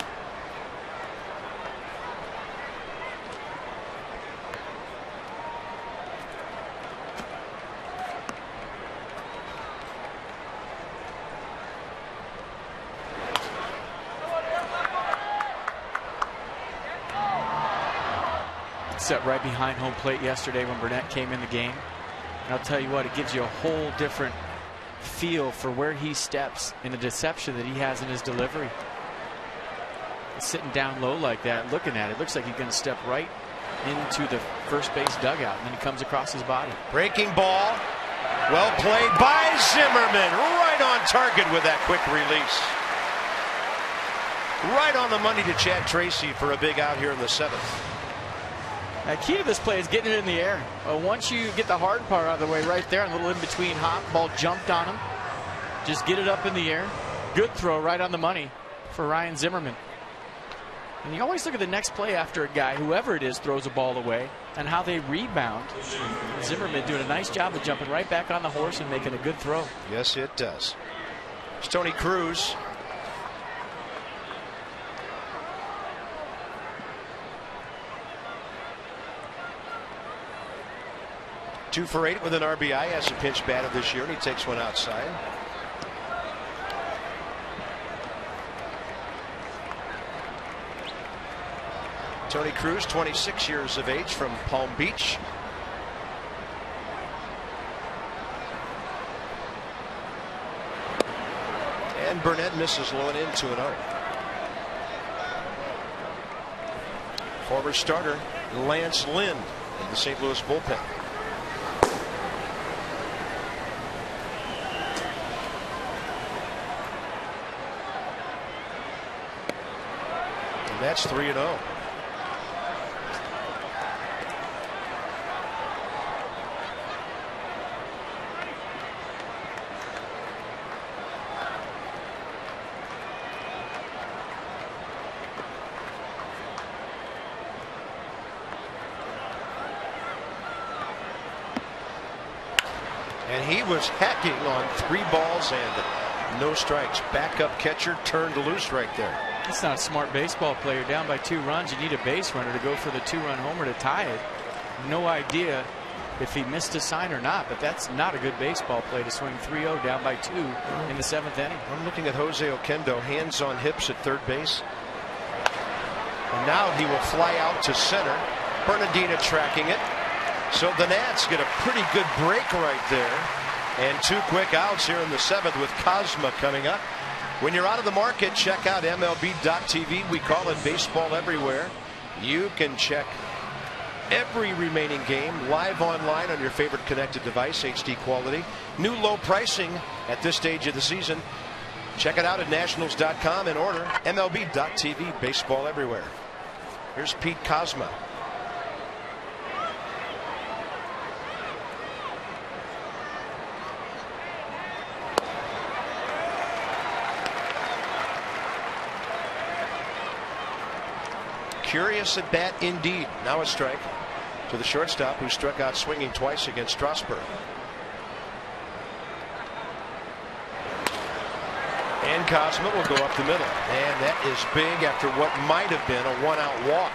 Set right behind home plate yesterday when Burnett came in the game. And I'll tell you what, it gives you a whole different feel for where he steps and the deception that he has in his delivery. Sitting down low like that, looking at it, looks like he's going to step right into the first base dugout, and then he comes across his body. Breaking ball, well played by Zimmerman, right on target with that quick release. Right on the money to Chad Tracy for a big out here in the 7th. The key to this play is getting it in the air. Once you get the hard part out of the way right there, a little in between hop, ball jumped on him. Just get it up in the air. Good throw right on the money for Ryan Zimmerman. And you always look at the next play after a guy, whoever it is, throws a ball away and how they rebound. Zimmerman doing a nice job of jumping right back on the horse and making a good throw. Yes, it does. It's Tony Cruz. Two for 8 with an RBI as a pinch batter this year, and he takes one outside. Tony Cruz, 26 years of age, from Palm Beach. And Burnett misses low and in, 2-0. Former starter Lance Lynn in the St. Louis bullpen. And that's 3-0. And he was hacking on 3 balls and no strikes. Backup catcher turned loose right there. That's not a smart baseball player. Down by 2 runs, you need a base runner to go for the 2-run homer to tie it. No idea if he missed a sign or not, but that's not a good baseball play to swing 3-0 down by 2 in the 7th inning. I'm looking at Jose Oquendo, hands on hips at third base. And now he will fly out to center. Bernardina tracking it. So the Nats get a pretty good break right there. And 2 quick outs here in the 7th with Cosma coming up. When you're out of the market, check out MLB.tv. We call it baseball everywhere. You can check every remaining game live online on your favorite connected device, HD quality. New low pricing at this stage of the season. Check it out at nationals.com and order MLB.tv. Baseball everywhere. Here's Pete Kozma. Curious at bat indeed. Now a strike to the shortstop, who struck out swinging twice against Strasburg. And Kozma will go up the middle. And that is big after what might have been a one-out walk.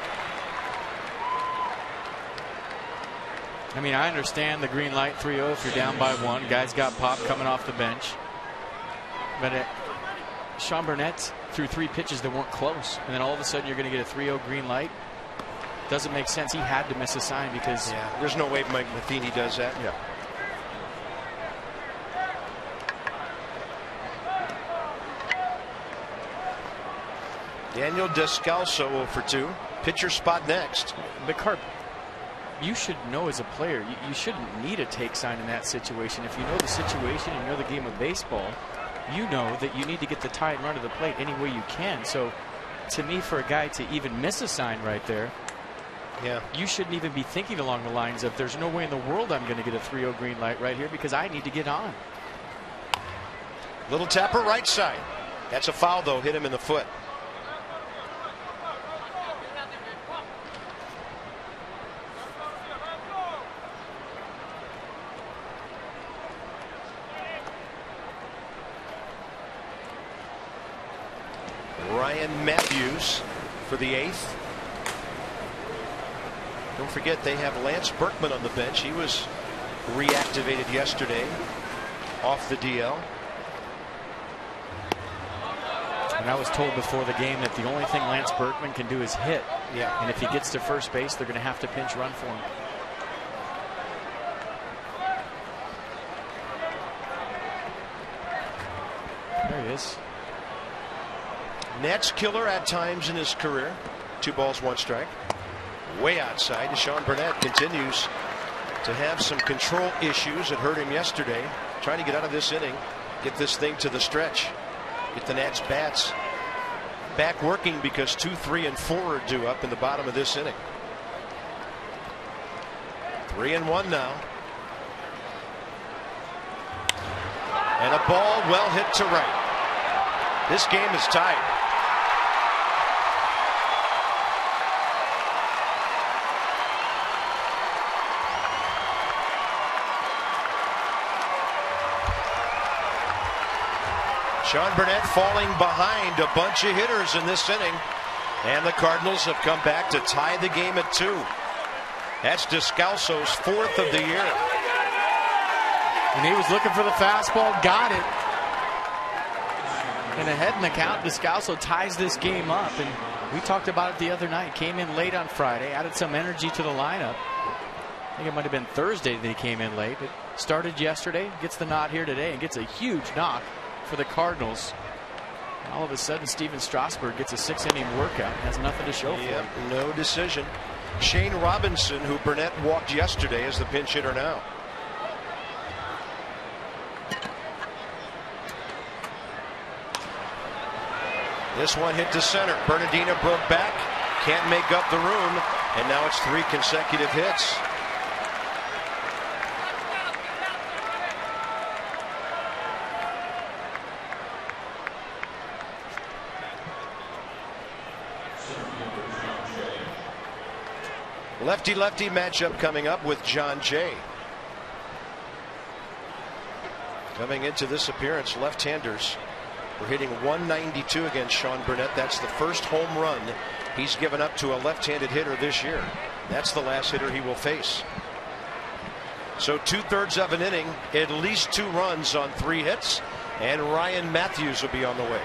I mean, I understand the green light 3-0 if you're down by 1. Guys got popped coming off the bench. But Sean Burnett threw 3 pitches that weren't close, and then all of a sudden you're going to get a 3-0 green light. Doesn't make sense. He had to miss a sign because there's no way Mike Matheny does that. Yeah. Daniel Descalso 0 for 2. Pitcher spot next. But Carp, you should know as a player, you shouldn't need a take sign in that situation. If you know the situation and you know the game of baseball, you know that you need to get the tie and run to the plate any way you can. So to me, for a guy to even miss a sign right there, you shouldn't even be thinking along the lines of there's no way in the world I'm going to get a 3-0 green light right here because I need to get on. Little tapper right side. That's a foul though, hit him in the foot. Ryan Matthews for the 8th. Don't forget they have Lance Berkman on the bench. He was reactivated yesterday off the DL. And I was told before the game that the only thing Lance Berkman can do is hit. Yeah. And if he gets to first base, they're going to have to pinch run for him. There he is. Nats killer at times in his career. 2 balls, 1 strike. Way outside. Sean Burnett continues to have some control issues. It hurt him yesterday. Trying to get out of this inning, get this thing to the stretch, get the Nats bats back working because 2, 3, and 4 are due up in the bottom of this inning. 3-1 now. And a ball well hit to right. This game is tied. Sean Burnett falling behind a bunch of hitters in this inning. And the Cardinals have come back to tie the game at 2. That's Descalso's 4th of the year. And he was looking for the fastball, got it. And ahead in the count, Descalso ties this game up. And we talked about it the other night. Came in late on Friday, added some energy to the lineup. I think it might have been Thursday that he came in late. But started yesterday, gets the nod here today, and gets a huge knock for the Cardinals. And all of a sudden, Steven Strasburg gets a 6-inning workout. Has nothing to show for it. No decision. Shane Robinson, who Burnett walked yesterday, is the pinch hitter now. This one hit to center. Bernardino broke back, can't make up the room, and now it's 3 consecutive hits. Lefty-lefty matchup coming up with John Jay. Coming into this appearance, left-handers were hitting 192 against Sean Burnett. That's the first home run he's given up to a left-handed hitter this year. That's the last hitter he will face. So 2/3 of an inning, at least 2 runs on 3 hits, and Ryan Matthews will be on the way.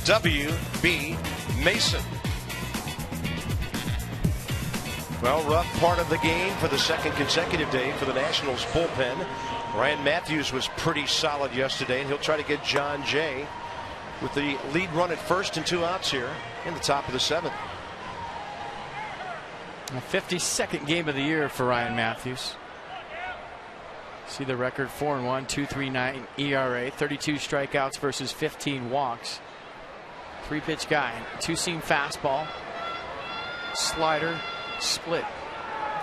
W.B. Mason. Well, rough part of the game for the second consecutive day for the Nationals bullpen. Ryan Matthews was pretty solid yesterday, and he'll try to get John Jay with the lead run at first and 2 outs here in the top of the 7th. The 52nd game of the year for Ryan Matthews. See the record: 4-1, 2.39 ERA, 32 strikeouts versus 15 walks. 3-pitch guy, 2-seam fastball, slider, split,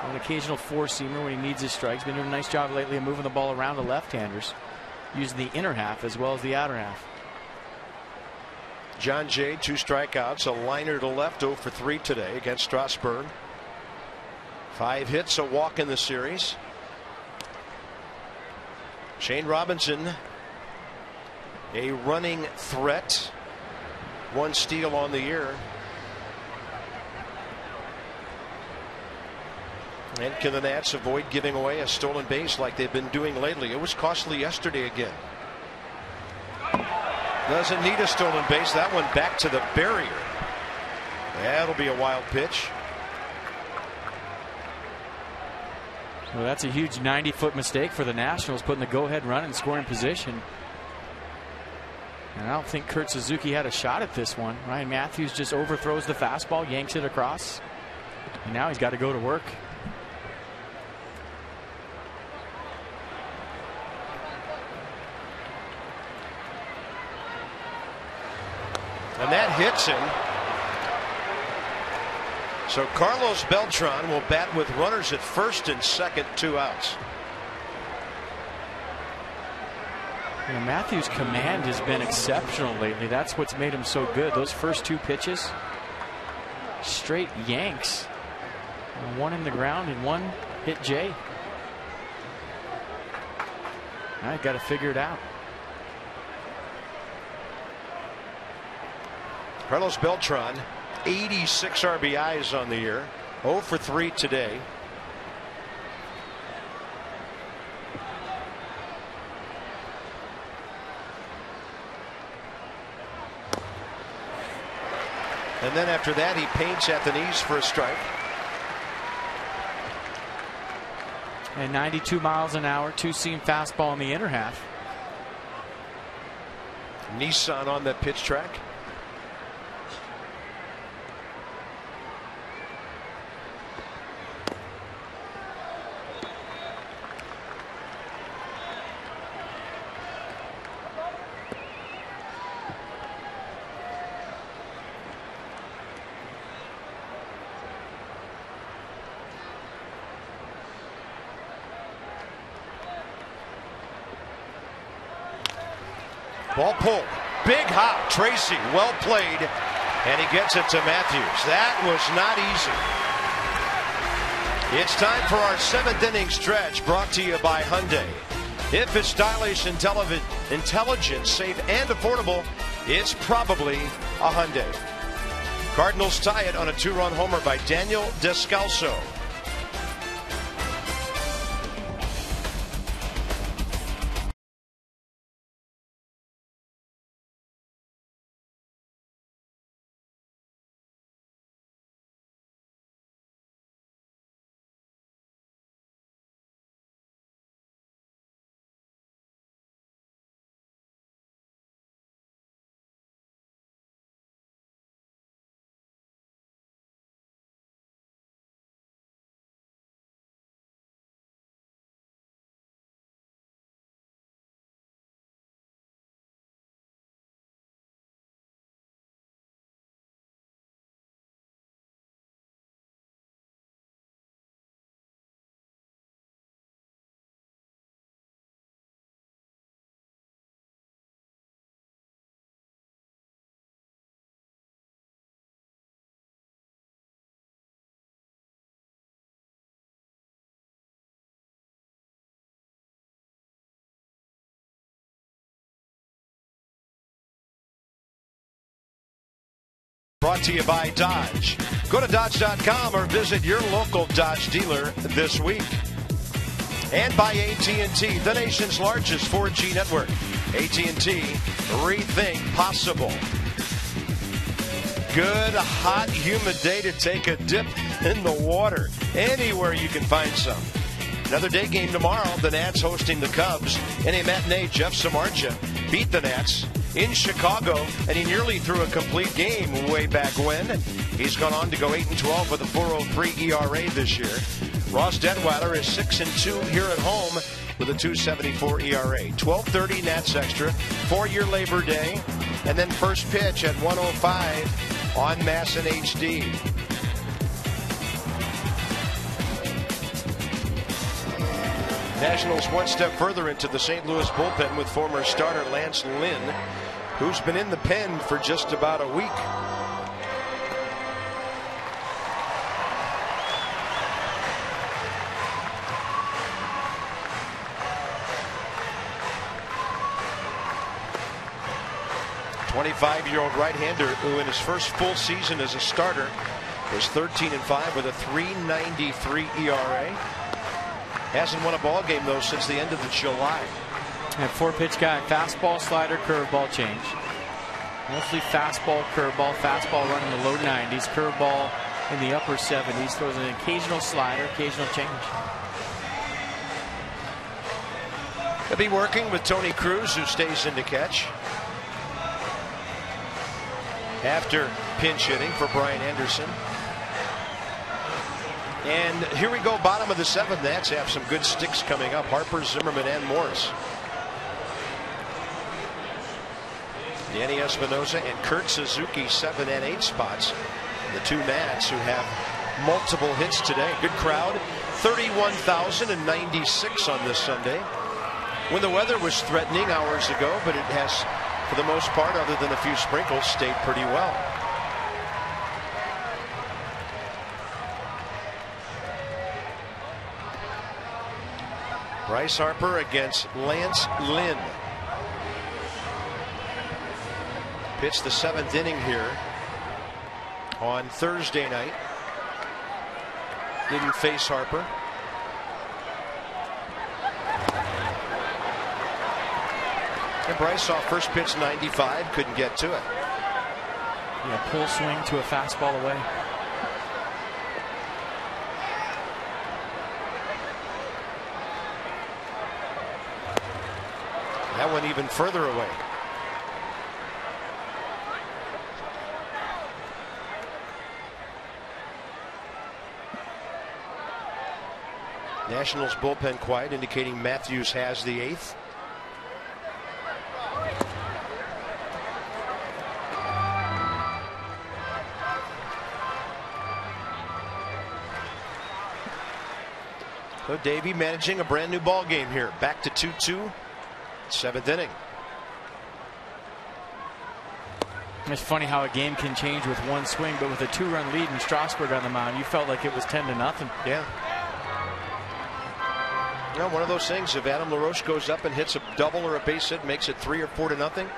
an occasional 4-seamer when he needs his strikes. Been doing a nice job lately of moving the ball around to left-handers, using the inner half as well as the outer half. John Jay, 2 strikeouts, a liner to left, 0 for 3 today against Strasburg. 5 hits, a walk in the series. Shane Robinson, a running threat, 1 steal on the year. And can the Nats avoid giving away a stolen base like they've been doing lately? It was costly yesterday again. Doesn't need a stolen base. That one back to the barrier. That'll be a wild pitch. Well, that's a huge 90-foot mistake for the Nationals, putting the go-ahead run in scoring position. And I don't think Kurt Suzuki had a shot at this one. Ryan Matthews just overthrows the fastball, yanks it across, and now he's got to go to work. And that hits him. So Carlos Beltran will bat with runners at first and second, 2 outs. You know, Matthews' command has been exceptional lately. That's what's made him so good. Those first 2 pitches, straight yanks. 1 in the ground and 1 hit Jay. I got to figure it out. Carlos Beltran, 86 RBIs on the year, 0 for 3 today. And then after that, he paints at the knees for a strike. And 92 miles an hour, 2-seam fastball in the inner half. Nissan on that pitch track. Ball pulled. Big hop. Tracy, well played. And he gets it to Matthews. That was not easy. It's time for our 7th inning stretch, brought to you by Hyundai. If it's stylish, intelligent, safe, and affordable, it's probably a Hyundai. Cardinals tie it on a 2-run homer by Daniel Descalso. Brought to you by Dodge. Go to Dodge.com or visit your local Dodge dealer this week. And by AT&T, the nation's largest 4G network. AT&T, rethink possible. good, hot, humid day to take a dip in the water. Anywhere you can find some. Another day game tomorrow. The Nats hosting the Cubs. In a matinee, Jeff Samardzija beat the Nats in Chicago, and he nearly threw a complete game way back when. He's gone on to go 8-12 with a 4.03 ERA this year. Ross Detweiler is 6-2 here at home with a 2.74 ERA. 12:30 Nats Extra, 4-year Labor Day, and then first pitch at 1:05 on Mass and HD. Nationals one step further into the St. Louis bullpen with former starter Lance Lynn, who's been in the pen for just about a week. The 25-year-old right-hander, who in his first full season as a starter was 13-5 with a 3.93 ERA. Hasn't won a ball game though since the end of the July. And 4-pitch guy, fastball, slider, curveball change. Mostly fastball, curveball, fastball running the low 90s, curveball in the upper 70s. Throws an occasional slider, occasional change. He'll be working with Tony Cruz, who stays in to catch after pinch hitting for Brian Anderson. And here we go, bottom of the 7th. Nats have some good sticks coming up. Harper, Zimmerman, and Morris. Danny Espinosa and Kurt Suzuki 7 and 8 spots. The two Nats who have multiple hits today. Good crowd, 31,096 on this Sunday. When the weather was threatening hours ago, but it has, for the most part, other than a few sprinkles, stayed pretty well. Bryce Harper against Lance Lynn. Pitched the 7th inning here on Thursday night. Didn't face Harper. And Bryce saw first pitch 95, couldn't get to it. Yeah, pull swing to a fastball away. That went even further away. Nationals bullpen quiet, indicating Matthews has the 8th. So Davey managing a brand new ball game here. Back to 2-2. 7th inning. It's funny how a game can change with one swing, but with a 2-run lead and Strasburg on the mound, you felt like it was 10-0. Yeah. You know, one of those things, if Adam LaRoche goes up and hits a double or a base hit, makes it 3 or 4-0,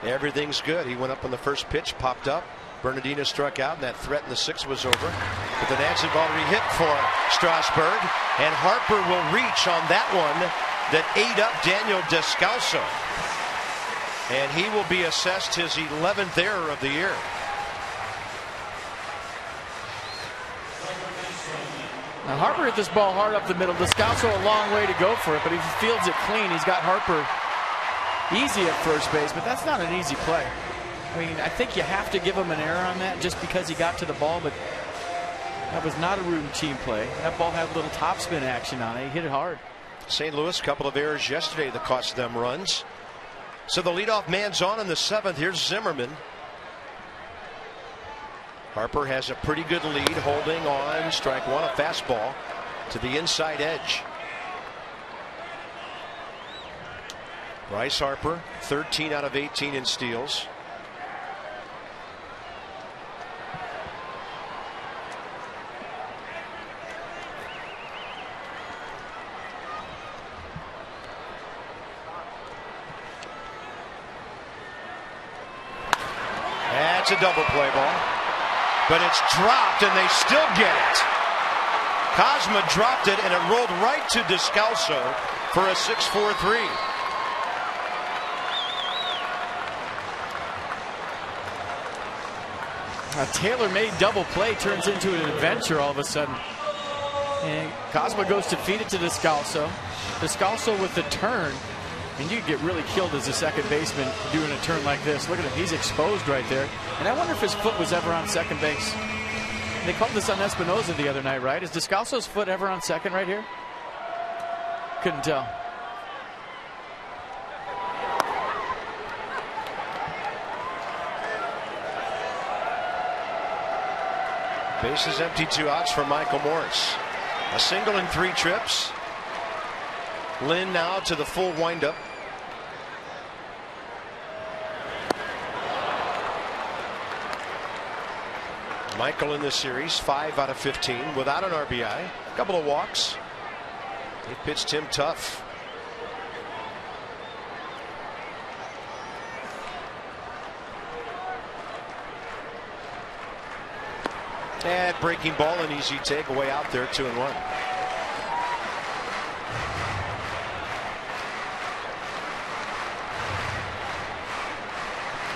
everything's good. He went up on the first pitch, popped up. Bernardino struck out, and that threat in the 6th was over. But the Nats have already hit for Strasburg, and Harper will reach on that one that ate up Daniel Descalso. And he will be assessed his 11th error of the year. Now Harper hit this ball hard up the middle. Descalso a long way to go for it, but if he fields it clean, he's got Harper easy at first base, but that's not an easy play. I mean, I think you have to give him an error on that just because he got to the ball, but that was not a routine play. That ball had a little topspin action on it. He hit it hard. St. Louis, a couple of errors yesterday that cost them runs. So the leadoff man's on in the 7th. Here's Zimmerman. Harper has a pretty good lead, holding on. Strike one, a fastball to the inside edge. Bryce Harper, 13 out of 18 in steals. That's a double play ball, but it's dropped and they still get it. Kozma dropped it and it rolled right to Descalso for a 6-4-3. A tailor-made double play turns into an adventure all of a sudden. And Cosma goes to feed it to Descalso. Descalso with the turn. And you get really killed as a second baseman doing a turn like this. Look at him. He's exposed right there. And I wonder if his foot was ever on second base. They called this on Espinoza the other night, right? Is Descalso's foot ever on second right here? Couldn't tell. Bases empty, 2 outs for Michael Morse. A single in 3 trips. Lynn now to the full windup. Michael in this series 5 out of 15 without an RBI, a couple of walks. They pitched him tough. And breaking ball, an easy takeaway out there, 2-1.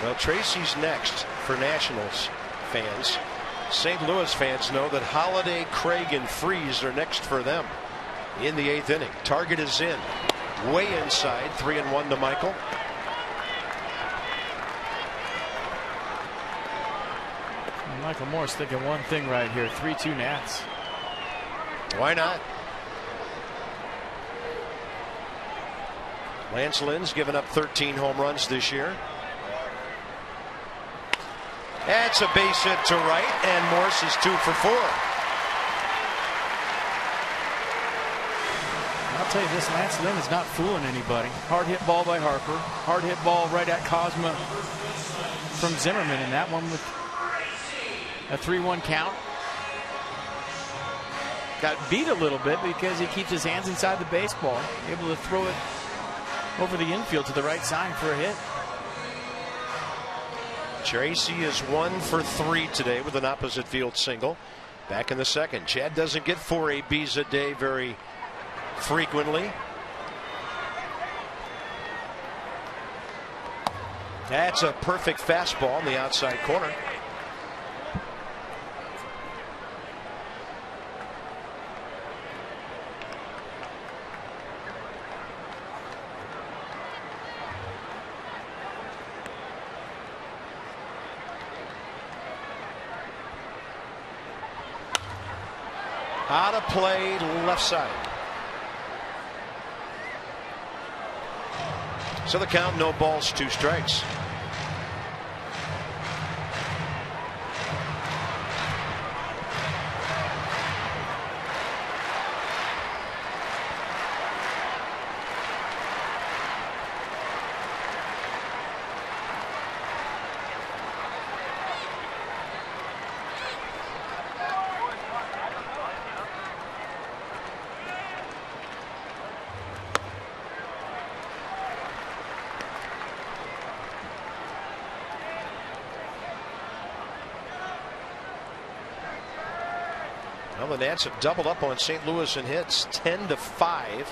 Well, Tracy's next for Nationals fans. St. Louis fans know that Holiday, Craig, and Freese are next for them in the 8th inning. Target is in, way inside, 3-1 to Michael. Michael Morse thinking one thing right here, 3-2 Nats. Why not? Lance Lynn's given up 13 home runs this year. That's a base hit to right, and Morse is 2 for 4. I'll tell you this, Lance Lynn is not fooling anybody. Hard hit ball by Harper. Hard hit ball right at Cosma from Zimmerman, and that one with a 3-1 count. Got beat a little bit because he keeps his hands inside the baseball, able to throw it over the infield to the right side for a hit. Tracy is 1 for 3 today with an opposite field single. Back in the second. Chad doesn't get 4 ABs a day very frequently. That's a perfect fastball in the outside corner. Out of play, left side. So the count, no balls, 2 strikes. Well, the Nats have doubled up on St. Louis in hits, 10-5,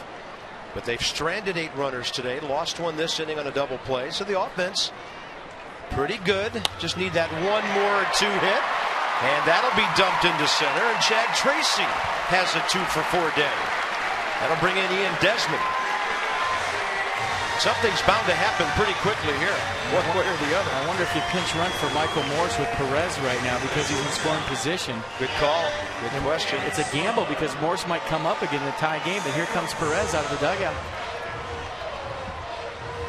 but they've stranded 8 runners today, lost 1 this inning on a double play. So the offense pretty good, just need that 1 more or 2 hit, and that'll be dumped into center, and Chad Tracy has a 2 for 4 day. That'll bring in Ian Desmond. Something's bound to happen pretty quickly here, one way or the other. I wonder if you pinch run for Michael Morse with Perez right now because he's in scoring position. Good call. Good question. It's a gamble because Morse might come up again in a tie game, but here comes Perez out of the dugout.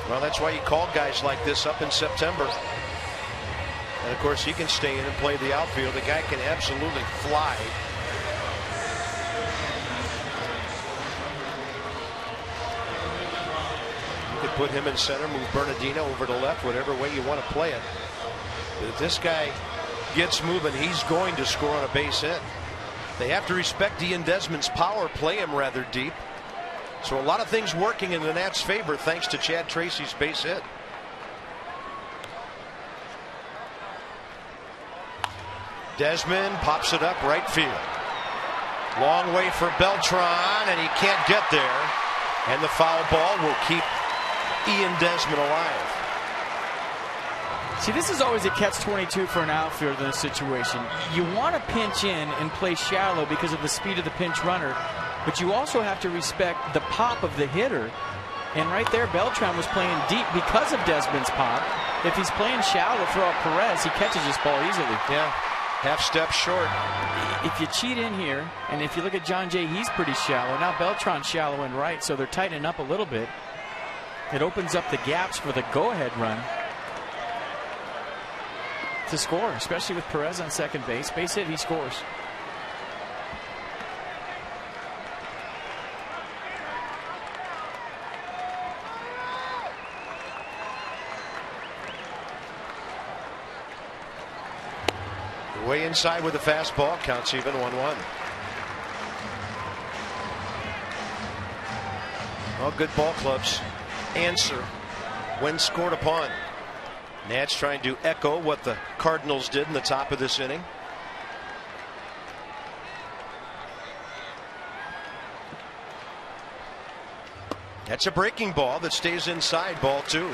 Well, that's why you call guys like this up in September. And of course, he can stay in and play the outfield. The guy can absolutely fly. Put him in center, move Bernardino over to left, whatever way you want to play it. But if this guy gets moving, he's going to score on a base hit. They have to respect Ian Desmond's power, play him rather deep. So a lot of things working in the Nats' favor thanks to Chad Tracy's base hit. Desmond pops it up right field. Long way for Beltran, and he can't get there. And the foul ball will keep Ian Desmond alive. See, this is always a catch-22 for an outfielder in this situation. You want to pinch in and play shallow because of the speed of the pinch runner, but you also have to respect the pop of the hitter. And right there, Beltran was playing deep because of Desmond's pop. If he's playing shallow to throw out Perez, he catches this ball easily. Yeah, half step short. If you cheat in here, and if you look at John Jay, he's pretty shallow. Now Beltran's shallow and right, so they're tightening up a little bit. It opens up the gaps for the go-ahead run to score, especially with Perez on second base. Base hit, he scores. Way inside with a fastball. Counts even 1-1. All good ball clubs answer when scored upon. Nats trying to echo what the Cardinals did in the top of this inning. That's a breaking ball that stays inside. Ball 2.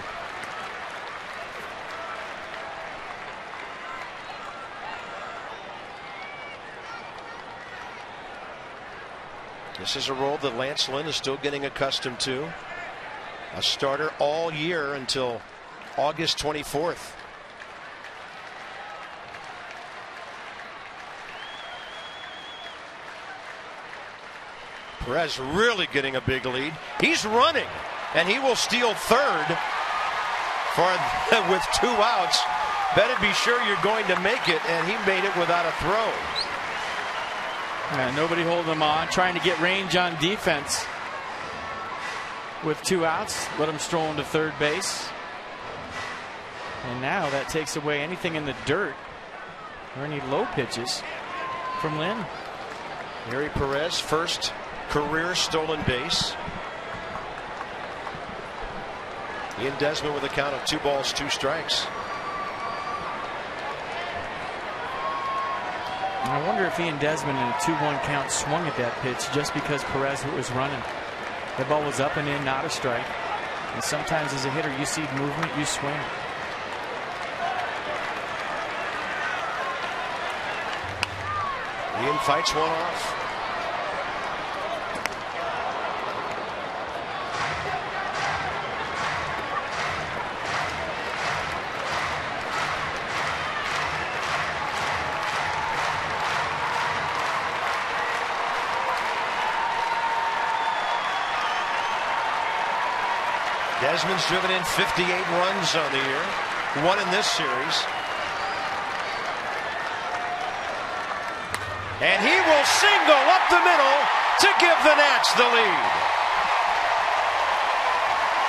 This is a role that Lance Lynn is still getting accustomed to. A starter all year until August 24th. Perez really getting a big lead. He's running, and he will steal third with 2 outs. Better be sure you're going to make it, and he made it without a throw. Yeah, nobody holding him on, trying to get range on defense. With 2 outs, let him stroll into third base. And now that takes away anything in the dirt or any low pitches from Lynn. Gary Perez, first career stolen base. Ian Desmond with a count of 2 balls, 2 strikes. I wonder if Ian Desmond in a 2-1 count swung at that pitch just because Perez was running. The ball was up and in, not a strike. And sometimes as a hitter, you see movement, you swing. Ian fights one off. Desmond's driven in 58 runs on the year, 1 in this series. And he will single up the middle to give the Nats the lead.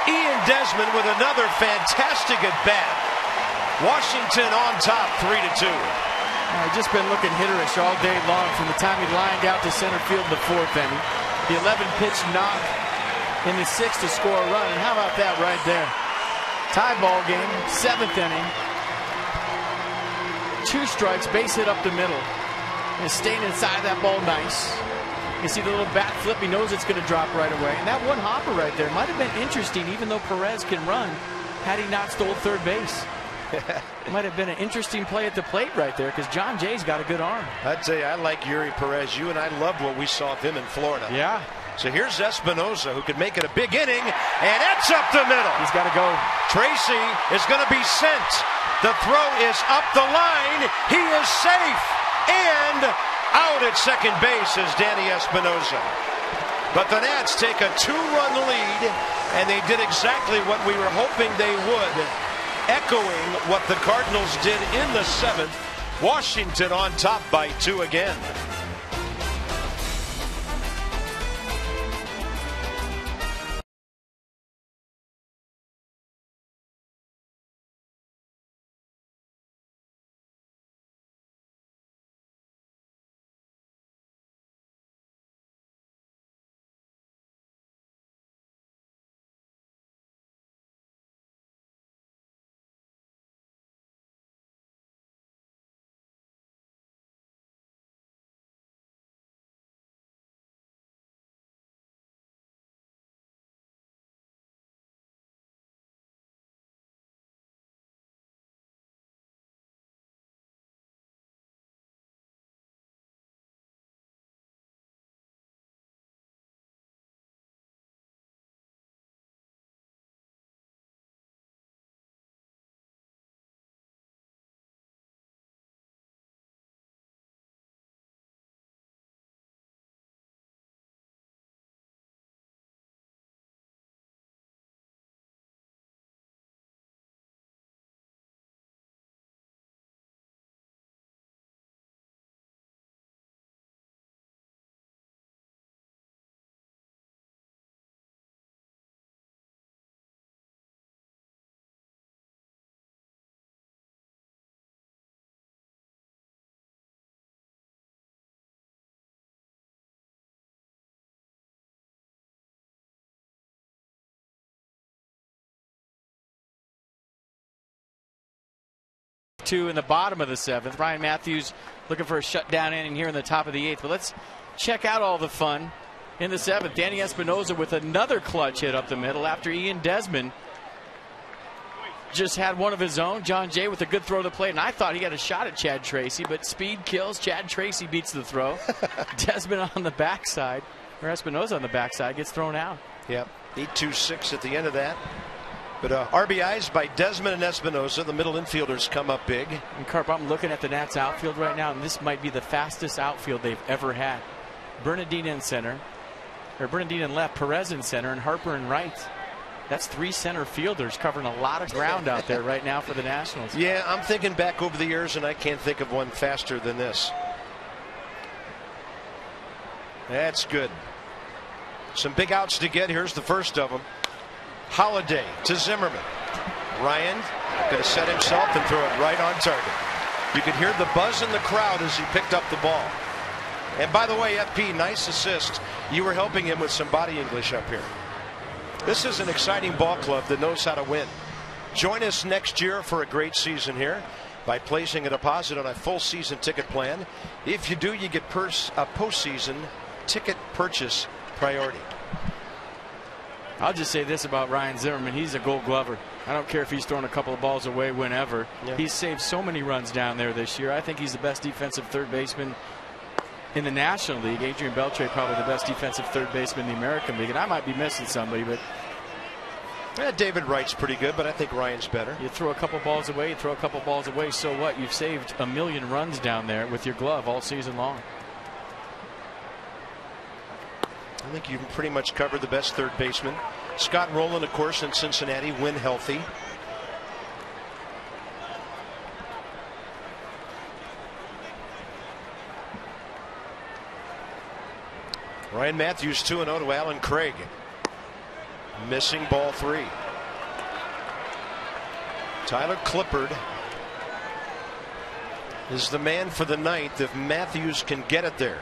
Ian Desmond with another fantastic at bat. Washington on top, 3-2. I've just been looking hitterish all day long from the time he lined out to center field in the 4th inning. The 11-pitch knock in the 6th to score a run. And how about that right there? Tie ball game, 7th inning. 2 strikes, base hit up the middle. And staying inside that ball nice. You see the little bat flip, he knows it's going to drop right away. And that one hopper right there might have been interesting, even though Perez can run, had he not stole third base. Might have been an interesting play at the plate right there, because John Jay's got a good arm. I'd say I like Yuri Perez. You and I loved what we saw of him in Florida. Yeah. So here's Espinosa, who could make it a big inning, and it's up the middle. He's got to go. Tracy is going to be sent. The throw is up the line. He is safe. And out at second base is Danny Espinosa. But the Nats take a 2-run lead, and they did exactly what we were hoping they would, echoing what the Cardinals did in the 7th. Washington on top by 2 again. 2 in the bottom of the 7th. Ryan Matthews looking for a shutdown inning here in the top of the 8th. But let's check out all the fun in the 7th. Danny Espinosa with another clutch hit up the middle after Ian Desmond just had one of his own. John Jay with a good throw to the plate, and I thought he had a shot at Chad Tracy, but speed kills. Chad Tracy beats the throw. Desmond on the backside, or Espinosa on the backside, gets thrown out. Yep, 8-2-6 at the end of that. But RBIs by Desmond and Espinosa. The middle infielders come up big. And Carp, I'm looking at the Nats outfield right now, and this might be the fastest outfield they've ever had. Bernadine in center, or Bernadine in left, Perez in center, and Harper in right. That's 3 center fielders covering a lot of ground out there right now for the Nationals. Yeah, I'm thinking back over the years, and I can't think of one faster than this. That's good. Some big outs to get. Here's the first of them. Holiday to Zimmerman. Ryan going to set himself and throw it right on target. You could hear the buzz in the crowd as he picked up the ball. And by the way, FP, nice assist. You were helping him with some body English up here. This is an exciting ball club that knows how to win. Join us next year for a great season here by placing a deposit on a full season ticket plan. If you do, you get a postseason ticket purchase priority. I'll just say this about Ryan Zimmerman. He's a Gold Glover. I don't care if he's throwing a couple of balls away whenever. Yeah. He's saved so many runs down there this year. I think he's the best defensive third baseman in the National League. Adrian Beltre probably the best defensive third baseman in the American League. And I might be missing somebody, but David Wright's pretty good, but I think Ryan's better. You throw a couple balls away, you throw a couple balls away, so what? You've saved 1 million runs down there with your glove all season long. I think you've pretty much covered the best third baseman. Scott Rowland, of course, in Cincinnati, when healthy. Ryan Matthews 2-0 to Alan Craig. Missing ball 3. Tyler Clippard is the man for the ninth if Matthews can get it there.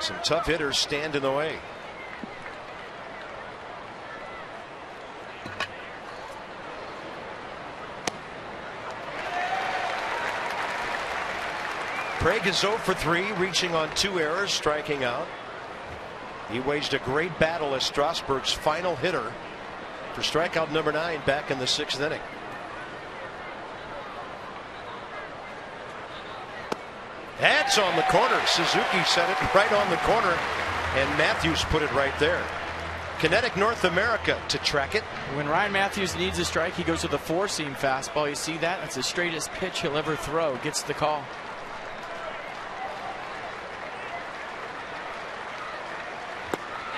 Some tough hitters stand in the way. Craig is 0 for 3, reaching on 2 errors, striking out. He waged a great battle as Strasburg's final hitter for strikeout number 9 back in the 6th inning. That's on the corner. Suzuki set it right on the corner, and Matthews put it right there. Kinetic North America to track it. When Ryan Matthews needs a strike, he goes to the 4-seam fastball. You see that? That's the straightest pitch he'll ever throw. Gets the call.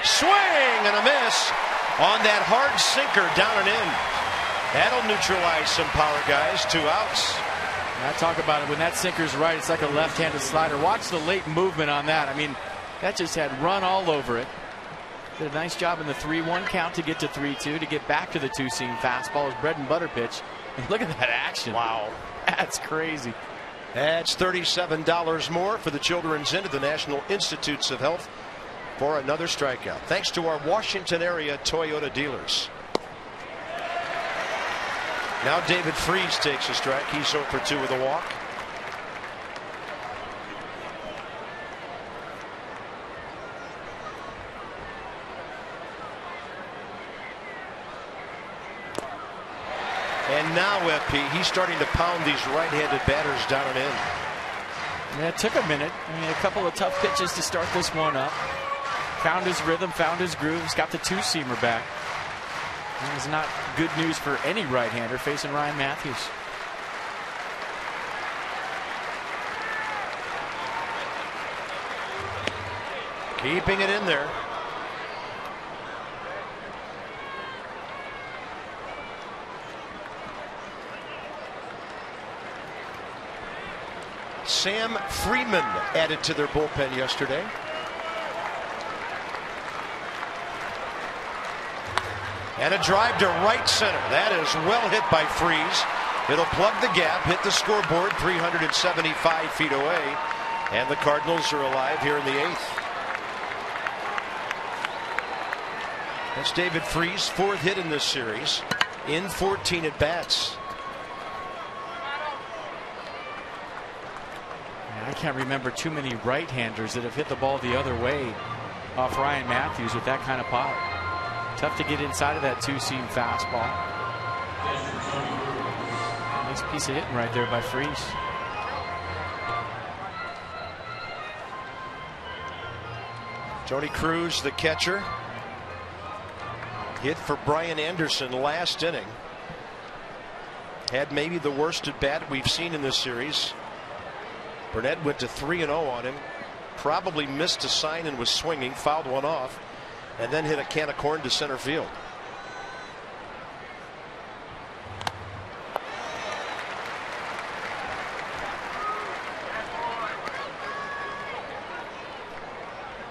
Swing and a miss on that hard sinker down and in. That'll neutralize some power, guys. 2 outs. I talk about it when that sinker's right, it's like a left-handed slider. Watch the late movement on that. I mean, that just had run all over it. Did a nice job in the 3-1 count to get to 3-2 to get back to the 2-seam fastball. His bread and butter pitch. And look at that action. Wow, that's crazy. That's $37 more for the Children's Inn at the National Institutes of Health for another strikeout. Thanks to our Washington area Toyota dealers. Now David Freese takes a strike. He's 0 for 2 with a walk. And now FP, he's starting to pound these right-handed batters down and in. Yeah, it took a minute. I mean, a couple of tough pitches to start this one up. Found his rhythm, found his grooves, got the 2-seamer back. It was not good news for any right-hander facing Ryan Matthews. Keeping it in there. Sam Freeman added to their bullpen yesterday. And a drive to right center. That is well hit by Freese. It'll plug the gap, hit the scoreboard 375 feet away. And the Cardinals are alive here in the 8th. That's David Freese, 4th hit in this series in 14 at bats. I can't remember too many right-handers that have hit the ball the other way off Ryan Matthews with that kind of pop. Tough to get inside of that two-seam fastball. Nice piece of hitting right there by Freese. Tony Cruz, the catcher, hit for Brian Anderson last inning. Had maybe the worst at bat we've seen in this series. Burnett went to 3-0 on him. Probably missed a sign and was swinging, fouled one off, and then hit a can of corn to center field.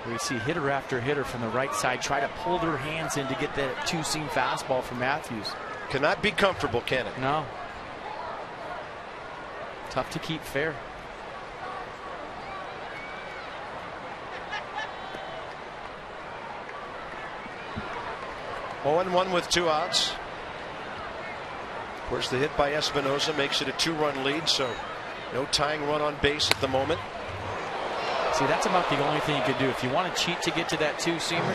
We see hitter after hitter from the right side try to pull their hands in to get that two-seam fastball from Matthews. Cannot be comfortable, can it? No. Tough to keep fair. Oh, 1 with 2 outs. Of course, the hit by Espinosa makes it a 2-run lead, so no tying run on base at the moment. See, that's about the only thing you could do. If you want to cheat to get to that two-seamer,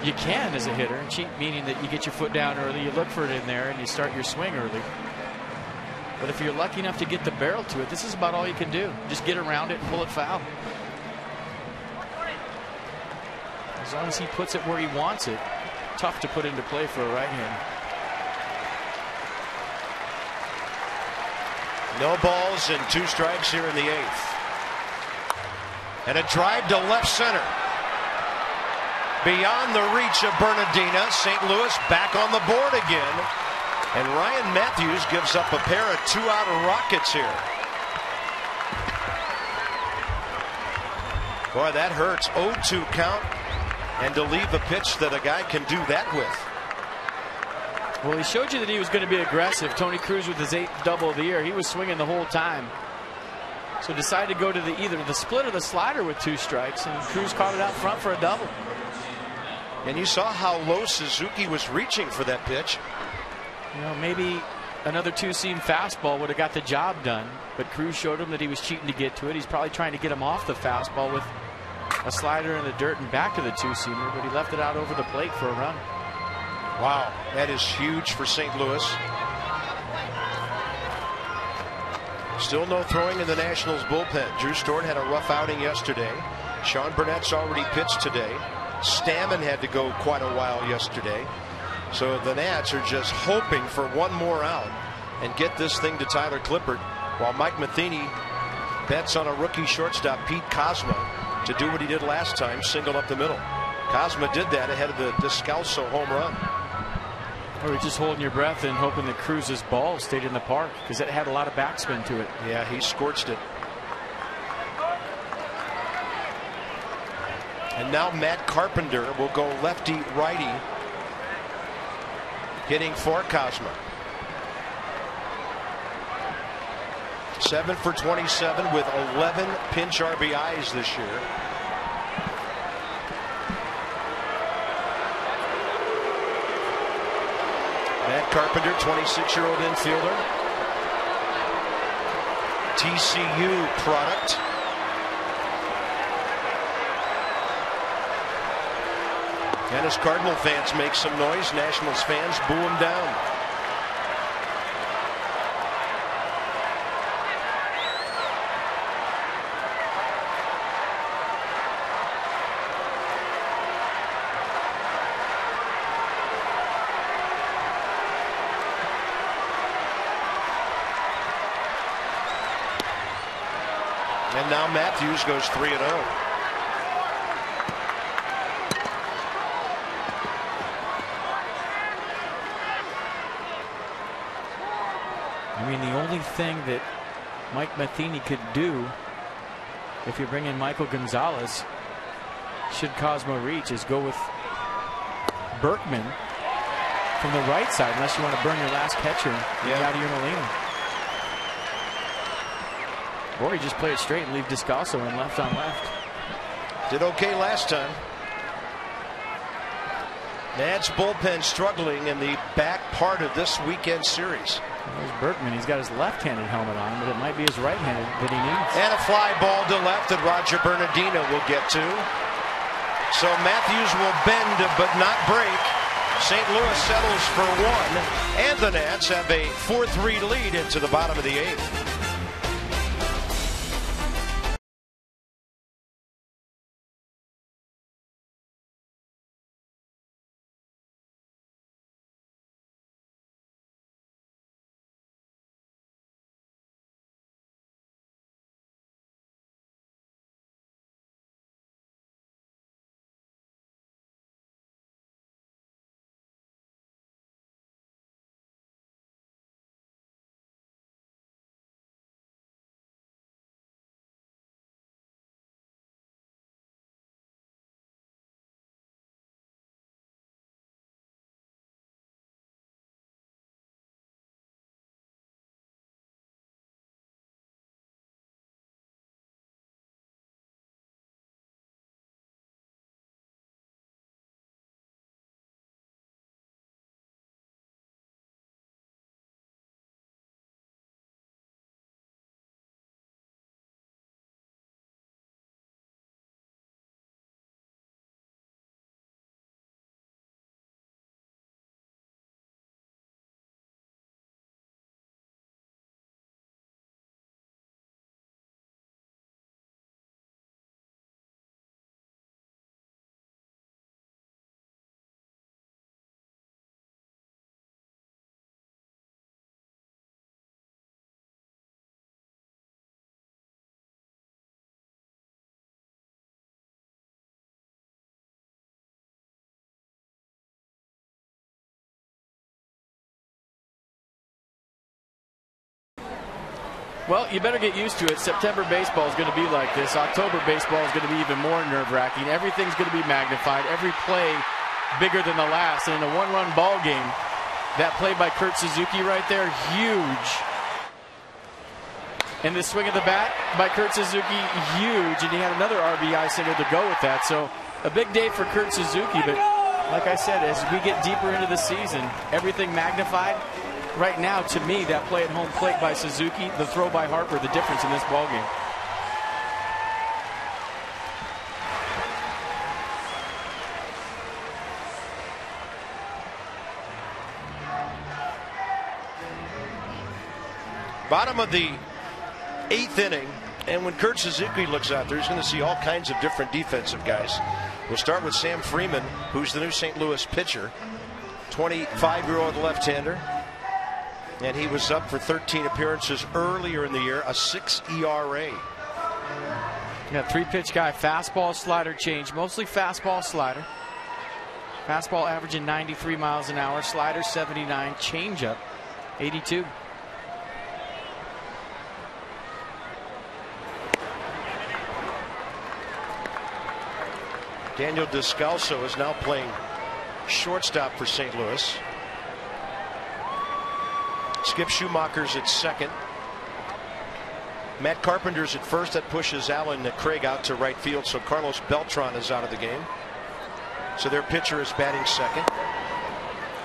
you can as a hitter. And cheat meaning that you get your foot down early, you look for it in there, and you start your swing early. But if you're lucky enough to get the barrel to it, this is about all you can do. Just get around it and pull it foul. As long as he puts it where he wants it, tough to put into play for a right-hander. No balls and 2 strikes here in the 8th. And a drive to left center. Beyond the reach of Bernardina. St. Louis back on the board again. And Ryan Matthews gives up a pair of 2-out rockets here. Boy, that hurts. 0-2 count. And to leave a pitch that a guy can do that with. Well, he showed you that he was going to be aggressive. Tony Cruz with his 8th double of the year. He was swinging the whole time. So decided to go to either the split or the slider with 2 strikes. And Cruz caught it out front for a double. And you saw how low Suzuki was reaching for that pitch. You know, maybe another two-seam fastball would have got the job done. But Cruz showed him that he was cheating to get to it. He's probably trying to get him off the fastball with a slider in the dirt and back to the two-seamer, but he left it out over the plate for a run. Wow, that is huge for St. Louis. Still no throwing in the Nationals bullpen. Drew Storen had a rough outing yesterday. Sean Burnett's already pitched today. Stammen had to go quite a while yesterday. So the Nats are just hoping for one more out and get this thing to Tyler Clippard, while Mike Matheny bets on a rookie shortstop, Pete Kozma, to do what he did last time, single up the middle. Kozma did that ahead of the Descalso home run. Or just holding your breath and hoping that Cruz's ball stayed in the park, because it had a lot of backspin to it. Yeah, he scorched it. And now Matt Carpenter will go lefty-righty, hitting for Kozma. 7 for 27 with 11 pinch RBIs this year. Matt Carpenter, 26-year-old infielder. TCU product. And as Cardinal fans make some noise, Nationals fans boo him down. And now Matthews goes 3-0. I mean, the only thing that Mike Matheny could do if you bring in Michael Gonzalez, should Kozma reach, is go with Berkman from the right side, unless you want to burn your last catcher and get out of your Molina. Or you just play it straight and leave Descalso in left on left. Did okay last time. Nats bullpen struggling in the back part of this weekend series. There's Berkman. He's got his left-handed helmet on, but it might be his right-handed that he needs. And a fly ball to left that Roger Bernardino will get to. So Matthews will bend but not break. St. Louis settles for 1, and the Nats have a 4-3 lead into the bottom of the 8th. Well, you better get used to it. September baseball is going to be like this. October baseball is going to be even more nerve-wracking. Everything's going to be magnified. Every play bigger than the last. And in a one-run ball game, that play by Kurt Suzuki right there, huge. And the swing of the bat by Kurt Suzuki, huge. And he had another RBI single to go with that. So a big day for Kurt Suzuki. But like I said, as we get deeper into the season, everything magnified. Right now, to me, that play at home plate by Suzuki, the throw by Harper, the difference in this ball game. Bottom of the 8th inning, and when Kurt Suzuki looks out there, he's going to see all kinds of different defensive guys. We'll start with Sam Freeman, who's the new St. Louis pitcher, 25-year-old left-hander. And he was up for 13 appearances earlier in the year, a 6 ERA. Yeah, 3-pitch guy, fastball, slider, change, mostly fastball, slider. Fastball averaging 93 miles an hour, slider 79, changeup 82. Daniel Descalso is now playing shortstop for St. Louis. Skip Schumacher's at second. Matt Carpenter's at first. That pushes Alan Craig out to right field. So Carlos Beltran is out of the game. So their pitcher is batting second.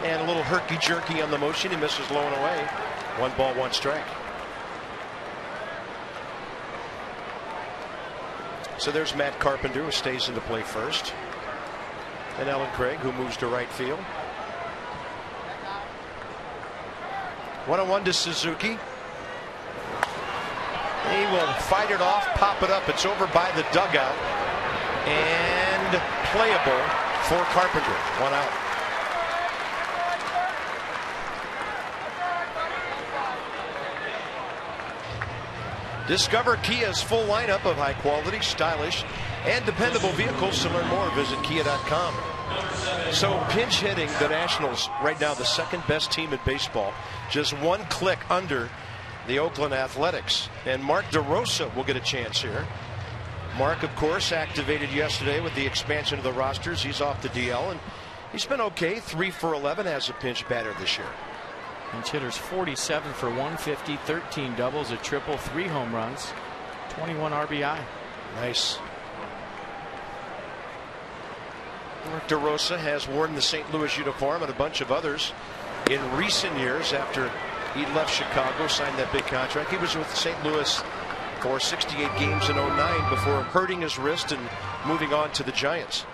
And a little herky-jerky on the motion. He misses low and away. 1 ball, 1 strike. So there's Matt Carpenter, who stays into play first. And Alan Craig, who moves to right field. 1-1 to Suzuki. He will fight it off, pop it up. It's over by the dugout. And playable for Carpenter. 1 out. Discover Kia's full lineup of high quality, stylish, and dependable vehicles. To learn more, visit kia.com. So pinch hitting, the Nationals right now the 2nd best team in baseball, just 1 click under the Oakland Athletics. And Mark DeRosa will get a chance here. Mark, of course, activated yesterday with the expansion of the rosters. He's off the DL, and he's been okay. 3 for 11 as a pinch batter this year. Pinch hitters 47 for 150, 13 doubles, a triple, 3 home runs, 21 RBI. Nice. DeRosa has worn the St. Louis uniform and a bunch of others in recent years after he left Chicago, signed that big contract. He was with St. Louis for 68 games in 09 before hurting his wrist and moving on to the Giants.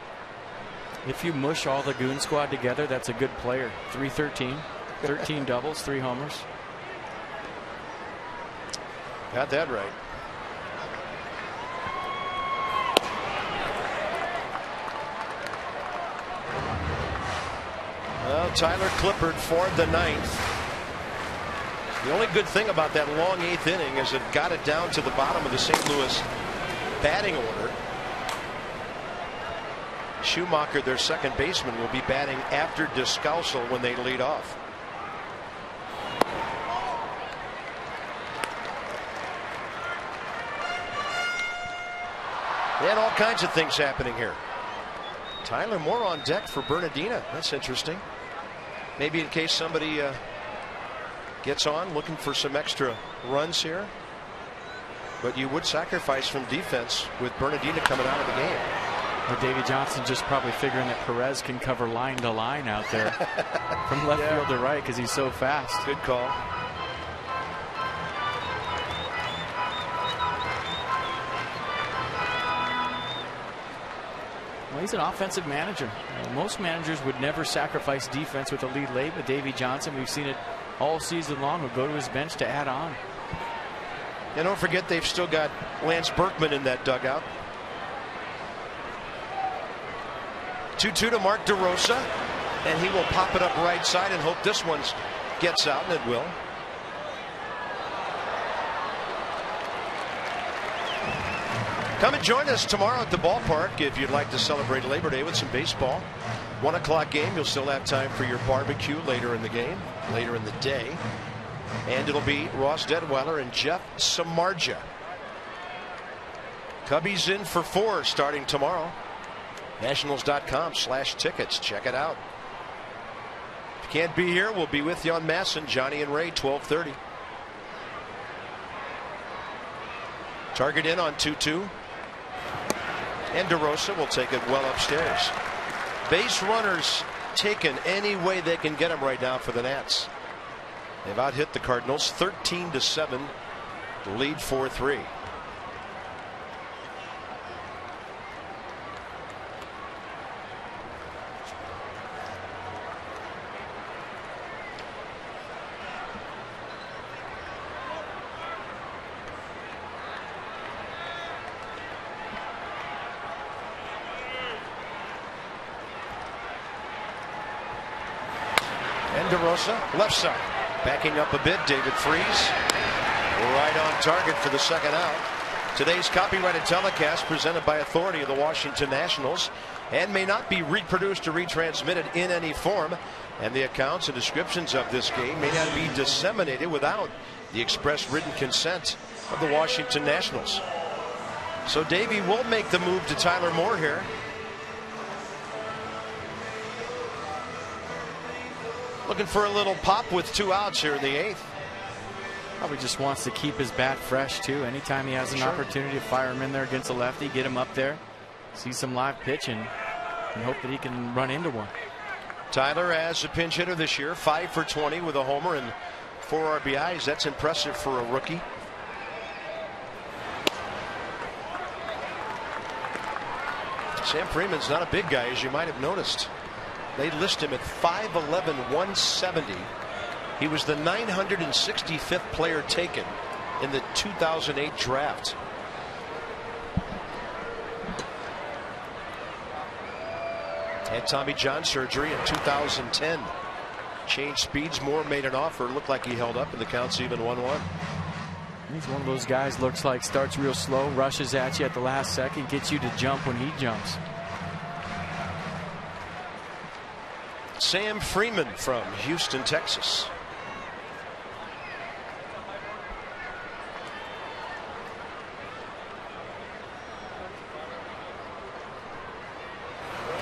If you mush all the goon squad together, that's a good player. 313, 13 doubles, 3 homers. Got that right. Well, Tyler Clippard for the 9th. The only good thing about that long 8th inning is it got it down to the bottom of the St. Louis batting order. Schumacher, their second baseman, will be batting after Descalso when they lead off. And all kinds of things happening here. Tyler Moore on deck for Bernardina. That's interesting. Maybe in case somebody gets on looking for some extra runs here. But you would sacrifice from defense with Bernardina coming out of the game. Well, Davey Johnson just probably figuring that Perez can cover line to line out there from left field to right because he's so fast. Good call. Well, he's an offensive manager. Most managers would never sacrifice defense with a lead late, but Davey Johnson, we've seen it all season long, would go to his bench to add on. And don't forget they've still got Lance Berkman in that dugout. 2-2 to Mark DeRosa, and he will pop it up right side and hope this one gets out, and it will. Come and join us tomorrow at the ballpark if you'd like to celebrate Labor Day with some baseball. 1 o'clock game. You'll still have time for your barbecue later in the game, later in the day. And it'll be Ross Detweiler and Jeff Samardzija. Cubbies in for 4 starting tomorrow. Nationals.com/tickets. Check it out. If you can't be here, we'll be with you on Masson, Johnny and Ray, 12:30. Target in on 2-2. And DeRosa will take it well upstairs. Base runners taken any way they can get them right now for the Nats. They've out-hit the Cardinals 13-7, lead 4-3. DeRosa, left side. Backing up a bit, David Freese. Right on target for the second out. Today's copyrighted telecast presented by authority of the Washington Nationals and may not be reproduced or retransmitted in any form. And the accounts and descriptions of this game may not be disseminated without the express written consent of the Washington Nationals. So Davey will make the move to Tyler Moore here. Looking for a little pop with 2 outs here in the 8th. Probably just wants to keep his bat fresh too. Anytime he has an opportunity to fire him in there against a lefty, get him up there, see some live pitching, and hope that he can run into one. Tyler as a pinch hitter this year, 5 for 20 with a homer and 4 RBIs. That's impressive for a rookie. Sam Freeman's not a big guy, as you might have noticed. They list him at 5'11", 170. He was the 965th player taken in the 2008 draft. Had Tommy John surgery in 2010. Changed speeds. Moore made an offer. Looked like he held up, and the count's even 1-1. He's one of those guys, looks like starts real slow, rushes at you at the last second, gets you to jump when he jumps. Sam Freeman from Houston, Texas.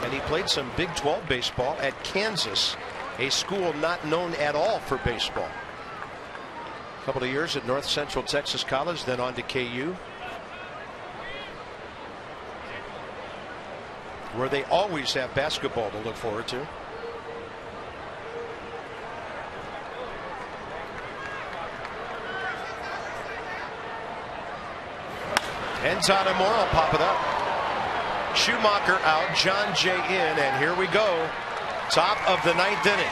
And he played some Big 12 baseball at Kansas, a school not known at all for baseball. A couple of years at North Central Texas College, then on to KU. where they always have basketball to look forward to. And Tyler Moore will pop it up. Schumacher out, John Jay in, and here we go. Top of the 9th inning.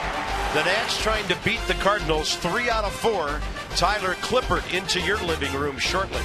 The Nats trying to beat the Cardinals 3 out of 4. Tyler Clippard into your living room shortly.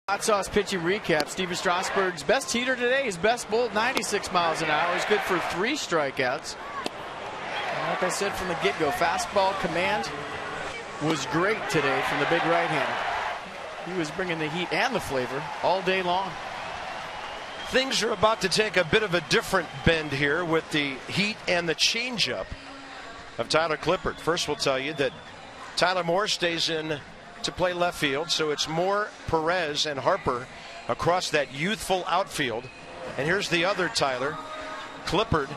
Hot Sauce pitching recap. Steven Strasburg's best heater today. His best bull, 96 miles an hour. He's good for 3 strikeouts. And like I said from the get-go, fastball command was great today from the big right-hander. He was bringing the heat and the flavor all day long. Things are about to take a bit of a different bend here with the heat and the changeup of Tyler Clippard. First, we'll tell you that Tyler Moore stays in to play left field, so it's Moore, Perez, and Harper across that youthful outfield. And here's the other Tyler, Clippard,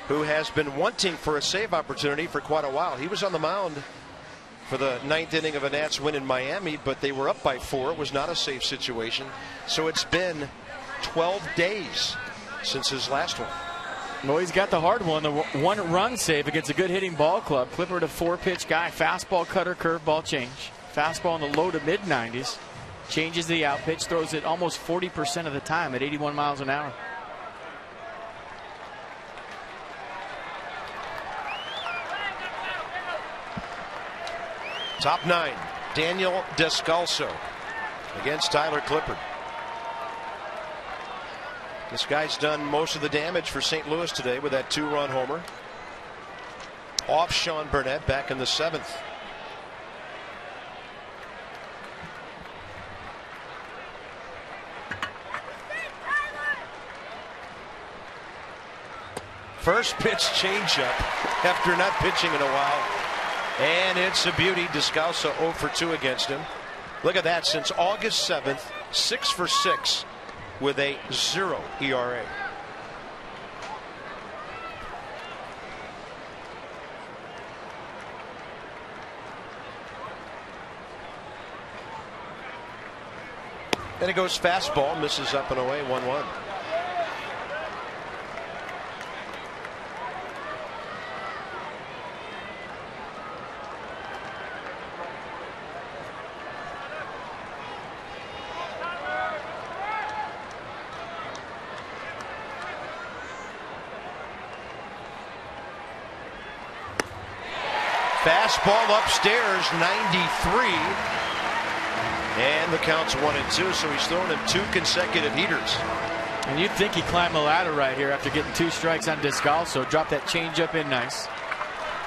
who has been wanting for a save opportunity for quite a while. He was on the mound for the 9th inning of a Nats win in Miami, but they were up by 4. It was not a safe situation. So it's been 12 days since his last one. Well, he's got the hard one, the 1-run save against a good hitting ball club. Clippard, a 4-pitch guy, fastball, cutter, curveball, change. Fastball in the low to mid 90s. Changes the out pitch, throws it almost 40% of the time at 81 miles an hour. Top 9, Daniel Descalso against Tyler Clippard. This guy's done most of the damage for St. Louis today with that 2-run homer. Off Sean Burnett back in the 7th. First pitch changeup after not pitching in a while. And it's a beauty. Descalso 0 for 2 against him. Look at that. Since August 7th, 6 for 6 with a 0 ERA. Then it goes fastball, misses up and away, 1-1. Fastball upstairs, 93. And the count's 1-2, so he's thrown him 2 consecutive heaters. And you'd think he'd climb the ladder right here after getting 2 strikes on Descalso. Drop that changeup in nice.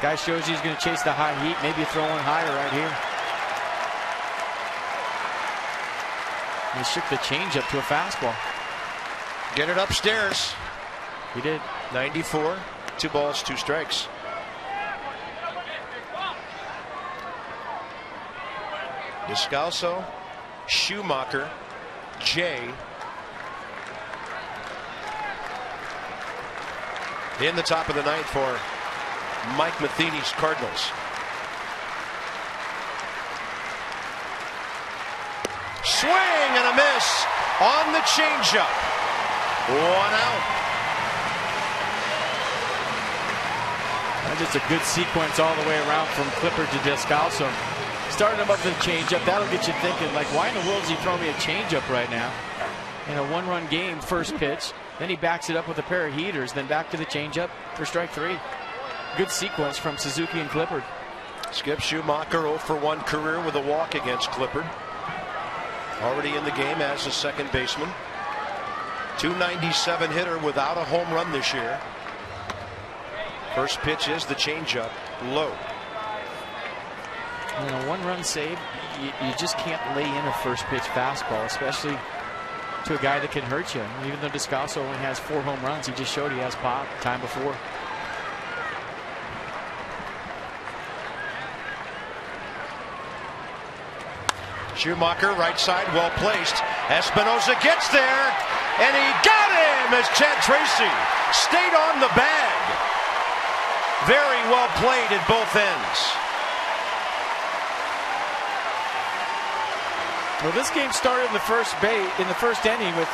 Guy shows he's going to chase the high heat, maybe throw one higher right here. He shook the changeup to a fastball. Get it upstairs. He did. 94, 2 balls, 2 strikes. Descalso, Schumacher, Jay. In the top of the ninth for Mike Matheny's Cardinals. Swing and a miss on the changeup. 1 out. And just a good sequence all the way around from Clippard to Descalso. Starting him up with a changeup, that'll get you thinking, like, why in the world is he throwing me a changeup right now? In a one-run game, first pitch. Then he backs it up with a pair of heaters, then back to the changeup for strike 3. Good sequence from Suzuki and Clippard. Skip Schumacher 0 for 1 career with a walk against Clippard. Already in the game as a second baseman. .297 hitter without a home run this year. First pitch is the changeup, low. You know, 1-run save, you just can't lay in a first pitch fastball, especially to a guy that can hurt you. Even though Descalso only has 4 home runs, he just showed he has pop time before. Schumacher, right side, well placed. Espinosa gets there, and he got him as Chad Tracy stayed on the bag. Very well played at both ends. Well, this game started in the first inning with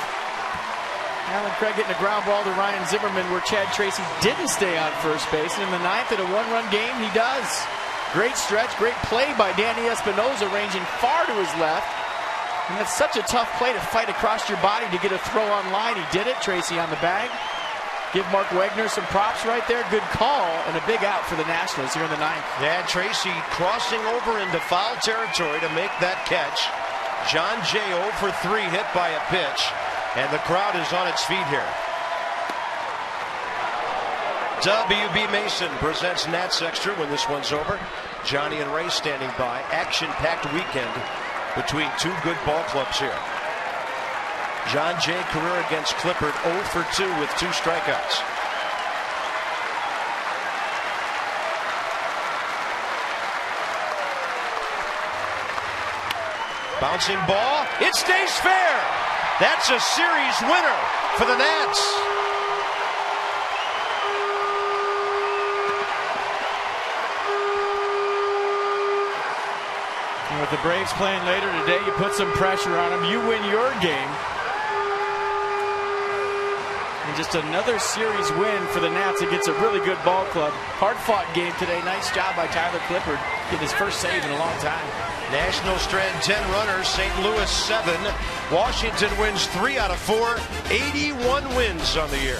Alan Craig getting a ground ball to Ryan Zimmerman, where Chad Tracy didn't stay on first base. And in the ninth, in a 1-run game, he does. Great stretch, great play by Danny Espinosa, ranging far to his left. And that's such a tough play to fight across your body to get a throw on line. He did it. Tracy on the bag. Give Mark Wegner some props right there. Good call and a big out for the Nationals here in the ninth. Yeah, Tracy crossing over into foul territory to make that catch. John Jay 0 for 3 hit by a pitch, and the crowd is on its feet here. WB Mason presents Nats Extra when this one's over. Johnny and Ray standing by. Action-packed weekend between 2 good ball clubs here. John Jay career against Clippard 0 for 2 with 2 strikeouts. Bouncing ball, it stays fair. That's a series winner for the Nats. And with the Braves playing later today, you put some pressure on them. You win your game. And just another series win for the Nats against a really good ball club. Hard-fought game today. Nice job by Tyler Clippard. Getting his first save in a long time. Nationals strand 10 runners, St. Louis 7. Washington wins 3 out of 4. 81 wins on the year.